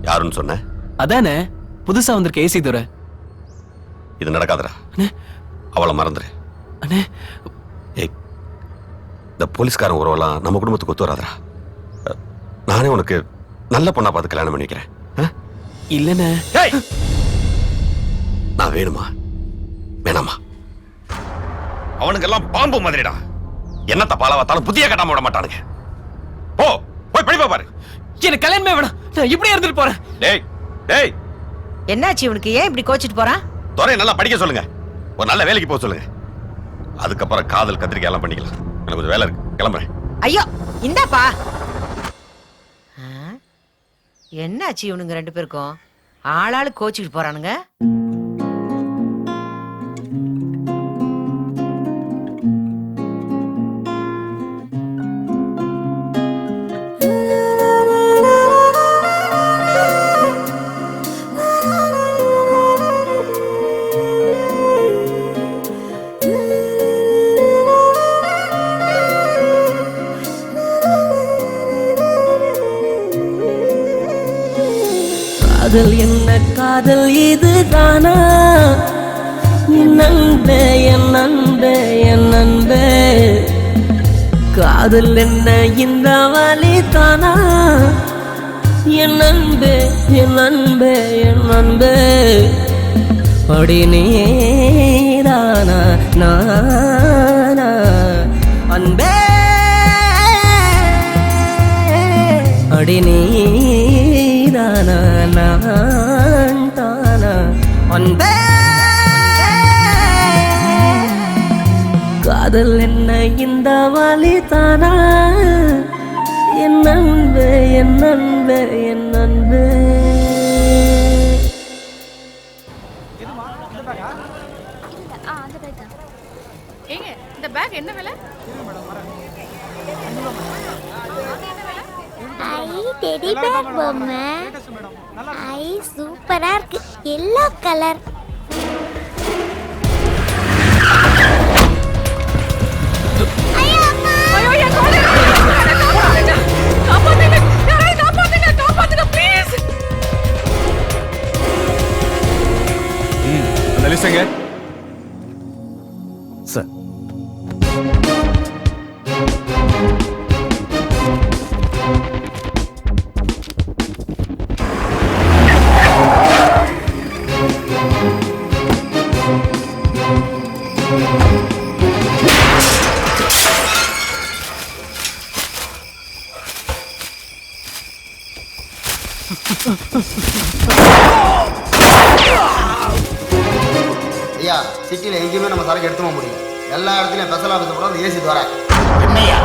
யாருன்னு சொன்ன? அதானே புதுசா வந்திருக்க ஏசி துரை. இது நடக்காதடா. அவளை மறந்துரு. ஏய், இந்த போலீஸ்காரன் உறவெல்லாம் நம்ம குடும்பத்துக்கு ஒத்து வராதடா. நானே உனக்கு நல்ல பொண்ணா பார்த்து கல்யாணம் பண்ணிக்கிறேன். இல்லண்ணே. நான் வேணுமா வேணாமா? அவனுக்கெல்லாம் பாம்பு மாதிரிடா. என்னத்த பால பார்த்தாலும் புதிய கட்டாம விட மாட்டானுங்க. போ, போய் படிப்பா பாரு. எனக்கு கல்யாணமே வேணாம். நான் இப்படியே இருந்துட்டு போறேன். டேய் டேய், என்னாச்சு இவனுக்கு? ஏன் இப்படி கோச்சிட்டு போறான்? துரை நல்லா படிக்க சொல்லுங்க. ஒரு நல்ல வேலைக்கு போக சொல்லுங்க. அதுக்கப்புறம் காதல் கத்திரிக்காய் எல்லாம் பண்ணிக்கலாம். எனக்கு கொஞ்சம் வேலை இருக்கு, கிளம்புறேன். ஐயோ, இந்தாப்பா. என்னாச்சு இவனுங்க 2 பேருக்கும்? ஆளாளு கோச்சிக்கிட்டு போறானுங்க. காதல் என்ன காதல் இதுதானா? என் அன்பே என் அன்பே என் அன்பே, காதல் என்ன இந்த வழி தானா? என் அன்பே என் அன்பே என் அன்பே, அடி நீதானா நானா அன்பே, அடி நீதானா நான் தானா அன்பே, காதல் என்ன இந்த வழி தானா? என் அன்பே என் அன்பே என் அன்பே. ஏங்க இந்த பேக் என்ன விலை? ஐ டெடி பேர் பொம்மை. ஐ சூப்பரா இருக்கு. Yellow colour. அந்த லிஸ்ட் சார். ஐயா, சிட்டியில் எங்கேயுமே நம்ம சரக்கு எடுத்துக்க முடியும். எல்லா இடத்துலையும் ஸ்பெஷல் ஆஃபீஸ் போட ஏசி வர. என்னையா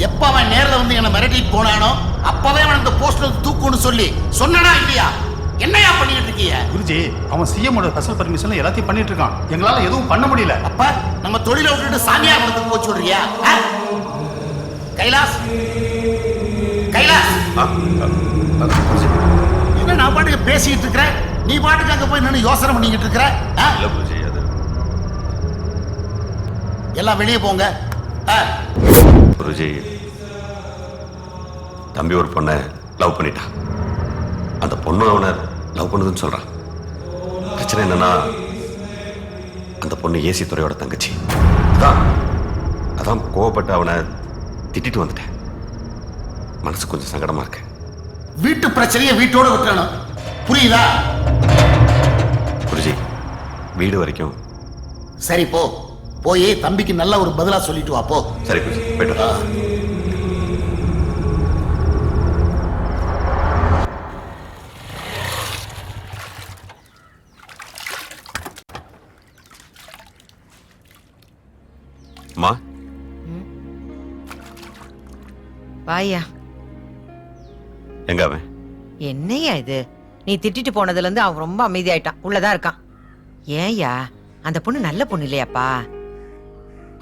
எப்ப அவன் நேரில் வந்து என்ன மிரட்டிட்டு போனானோ அப்பவே அவன் இந்த போஸ்டர் தூக்குன்னு சொல்லி சொன்னனா இல்லையா? என்னையா பண்ணிட்டு இருக்கீங்க? குருஜி, அவன் சிஎம்மோட ஸ்பெஷல் பர்மிஷன்ல எல்லாத்தையும் பண்ணிட்டு இருக்கான். எங்களால எதுவும் பண்ண முடியல. அப்ப நம்ம தொழிலை விட்டுட்டு சாமியார் படத்துக்கு போய் சொல்றியா? கைலாஸ், கைலாஸ், என்ன நான் பாட்டுக்கு பேசிட்டு இருக்கிறேன், நீ பாட்டுக்கு அங்க போய் நின்று யோசனை பண்ணிக்கிட்டு இருக்கிற? எல்லாம் வெளியே போங்க. குருஜி, தம்பி ஒரு பொண்ணை லவ் பண்ணிட்டான். அந்த பொண்ணு அவனை லவ் பண்ணுதுன்னு சொல்றான். பிரச்சனை என்னன்னா, அந்த பொண்ணு ஏசி துறையோட தங்கச்சி. அதான் கோவப்பட்டு அவனை திட்டிட்டு வந்துட்டேன். மனசு கொஞ்சம் சங்கடமா இருக்கு. வீட்டு பிரச்சனையை வீட்டோட விட்டுறணும், புரியுதா? குருஜி, வீடு வரைக்கும். சரி போ, போய் தம்பிக்கு நல்ல ஒரு பதிலா சொல்லிட்டு வா போ. சரி குருஜி, போயிட்டு வா. அம்மா, வாயா. எங்க அவன்? என்னையா இது? நீ திட்டிட்டு போனதுல இருந்து அவன் ரொம்ப அமைதியாயிட்டான். உள்ளதான் இருக்கான். ஏன்யா, அந்த பொண்ணு நல்ல பொண்ணு இல்லையாப்பா?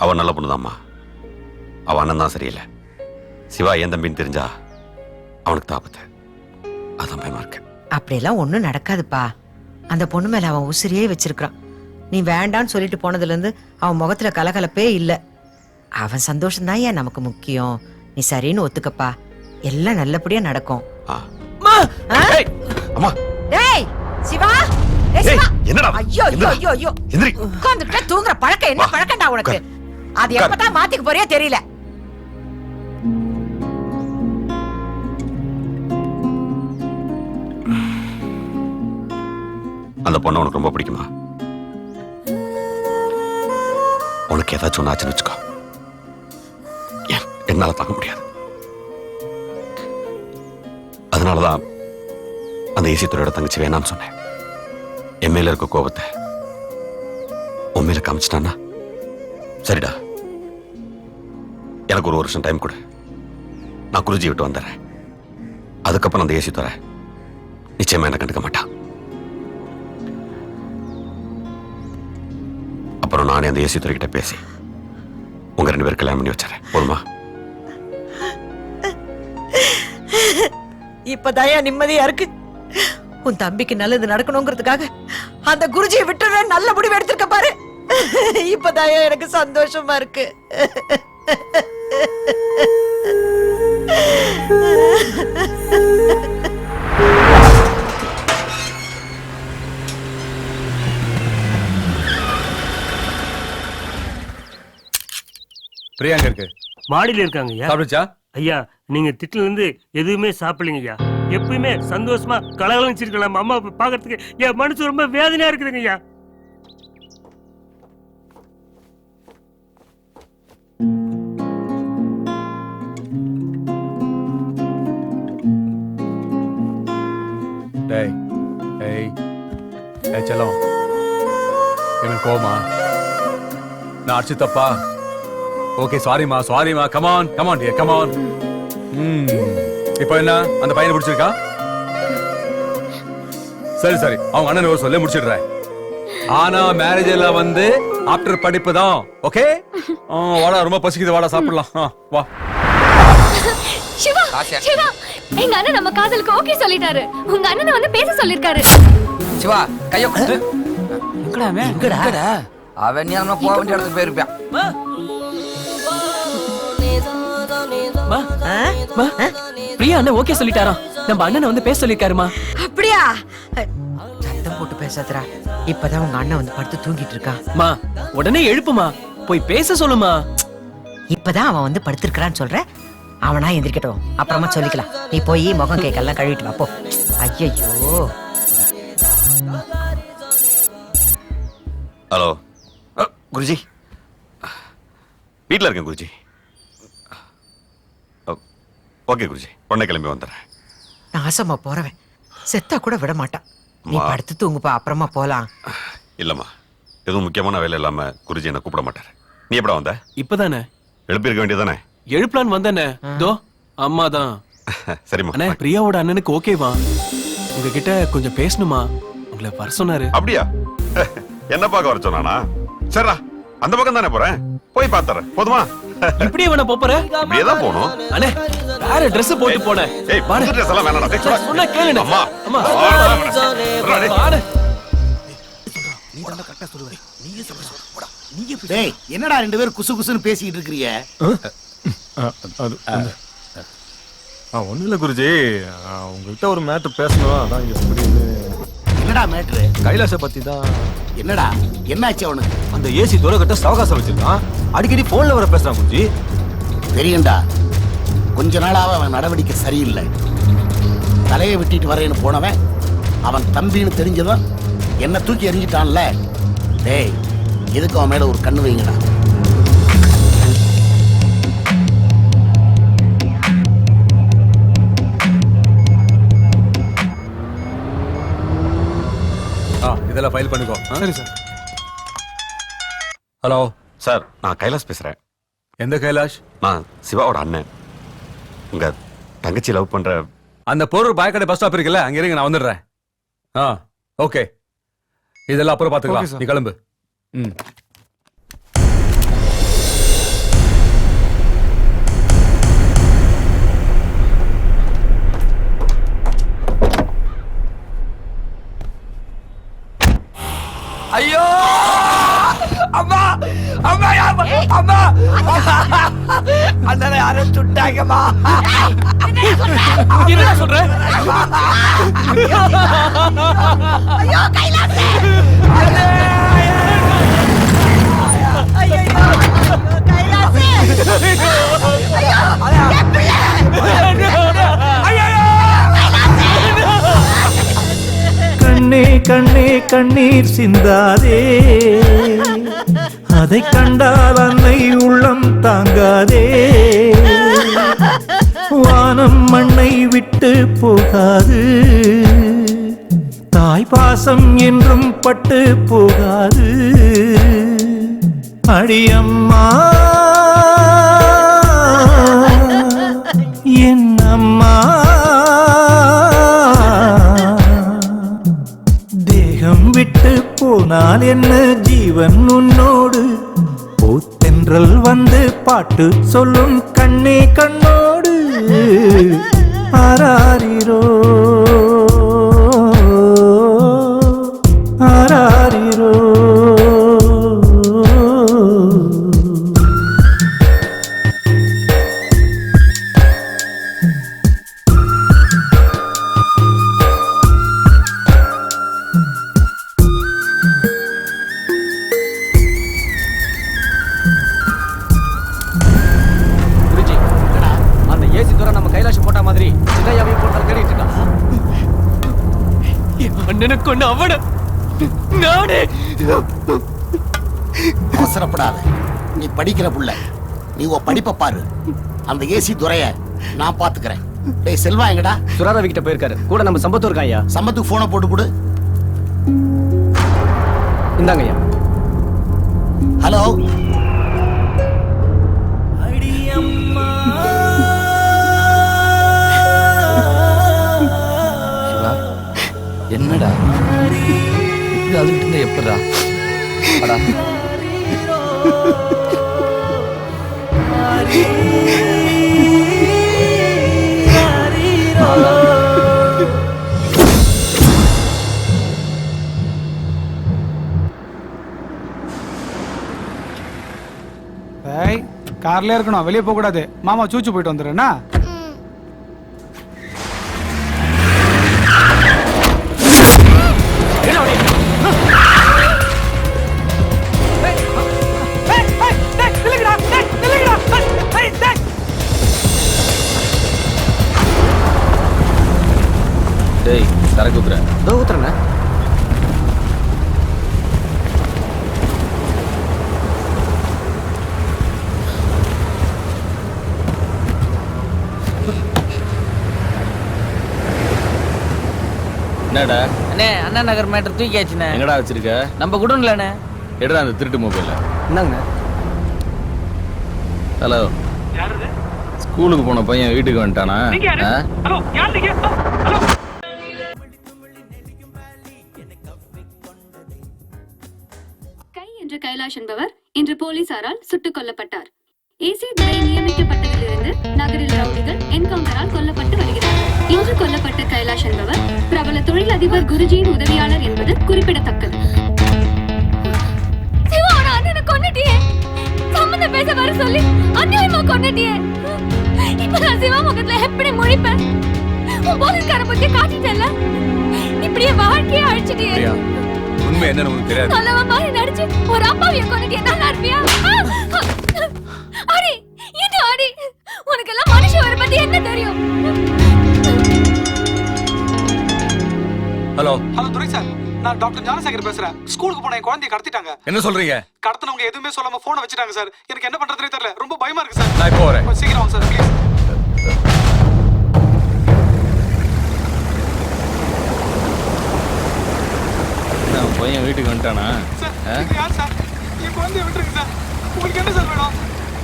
அவன் நல்ல பொண்ணுதாம்மா. அவன் அண்ணன் தான் சரியில்லை. சிவா என் தம்பின்னு தெரிஞ்சா அவனுக்கு தாபத்தை. அதான் பயமா இருக்கு. அப்படியெல்லாம் ஒண்ணும் நடக்காதுப்பா. அந்த பொண்ணு மேல அவன் உசிரியே வச்சிருக்கான். நீ வேண்டான்னு சொல்லிட்டு போனதுல இருந்து அவன் முகத்துல கலகலப்பே இல்ல. அவன் சந்தோஷம் தான் ஏன் நமக்கு முக்கியம். நீ சரின்னு ஒத்துக்கப்பா, எல்லாம் நல்லபடியா நடக்கும். அம்மா, டேய் சிவா, டேய் சிவா. என்னடா? ஐயோ ஐயோ ஐயோ ஐயோ, உட்கார்ந்துட்டே தூங்குற பழக்கம் என்ன பழக்கம்டா உனக்கு? அது எப்பதான் மாத்திக்க போறியோ தெரியல. அந்த பொண்ணு உனக்கு ரொம்ப பிடிக்குமா? உனக்கு ஏதாச்சும் ஒன்று ஆச்சுன்னு வச்சுக்கோ, என்னால தாங்க முடியாது. அதனாலதான் அந்த ஏசி துறையோட தங்கச்சி வேணான்னு சொன்னேன். என் மேல இருக்க கோபத்தை உன் மேல காமிச்சிட்டான்னா சரிடா, எனக்கு ஒரு வருஷம் டைம் கொடு. நான் குருஜி விட்டு வந்துடுறேன். அதுக்கப்புறம் அந்த ஏசி துறை நிச்சயமா என்ன கண்டுக்க மாட்டான். அப்புறம் நானே அந்த ஏசி துறைக்கிட்ட பேசி உங்க 2 பேரும் கல்யாணம் பண்ணி வச்சிடறேன். போதுமா? இப்பதாயா நிம்மதியா இருக்கு. உன் தம்பிக்கு நல்லது நடக்கணுங்கிறதுக்காக அந்த குருஜியை விட்டு நல்ல முடிவு எடுத்திருக்க பாரு. இப்பதாயா எனக்கு சந்தோஷமா இருக்கு. பிரியாங்க இருக்கு மாடியில இருக்காங்க ஐயா. சாப்பிடுச்சா? ஐயா நீங்க திட்டுல இருந்து எதுவுமே சாப்பிடலீங்க ஐயா. எப்பயுமே சந்தோஷமா கலகலச்சிருக்கலாம். அம்மா பாக்கிறதுக்கு என் மனசு ரொம்ப வேதனையா இருக்குதுங்க ஐயா. டேய் டேய் டேய் செல்லம், எனக்கு கோமா நான் அடிச்சு தப்பா? ஓகே சாரிமா சாரிமா. Come on come on dear come on. இப்போ என்ன அந்த பையனை பிடிச்சிருக்கா? சரி சரி, அவங்க அண்ணன் சொல்ல முடிச்சிடுறேன். ஆனா மேரேஜ் எல்லாம் வந்து ஆஃப்டர் படிப்பு தான். ஓகே வாடா, ரொம்ப பசிக்குது, வாடா சாப்பிடலாம். வா. சிவா சிவா, எங்க அண்ணன் நம்ம காதலுக்கு ஓகே சொல்லிட்டாரு. உங்க அண்ணனை வந்து பேச சொல்லிருக்காரு. சிவா கைய குத்து. எங்கடா அவன் நீ நம்ம போக வேண்டிய இடத்துக்கு போயிருப்பான். பிரியா அண்ணன் ஓகே சொல்லிட்டாராம். நம்ம அண்ணனை வந்து பேச சொல்லிருக்காருமா. அப்படியா? சத்தம் போட்டு பேசாதடா. இப்பதான் உங்க அண்ணன் வந்து படுத்து தூங்கிட்டு இருக்கான். மா உடனே எழுப்புமா, போய் பேச சொல்லுமா. இப்பதான் அவன் வந்து படுத்திருக்கான்னு சொல்ற. அவனா எந்திரிக்கட்டும், அப்புறமா சொல்லிக்கலாம். நீ போய் முகம் கேக்கெல்லாம் கழுவிட்டு வா போ. ஐயோ. ஹலோ குருஜி, வீட்டில் இருக்கேன் குருஜி. ஓகே குருஜி, உடனே கிளம்பி வந்துடுறேன். நாசமா போறவன் செத்தா கூட விட மாட்டான். நீ படுத்து தூங்குப்பா, அப்புறமா போலாம். இல்லம்மா, எதுவும் முக்கியமான வேலை இல்லாம குருஜி என்ன கூப்பிட மாட்டாரு. நீ எப்படா வந்த? இப்பதானே எழுப்பியிருக்க வேண்டியதானே? எழுப்பலான்னு வந்தானே. தோ அம்மா தான். சரிம்மா. அண்ணே பிரியாவோட அண்ணனுக்கு ஓகேவா? உங்ககிட்ட கொஞ்சம் பேசணுமா, உங்களை வர சொன்னாரு. அப்படியா? என்ன பார்க்க வர சொன்னானா? சரிடா, அந்த பக்கம் தானே போறேன், போய் பாத்துறேன். போதுமா? இப்படியே வேணா போற? இப்படியே தான் போகணும். அண்ணே வேற Dress போட்டு போனேன். ஏய் புது Dress எல்லாம் வேணாடா. சொன்னா கேளுங்க. அம்மா அம்மா வாடா. நீ தான கரெக்ட்டா சொல்லுவ. நீயே சொல்ற போடா. நீயே டேய் என்னடா 2 பேரும் குசு குசுன்னு பேசிட்டு இருக்கீங்க? ஒன்றும் இல்லை குருஜி, உங்கள்கிட்ட ஒரு மேட்ரு பேசணும். அதான் எப்படி என்னடா மேட்ரு? கைலாசை பற்றி தான். என்னடா என்னாச்சு அவனுக்கு? அந்த ஏசி துறக்கிட்ட சவகாசம் வச்சிருக்கான். அடிக்கடி போன்ல வர பேசுறான் குருஜி. தெரியும்டா, கொஞ்ச நாளாக அவன் நடவடிக்கை சரியில்லை. தலையை விட்டிட்டு வரேன்னு போனவன் அவன் தம்பின்னு தெரிஞ்சதும் என்ன தூக்கி எறிஞ்சிட்டான்ல. டேய் எதுக்கு அவன் மேல ஒரு கண்ணு வைங்கடா. இதெல்லாம் ஃபைல் பண்ணிக்கோ. சரி சார். ஹலோ சார், நான் கைலாஷ் பேசுறேன். எந்த கைலாஷ்? நான் சிவாவோட அண்ணன். உங்க தங்கச்சி லவ் பண்ற அந்த பொருள் பாயக்கடை பஸ் ஸ்டாப் இருக்குல்ல, அங்க இருங்க, நான் வந்துடுறேன். ஓகே, இதெல்லாம் அப்புறம் பாத்துக்கலாம். நீ கிளம்பு. ஐயோ அம்மா அம்மா அம்மா அண்ணனை யாரும் சுட்டாங்கம்மா. என்ன சொல்ற? ஐயோ கைலாசே. கண்ணே கண்ணே கண்ணீர் சிந்தாதே, அதை கண்டால் அன்னை உள்ளம் தாங்காதே. வானம் மண்ணை விட்டு போகாது, தாய் பாசம் என்றும் பட்டு போகாது. அடியம்மா என் அம்மா, உன்னம் விட்டு போனால் என்ன ஜீவன் உன்னோடு பூத்தென்றல் வந்து பாட்டு சொல்லும் கண்ணே கண்ணோடு ஆராரிரோ ஆராரிரோ. அவசரப்படாத, நீ படிக்கிற புள்ள, நீ உன் படிப்பை பாரு. அந்த ஏசி துரைய நான் பாத்துக்கிறேன். டேய் செல்வா எங்கடா? சுராரவி கிட்ட போயிருக்காரு. கூட நம்ம சம்பத்து இருக்கான் ஐயா. சம்பத்துக்கு போனை போட்டு கொடு. இந்தாங்க ஐயா. ஹலோ. என்னடா இப்படி அழுகிட்டு இருந்தா எப்படா? அடா கார்ல இருக்கணும், வெளியே போக கூடாது. மாமா சூச்சு போயிட்டு வந்துடுறேன்னா. டேய் சரக்கு ஊத்துறேன். இதோ ஊத்துறேண்ணே. என்னடா அண்ணே அண்ணா நகர் மேட்டர் தூக்கியாச்சுண்ணே. எங்கடா வச்சிருக்க? நம்ம குடோன்லண்ணே. எடுடா அந்த திருட்டு மொபைல. என்னங்கண்ணே? ஹலோ, ஸ்கூலுக்கு போன பையன் வீட்டுக்கு வந்துட்டானா? கை என்ற கைலாஷ் என்பவர் இன்று போலீசாரால் சுட்டுக் கொல்லப்பட்டார். ஏசி துரை நியமிக்கப்பட்டதிலிருந்து நகரில் ரவுடிகள் என்கவுண்டரால் கொல்லப்பட்டு வருகிறார். இன்று கொல்லப்பட்ட கைலாஷ் என்பவர் பிரபல தொழிலதிபர் குருஜியின் உதவியாளர் என்பது குறிப்பிடத்தக்கது. பேச வர சொல்லி அநியாயமா கொன்னுட்டியே. இப்ப நான் சிவா முகத்துல எப்படி முழிப்பேன்? உன் போலீஸ்கார பத்தி காட்டிட்டல. இப்படியே வாழ்க்கையை அழிச்சிட்டியே. உண்மை என்னன்னு உனக்கு தெரியாது. நல்லவ மாதிரி நடிச்சு ஒரு அப்பாவிய கொன்னுட்டியே. நல்லா இருப்பியா? அடி இது அடி. உனக்கு எல்லாம் மனுஷ வர பத்தி என்ன தெரியும்? ஹலோ ஹலோ துரை சார், நான் டாக்டர் ஞானசேகர் பேசுறேன். ஸ்கூலுக்கு போன என் குழந்தைய கடத்திட்டாங்க. என்ன சொல்றீங்க? கடத்தினவங்க எதுவுமே சொல்லாம போனை வச்சுட்டாங்க சார். எனக்கு என்ன பண்றதுனே தெரியல. ரொம்ப பயமா இருக்கு சார். நான் இப்போ வரேன். சீக்கிரம் வாங்க சார் ப்ளீஸ். நான் பையன் வீட்டுக்கு வந்துட்டானா? சார் யார் சார்? என் குழந்தைய விட்டுருங்க சார். உங்களுக்கு என்ன சார் வேணும்?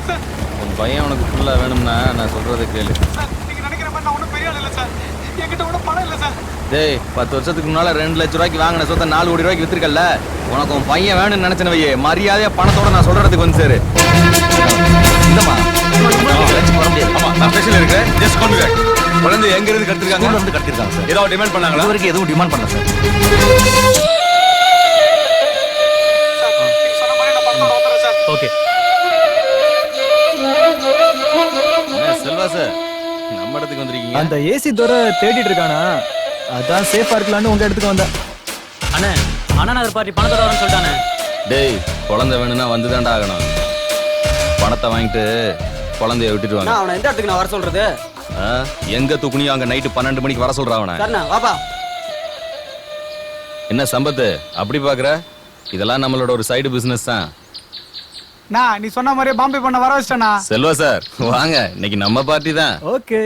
சார் உன் பையன் உனக்கு ஃபுல்லா வேணும்னா நான் சொல்றதை கேளு. சார் நீங்க நினைக்கிற மாதிரி நான் ஒன்றும் பெரிய ஆள் இல்லை சார். என்கிட்ட ஒன்றும் பணம் இல்லை சார். டேய் 10 வருஷத்துக்கு முன்னால 2 லட்சம் ரூபாய்க்கு வாங்கின சொத்தை 4 கோடி ரூபாய்க்கு வித்துருக்கல. உனக்கு உன் பையன் வேணும்னு நினைச்சன வையே, மரியாதையா பணத்தோட நான் சொல்றதுக்கு வந்து சேரு. இல்லம்மா வர முடியாது. ஆமா நான் ஸ்டேஷன்ல இருக்கேன். ஜஸ்ட் கொண்டு வா. குழந்தை எங்க இருந்து கடத்திருக்காங்க? ஸ்கூல்ல இருந்து கடத்திருக்காங்க சார். ஏதாவது டிமாண்ட் பண்ணாங்களா? இது வரைக்கும் எதுவும் டிமாண்ட் பண்ணல சார். ஓகே. செல்வா சார், நம்ம இடத்துக்கு வந்திருக்கீங்க. அந்த ஏசி தோர தேடிட்டு இருக்கானா? அதான் சேஃபா இருக்கலாம்னு உங்க இடத்துக்கு வந்தேன். அண்ணே அண்ணா நகர் பார்ட்டி பணத்தோட வரேன்னு சொல்லிட்டானே. டேய் குழந்தை வேணும்னா வந்துதான்டா ஆகணும். பணத்தை வாங்கிட்டு குழந்தைய விட்டுட்டு வாங்க. அவனை எந்த இடத்துக்கு நான் வர சொல்றது? எங்க தூக்குனியோ அங்க நைட்டு 12 மணிக்கு வர சொல்றா அவனை. சரிண்ணா வாப்பா. என்ன சம்பத்து அப்படி பாக்குற? இதெல்லாம் நம்மளோட ஒரு சைடு பிசினஸ் தான். நான் நீ சொன்ன மாதிரியே பாம்பே பண்ண வர வச்சிட்டேனா? செல்வா சார் வாங்க, இன்னைக்கு நம்ம பார்ட்டி தான். ஓகே.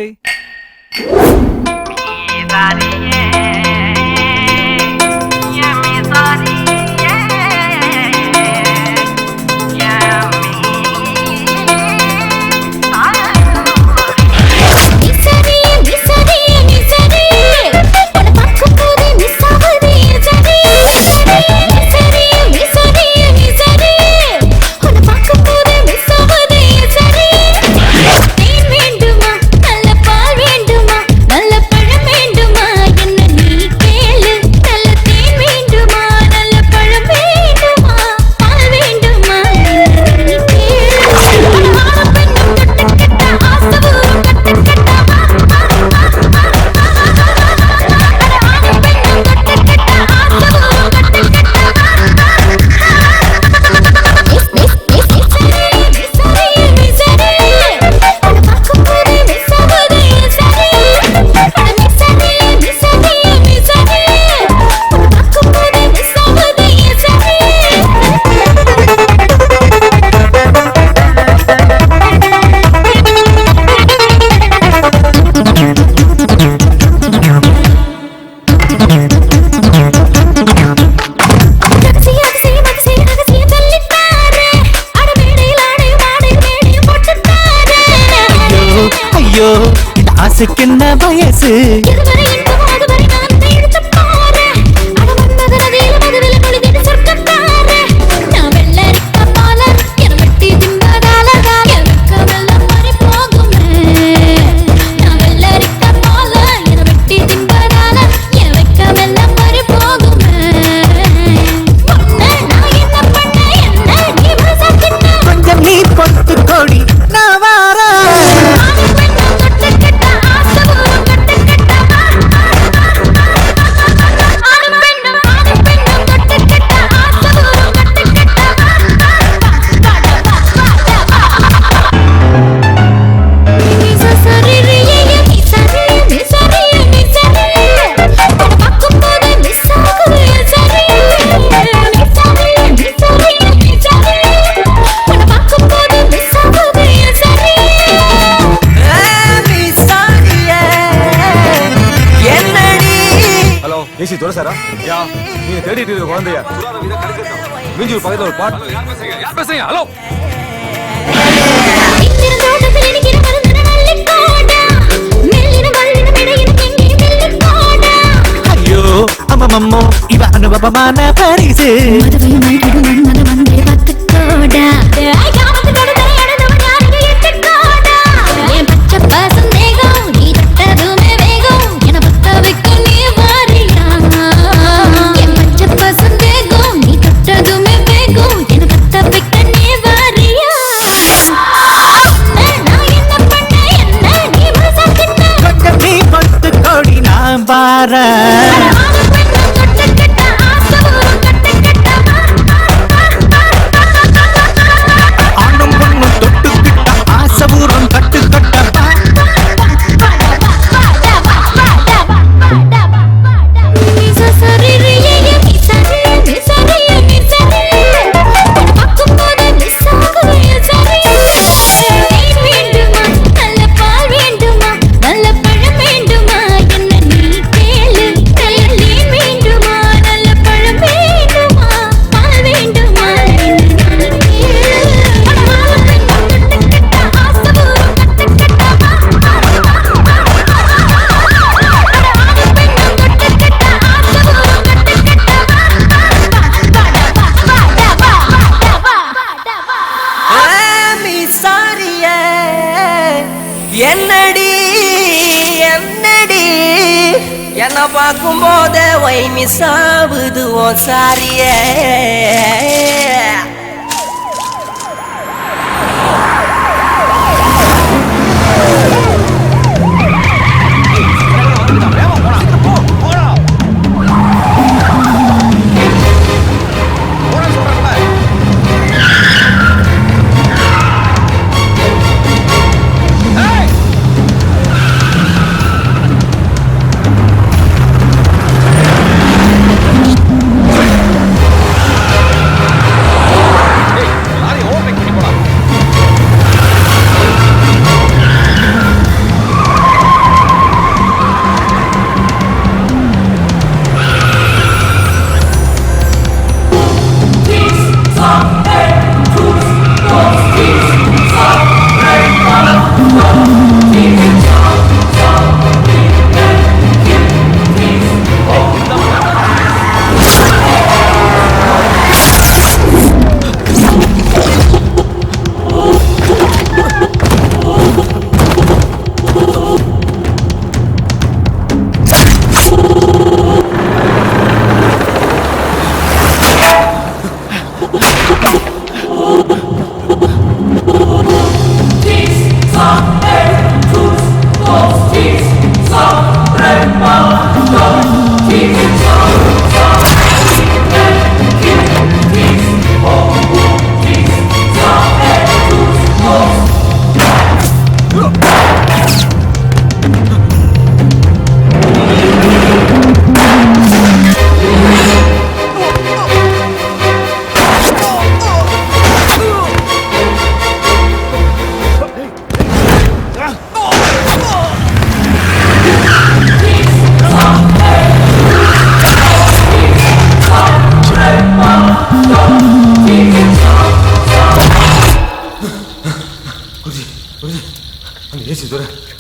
Miss மனசுக்கென்ன வயசு கொஞ்சம் நீ பொத்து கொடி நான் வாரேன். ஹலோ ஏசி துரசாரா யா நீங்க தேடிட்டு இருக்க குழந்தைய மீஞ்சூர் பக்கத்துல ஒரு பாட்டு யார் பேசுறீங்க ஹலோ ஐயோ அம்மம்மோ இவ அனுபவமான பரிசு கொஞ்சம் நீ பொத்து கொடி நான் வாரேன். ஆண்டும் பொண்ணும் தொட்டுக்கிட்ட ஆசபூரம் கட்டு கட்டப்பா என்னடி என்னடி என்ன பார்க்கும் போதே வை மிஸ் ஆகுது ஓ சாரியே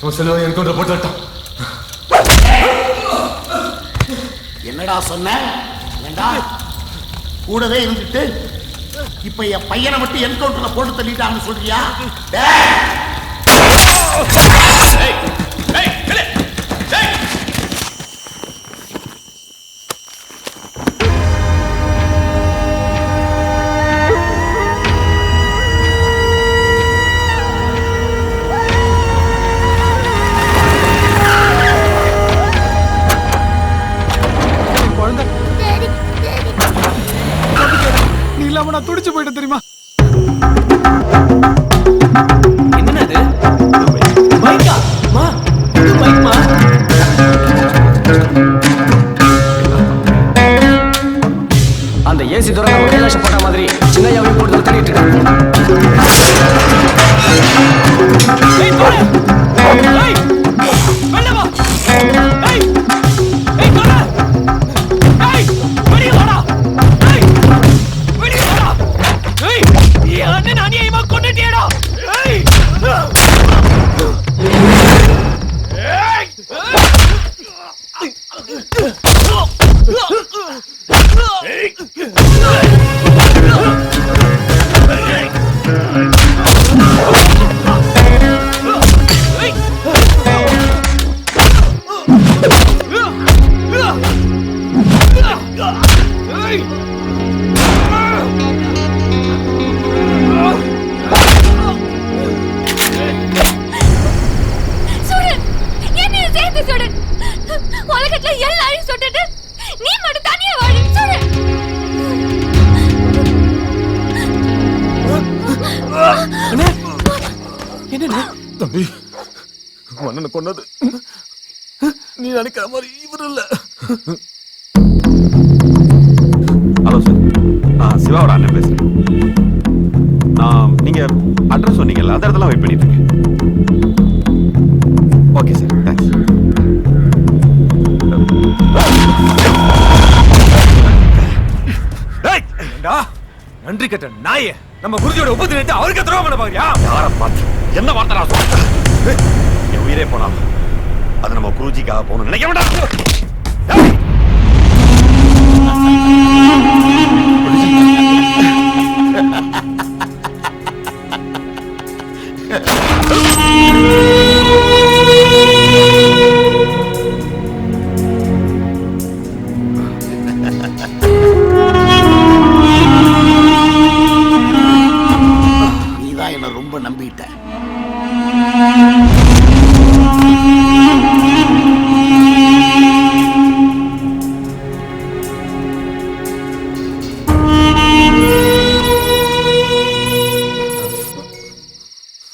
என்கவுண்டர் போட்டு என்னடா சொன்ன? ஏண்டா கூடவே இருந்துட்டு இப்ப என் பையனை மட்டும் என்கவுண்டர்ல போட்டு தள்ளிட்டாங்கன்னு சொல்றியா? நீ இல்லாம நான் துடிச்சு போயிட்டு தெரியுமா? என்னது பைக்கா மா இது பைக் மா அந்த ஏசி துறை நம்ம கைலாஷம் போட்ட மாதிரி சின்னையாவையும் போட்டு தள்ளிட்டு இருக்காங்க. உலகத்துல எல்லாரையும் சுட்டுட்டு நீ மட்டும் தனியா வாடி சொல்லு. என்ன தம்பி மன்னனை கொன்னது நீ நினைக்கிற மாதிரி இவர் இல்ல. ஹலோ சார், சிவாவோட அண்ணன் பேசுறேன். நீங்க அட்ரஸ் சொன்னீங்கல்ல, அந்த இடத்துல வெயிட் பண்ணிட்டு இருக்கேன். Okay sir, thanks. நன்றி கட்ட நாயே, நம்ம குருஜியோட உபத்தி நிறுத்தி அவருக்கு துரோகம் பண்ண பாக்குறியா? யாரை பார்த்து என்ன வார்த்தை நான் சொல்றேன்? என் உயிரே போனாலும் அது நம்ம குருஜிக்காக போகணும் நினைக்க வேண்டாம். நீதான் என்ன ரொம்ப நம்பிட்ட.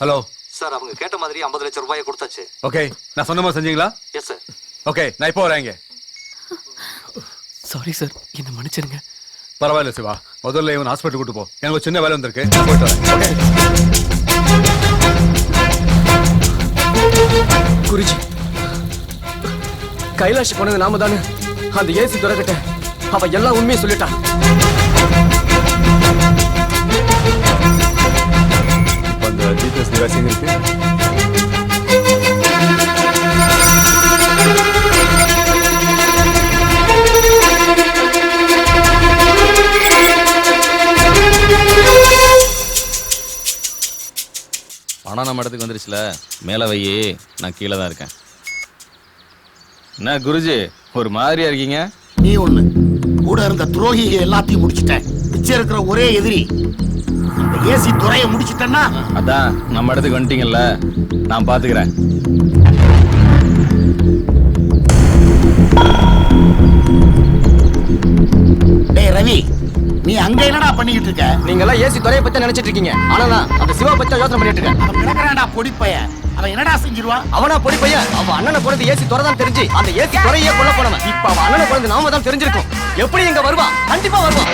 ஹலோ சார், அவங்க கேட்ட மாதிரி 50 லட்சம் ரூபாயை கொடுத்தாச்சு. ஓகே, நான் சொன்ன மாதிரி செஞ்சீங்களா? Yes sir. ஓகே, நான் இப்போ வரேங்க. சாரி சார், என்ன மன்னிச்சிருங்க. பரவாயில்ல சிவா, முதல்ல இவன் ஹாஸ்பிட்டல் கூட்டு போ. எனக்கு ஒரு சின்ன வேலை வந்திருக்கு, நான் போயிட்டு வரேன். குருஜி, கைலாஷ் போனது நாம தானே. அந்த ஏசி துறக்கிட்ட அவ எல்லாம் உண்மையை சொல்லிட்டான். அந்த டீச்சர்ஸ் நிவாசிங்க இருக்கு. பணம் நம்ம இடத்துக்கு வந்துருச்சுல, மேலே வையே, நான் கீழே தான் இருக்கேன். என்ன குருஜி ஒரு மாதிரியா இருக்கீங்க? நீ ஒண்ணு கூட இருந்த துரோகியை எல்லாத்தையும் முடிச்சிட்டேன். மிச்சம் இருக்கிற ஒரே எதிரி இந்த ஏசி துறையை முடிச்சிட்டேன்னா. அதான் நம்ம இடத்துக்கு வந்துட்டீங்கல்ல, நான் பாத்துக்கிறேன். டேய் ரவி, நீ அங்க என்னடா பண்ணிக்கிட்டு இருக்க? நீங்க எல்லாம் ஏசி துறையை பத்தி நினைச்சிட்டு இருக்கீங்க. ஆனா நான் அந்த சிவா பத்தி யோசனை பண்ணிட்டு இருக்கேன். அவன் கிடக்குறான்டா பொடிப்பைய. அவன் என்னடா செஞ்சிருவான்? அவனா பொடி பையன். அவன் அண்ணனை போனது ஏசி துறை தான் தெரிஞ்சு அந்த ஏசி துறையே கொல்ல போனவன். இப்ப அவன் அண்ணனை போனது நாம தான் தெரிஞ்சிருக்கோம். எப்படி இங்க வருவான்? கண்டிப்பா வருவான்.